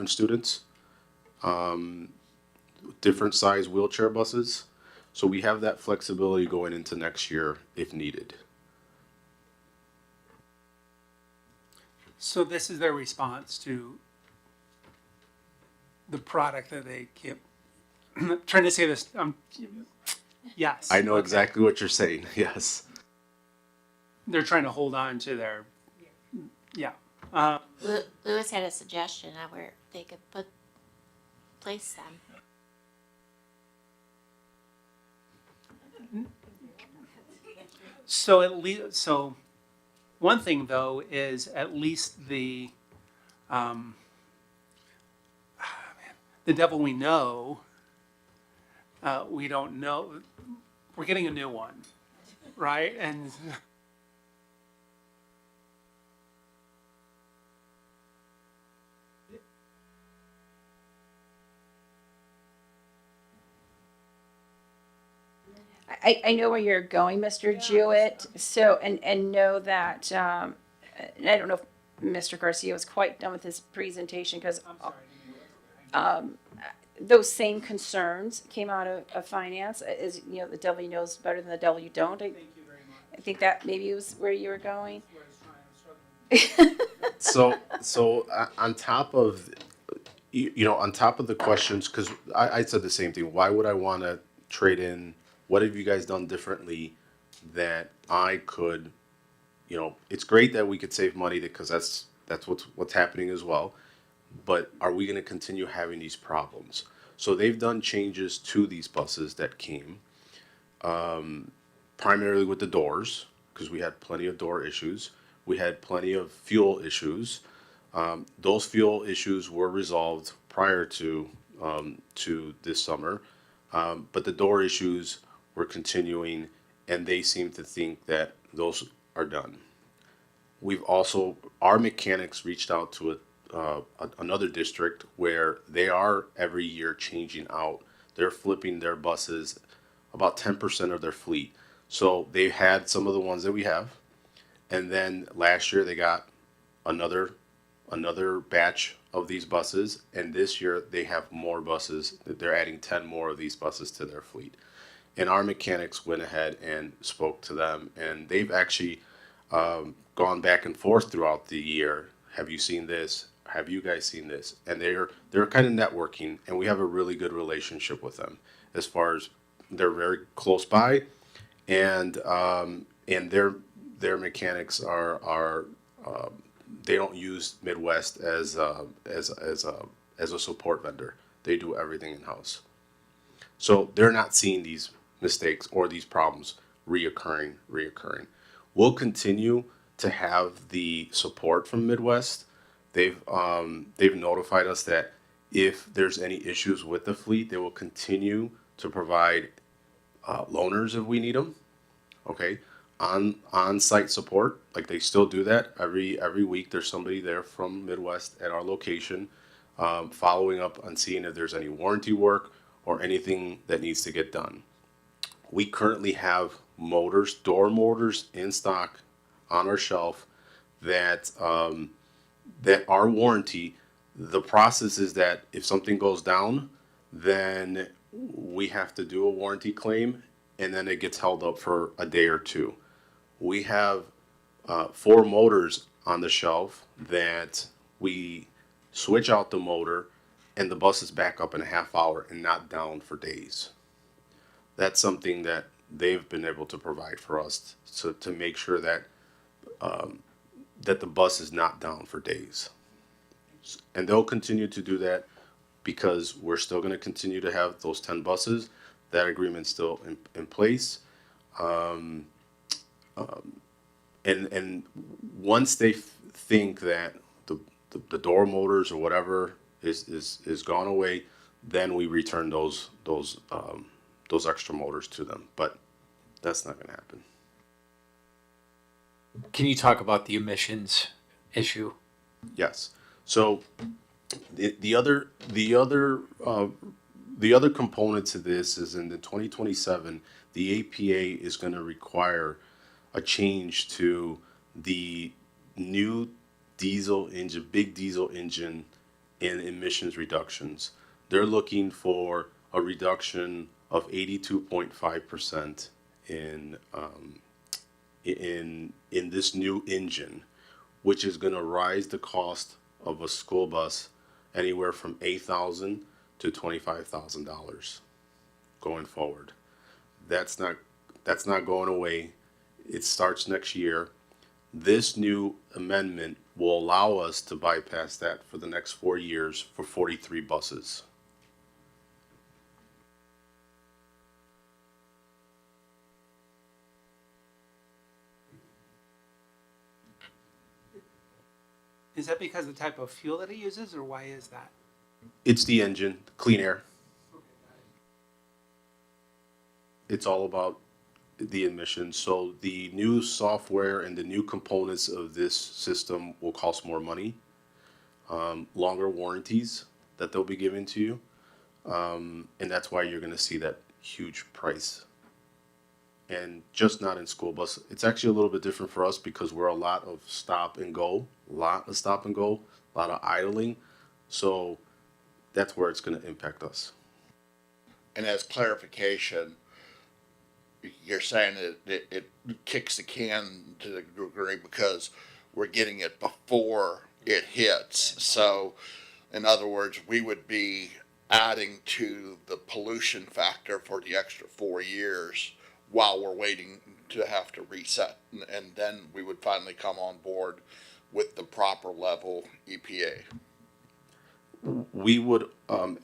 [SPEAKER 17] students, different size wheelchair buses. So we have that flexibility going into next year if needed.
[SPEAKER 3] So this is their response to the product that they keep. I'm trying to say this. Yes.
[SPEAKER 17] I know
[SPEAKER 3] okay.
[SPEAKER 17] exactly what you're saying. Yes.
[SPEAKER 3] They're trying to hold on to their. Yeah.
[SPEAKER 5] Lewis had a suggestion on where they could place them.
[SPEAKER 3] So at least, so one thing though is at least the devil we know, we don't know. We're getting a new one, right? And
[SPEAKER 13] I know where you're going, Mr. Jewett. So, and know that, and I don't know if Mr. Garcia was quite done with his presentation because those same concerns came out of finance. As you know, the devil you know is better than the devil you don't. I think that maybe was where you were going.
[SPEAKER 17] So on top of, on top of the questions, because I said the same thing. Why would I want to trade in? What have you guys done differently that I could, it's great that we could save money because that's what's happening as well. But are we going to continue having these problems? So they've done changes to these buses that came, primarily with the doors, because we had plenty of door issues. We had plenty of fuel issues. Those fuel issues were resolved prior to this summer, but the door issues were continuing, and they seem to think that those are done. We've also, our mechanics reached out to another district where they are every year changing out. They're flipping their buses, about 10% of their fleet. So they had some of the ones that we have, and then last year they got another batch of these buses, and this year they have more buses. They're adding 10 more of these buses to their fleet. And our mechanics went ahead and spoke to them, and they've actually gone back and forth throughout the year. Have you seen this? Have you guys seen this? And they're kind of networking, and we have a really good relationship with them as far as they're very close by, and their mechanics are they don't use Midwest as a support vendor. They do everything in house, so they're not seeing these mistakes or these problems reoccurring. We'll continue to have the support from Midwest. They've notified us that if there's any issues with the fleet, they will continue to provide loaners if we need them. Okay, on-site support, like they still do that every week. There's somebody there from Midwest at our location, following up on seeing if there's any warranty work or anything that needs to get done. We currently have door motors in stock on our shelf that are warranty. The process is that if something goes down, then we have to do a warranty claim, and then it gets held up for a day or two. We have 4 motors on the shelf that we switch out the motor, and the bus is back up in a half hour and not down for days. That's something that they've been able to provide for us to make sure that that the bus is not down for days. And they'll continue to do that because we're still going to continue to have those 10 buses. That agreement's still in place. And once they think that the door motors or whatever is gone away, then we return those extra motors to them. But that's not going to happen.
[SPEAKER 4] Can you talk about the emissions issue?
[SPEAKER 17] Yes. So the other component to this is in the 2027, the APA is going to require a change to the new big diesel engine and emissions reductions. They're looking for a reduction of 82.5% in this new engine, which is going to rise the cost of a school bus anywhere from $8,000 to $25,000 going forward. That's not going away. It starts next year. This new amendment will allow us to bypass that for the next 4 years for 43 buses.
[SPEAKER 3] Is that because of the type of fuel that it uses, or why is that?
[SPEAKER 17] It's the engine, clean air. It's all about the emissions. So the new software and the new components of this system will cost more money, longer warranties that they'll be giving to you. And that's why you're going to see that huge price. And just not in school bus. It's actually a little bit different for us because we're a lot of stop and go, a lot of idling. So that's where it's going to impact us.
[SPEAKER 1] And as clarification, you're saying that it kicks the can to the degree because we're getting it before it hits. So, in other words, we would be adding to the pollution factor for the extra 4 years while we're waiting to have to reset. And then we would finally come on board with the proper level EPA.
[SPEAKER 17] We would,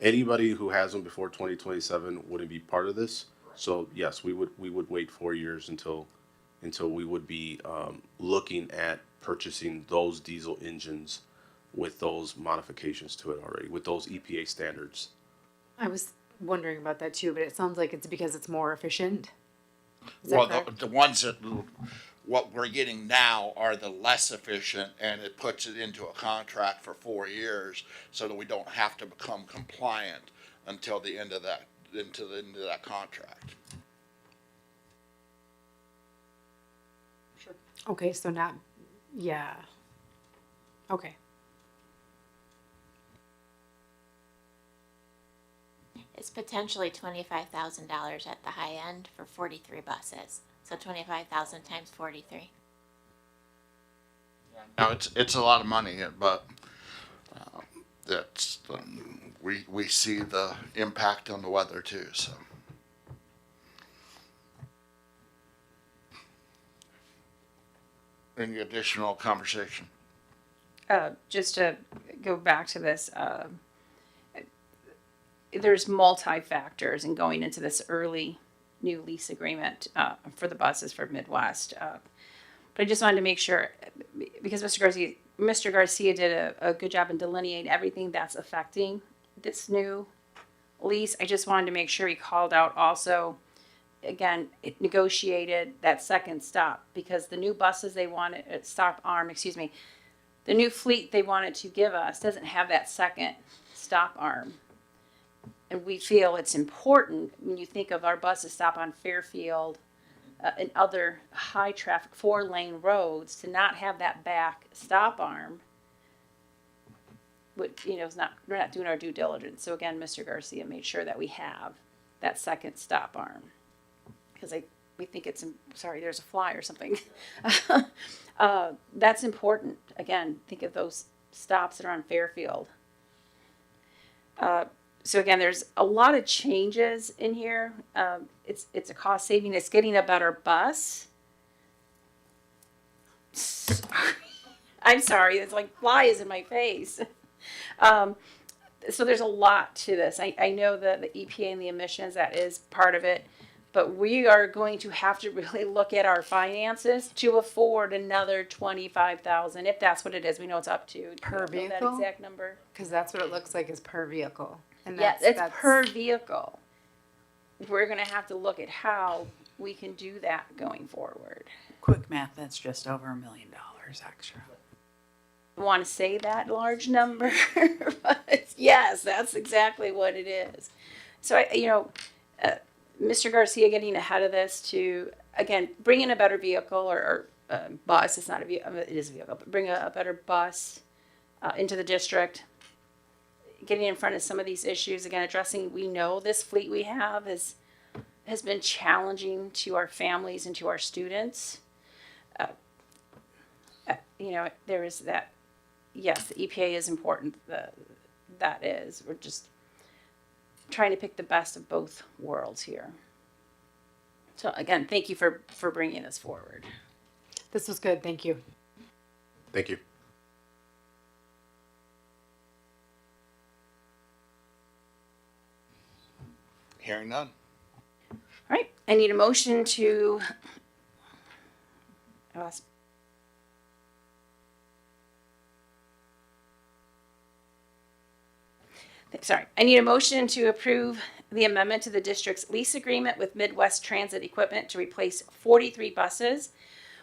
[SPEAKER 17] anybody who has them before 2027 wouldn't be part of this. So yes, we would wait 4 years until we would be looking at purchasing those diesel engines with those modifications to it already, with those EPA standards.
[SPEAKER 16] I was wondering about that too, but it sounds like it's because it's more efficient. Is that
[SPEAKER 1] Well,
[SPEAKER 16] correct?
[SPEAKER 1] the ones that what we're getting now are the less efficient, and it puts it into a contract for 4 years so that we don't have to become compliant until the end of that contract.
[SPEAKER 16] Okay, so not, yeah. Okay.
[SPEAKER 5] It's potentially $25,000 at the high end for 43 buses. So 25,000 times 43.
[SPEAKER 1] Now it's a lot of money, but that's we see the impact on the weather too. So. Any additional conversation?
[SPEAKER 13] Just to go back to this, there's multi-factors in going into this early new lease agreement for the buses for Midwest. But I just wanted to make sure, because Mr. Garcia did a good job in delineating everything that's affecting this new lease. I just wanted to make sure he called out also, again, it negotiated that second stop, because the new buses they wanted, the new fleet they wanted to give us doesn't have that second stop arm. And we feel it's important when you think of our buses stop on Fairfield and other high traffic 4-lane roads to not have that back stop arm. But, we're not doing our due diligence. So again, Mr. Garcia made sure that we have that second stop arm. Because we think it's, sorry, there's a fly or something. That's important. Again, think of those stops that are on Fairfield. So again, there's a lot of changes in here. It's a cost saving. It's getting a better bus. I'm sorry, it's like flies in my face. So there's a lot to this. I know that the EPA and the emissions, that is part of it. But we are going to have to really look at our finances to afford another 25,000, if that's what it is. We know it's up to.
[SPEAKER 16] Per
[SPEAKER 13] Do you know
[SPEAKER 16] vehicle?
[SPEAKER 13] that exact number?
[SPEAKER 16] Because that's what it looks like is per vehicle. And
[SPEAKER 13] Yeah,
[SPEAKER 16] that's,
[SPEAKER 13] it's per vehicle. We're gonna have to look at how we can do that going forward.
[SPEAKER 12] Quick math, that's just over $1 million extra.
[SPEAKER 13] Want to say that large number, but yes, that's exactly what it is. So Mr. Garcia getting ahead of this to again bring in a better vehicle or bus. It's not a vehicle; it is a vehicle, but bring a better bus into the district. Getting in front of some of these issues again, addressing. We know this fleet we have has been challenging to our families and to our students. There is that. Yes, the EPA is important. That is. We're just trying to pick the best of both worlds here. So again, thank you for bringing this forward.
[SPEAKER 16] this was good. Thank you.
[SPEAKER 17] Thank you.
[SPEAKER 1] Hearing none.
[SPEAKER 13] All right, I need a motion to. I need a motion to approve the amendment to the district's lease agreement with Midwest Transit Equipment to replace 43 buses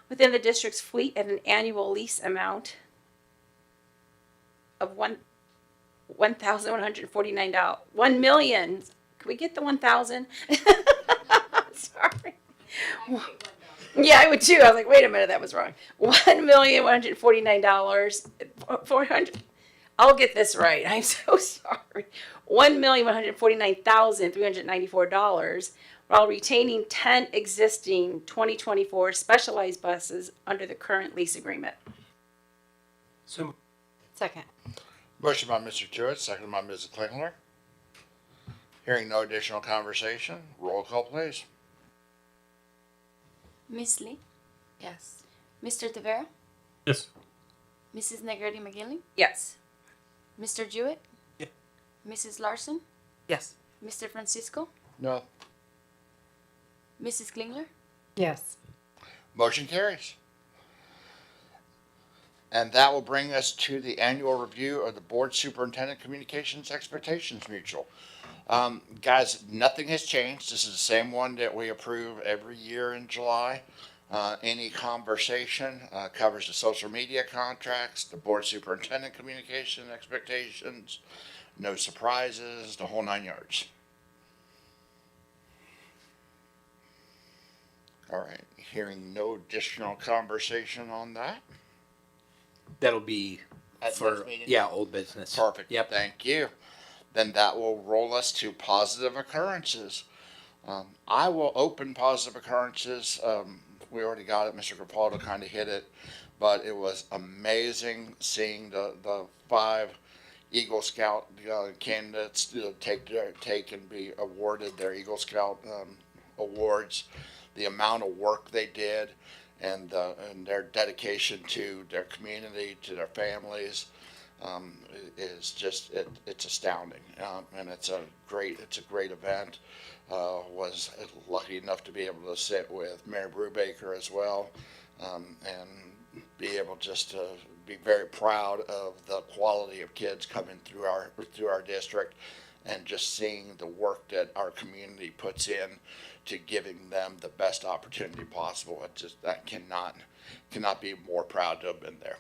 [SPEAKER 13] within the district's fleet at an annual lease amount of $1,149. 1 million. Can we get the 1,000? Sorry. Yeah, I would too. I was like, wait a minute, that was wrong. $1,149. 400. I'll get this right. I'm so sorry. $1,149,394 while retaining 10 existing 2024 specialized buses under the current lease agreement.
[SPEAKER 3] So
[SPEAKER 16] Second.
[SPEAKER 1] Motion by Mr. Jewett, seconded by Mrs. Klingler. Hearing no additional conversation, roll call please.
[SPEAKER 2] Miss Lee,
[SPEAKER 10] Yes.
[SPEAKER 2] Mr. Tavera,
[SPEAKER 17] Yes.
[SPEAKER 2] Mrs. Negretti McGinley,
[SPEAKER 13] Yes.
[SPEAKER 2] Mr. Jewett,
[SPEAKER 3] Yeah.
[SPEAKER 2] Mrs. Larson,
[SPEAKER 12] Yes.
[SPEAKER 2] Mr. Francisco,
[SPEAKER 1] No.
[SPEAKER 2] Mrs. Klingler,
[SPEAKER 16] Yes.
[SPEAKER 1] Motion carries. And that will bring us to the annual review of the Board Superintendent Communications Expectations Mutual. Guys, nothing has changed. This is the same one that we approve every year in July. Any conversation covers the social media contracts, the Board Superintendent Communication Expectations, no surprises, the whole 9 yards. All right, hearing no additional conversation on that.
[SPEAKER 4] That'll be
[SPEAKER 1] At
[SPEAKER 4] for,
[SPEAKER 1] next meeting?
[SPEAKER 4] yeah, old business.
[SPEAKER 1] Perfect.
[SPEAKER 4] Yep.
[SPEAKER 1] Thank you. Then that will roll us to positive occurrences. I will open positive occurrences. We already got it. Mr. Capaldo kind of hit it, but it was amazing seeing the 5 Eagle Scout candidates take and be awarded their Eagle Scout awards. The amount of work they did, and their dedication to their community, to their families, is just it's astounding, and it's a great event. Was lucky enough to be able to sit with Mayor Brubaker as well, and be able just to be very proud of the quality of kids coming through our district, and just seeing the work that our community puts in to giving them the best opportunity possible. It just that cannot be more proud to have been there.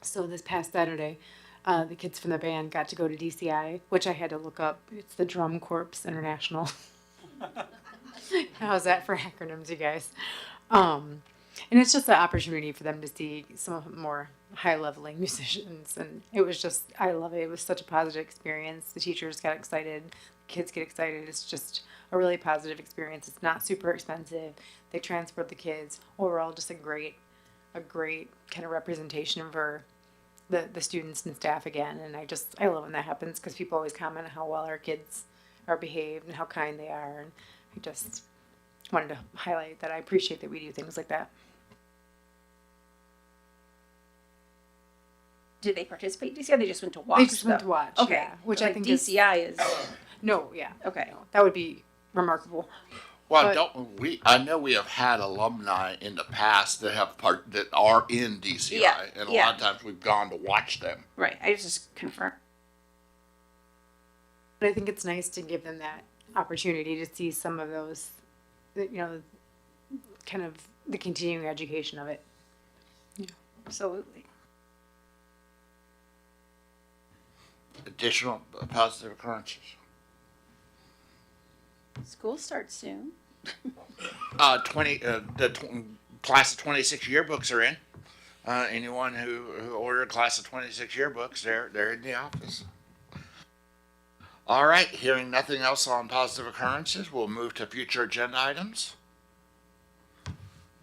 [SPEAKER 16] So this past Saturday, the kids from the band got to go to DCI, which I had to look up. It's the Drum Corps International. How's that for acronyms, you guys? And it's just an opportunity for them to see some of the more high-leveling musicians, and it was just, I love it. It was such a positive experience. The teachers got excited, the kids get excited. It's just a really positive experience. It's not super expensive. They transport the kids. Overall, just a great kind of representation for the students and staff again. And I love when that happens because people always comment on how well our kids are behaved and how kind they are. And I just wanted to highlight that I appreciate that we do things like that.
[SPEAKER 13] Did they participate DCI? They just went to watch.
[SPEAKER 16] They just went to watch,
[SPEAKER 13] Okay,
[SPEAKER 16] yeah, which I
[SPEAKER 13] like
[SPEAKER 16] think
[SPEAKER 13] DCI is.
[SPEAKER 16] No, yeah.
[SPEAKER 13] Okay.
[SPEAKER 16] No, that would be remarkable.
[SPEAKER 1] Well,
[SPEAKER 16] But-
[SPEAKER 1] don't we? I know we have had alumni in the past that have that are in DCI,
[SPEAKER 13] Yeah,
[SPEAKER 1] and a
[SPEAKER 13] yeah.
[SPEAKER 1] lot of times we've gone to watch them.
[SPEAKER 13] Right. I just confirm.
[SPEAKER 16] But I think it's nice to give them that opportunity to see some of those, kind of the continuing education of it.
[SPEAKER 13] Absolutely.
[SPEAKER 1] Additional positive occurrences.
[SPEAKER 13] School starts soon.
[SPEAKER 1] Class of 26 yearbooks are in. Anyone who ordered class of 26 yearbooks, they're in the office. All right, hearing nothing else on positive occurrences, we'll move to future agenda items.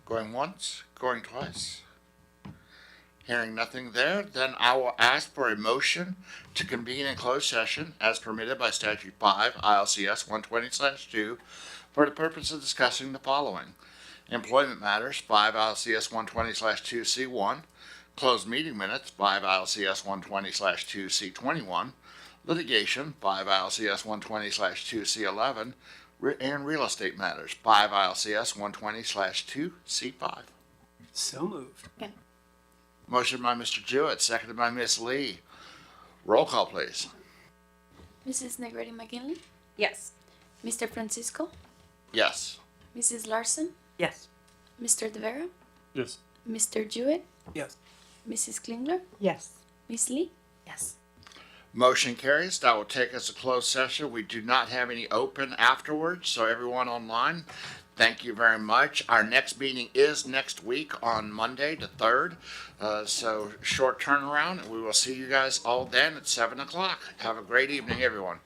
[SPEAKER 1] Going once, going twice. Hearing nothing there, then I will ask for a motion to convene in closed session as permitted by statute 5 ILCS 120/2 for the purpose of discussing the following: employment matters 5 ILCS 120/2C1, closed meeting minutes 5 ILCS 120/2C21, litigation 5 ILCS 120/2C11, and real estate matters 5 ILCS 120/2C5.
[SPEAKER 3] So moved.
[SPEAKER 1] Motion by Mr. Jewett, seconded by Ms. Lee. Roll call, please.
[SPEAKER 2] Mrs. Negretti McGinley,
[SPEAKER 13] Yes.
[SPEAKER 2] Mr. Francisco,
[SPEAKER 1] Yes.
[SPEAKER 2] Mrs. Larson,
[SPEAKER 12] Yes.
[SPEAKER 2] Mr. De Vera,
[SPEAKER 17] Yes.
[SPEAKER 2] Mr. Jewett,
[SPEAKER 3] Yes.
[SPEAKER 2] Mrs. Klingler,
[SPEAKER 16] Yes.
[SPEAKER 2] Miss Lee.
[SPEAKER 13] Yes.
[SPEAKER 1] Motion carries. That will take us to closed session. We do not have any open afterwards, so everyone online, thank you very much. Our next meeting is next week on Monday, the 3rd. So short turnaround, and we will see you guys all then at 7 o'clock. Have a great evening, everyone.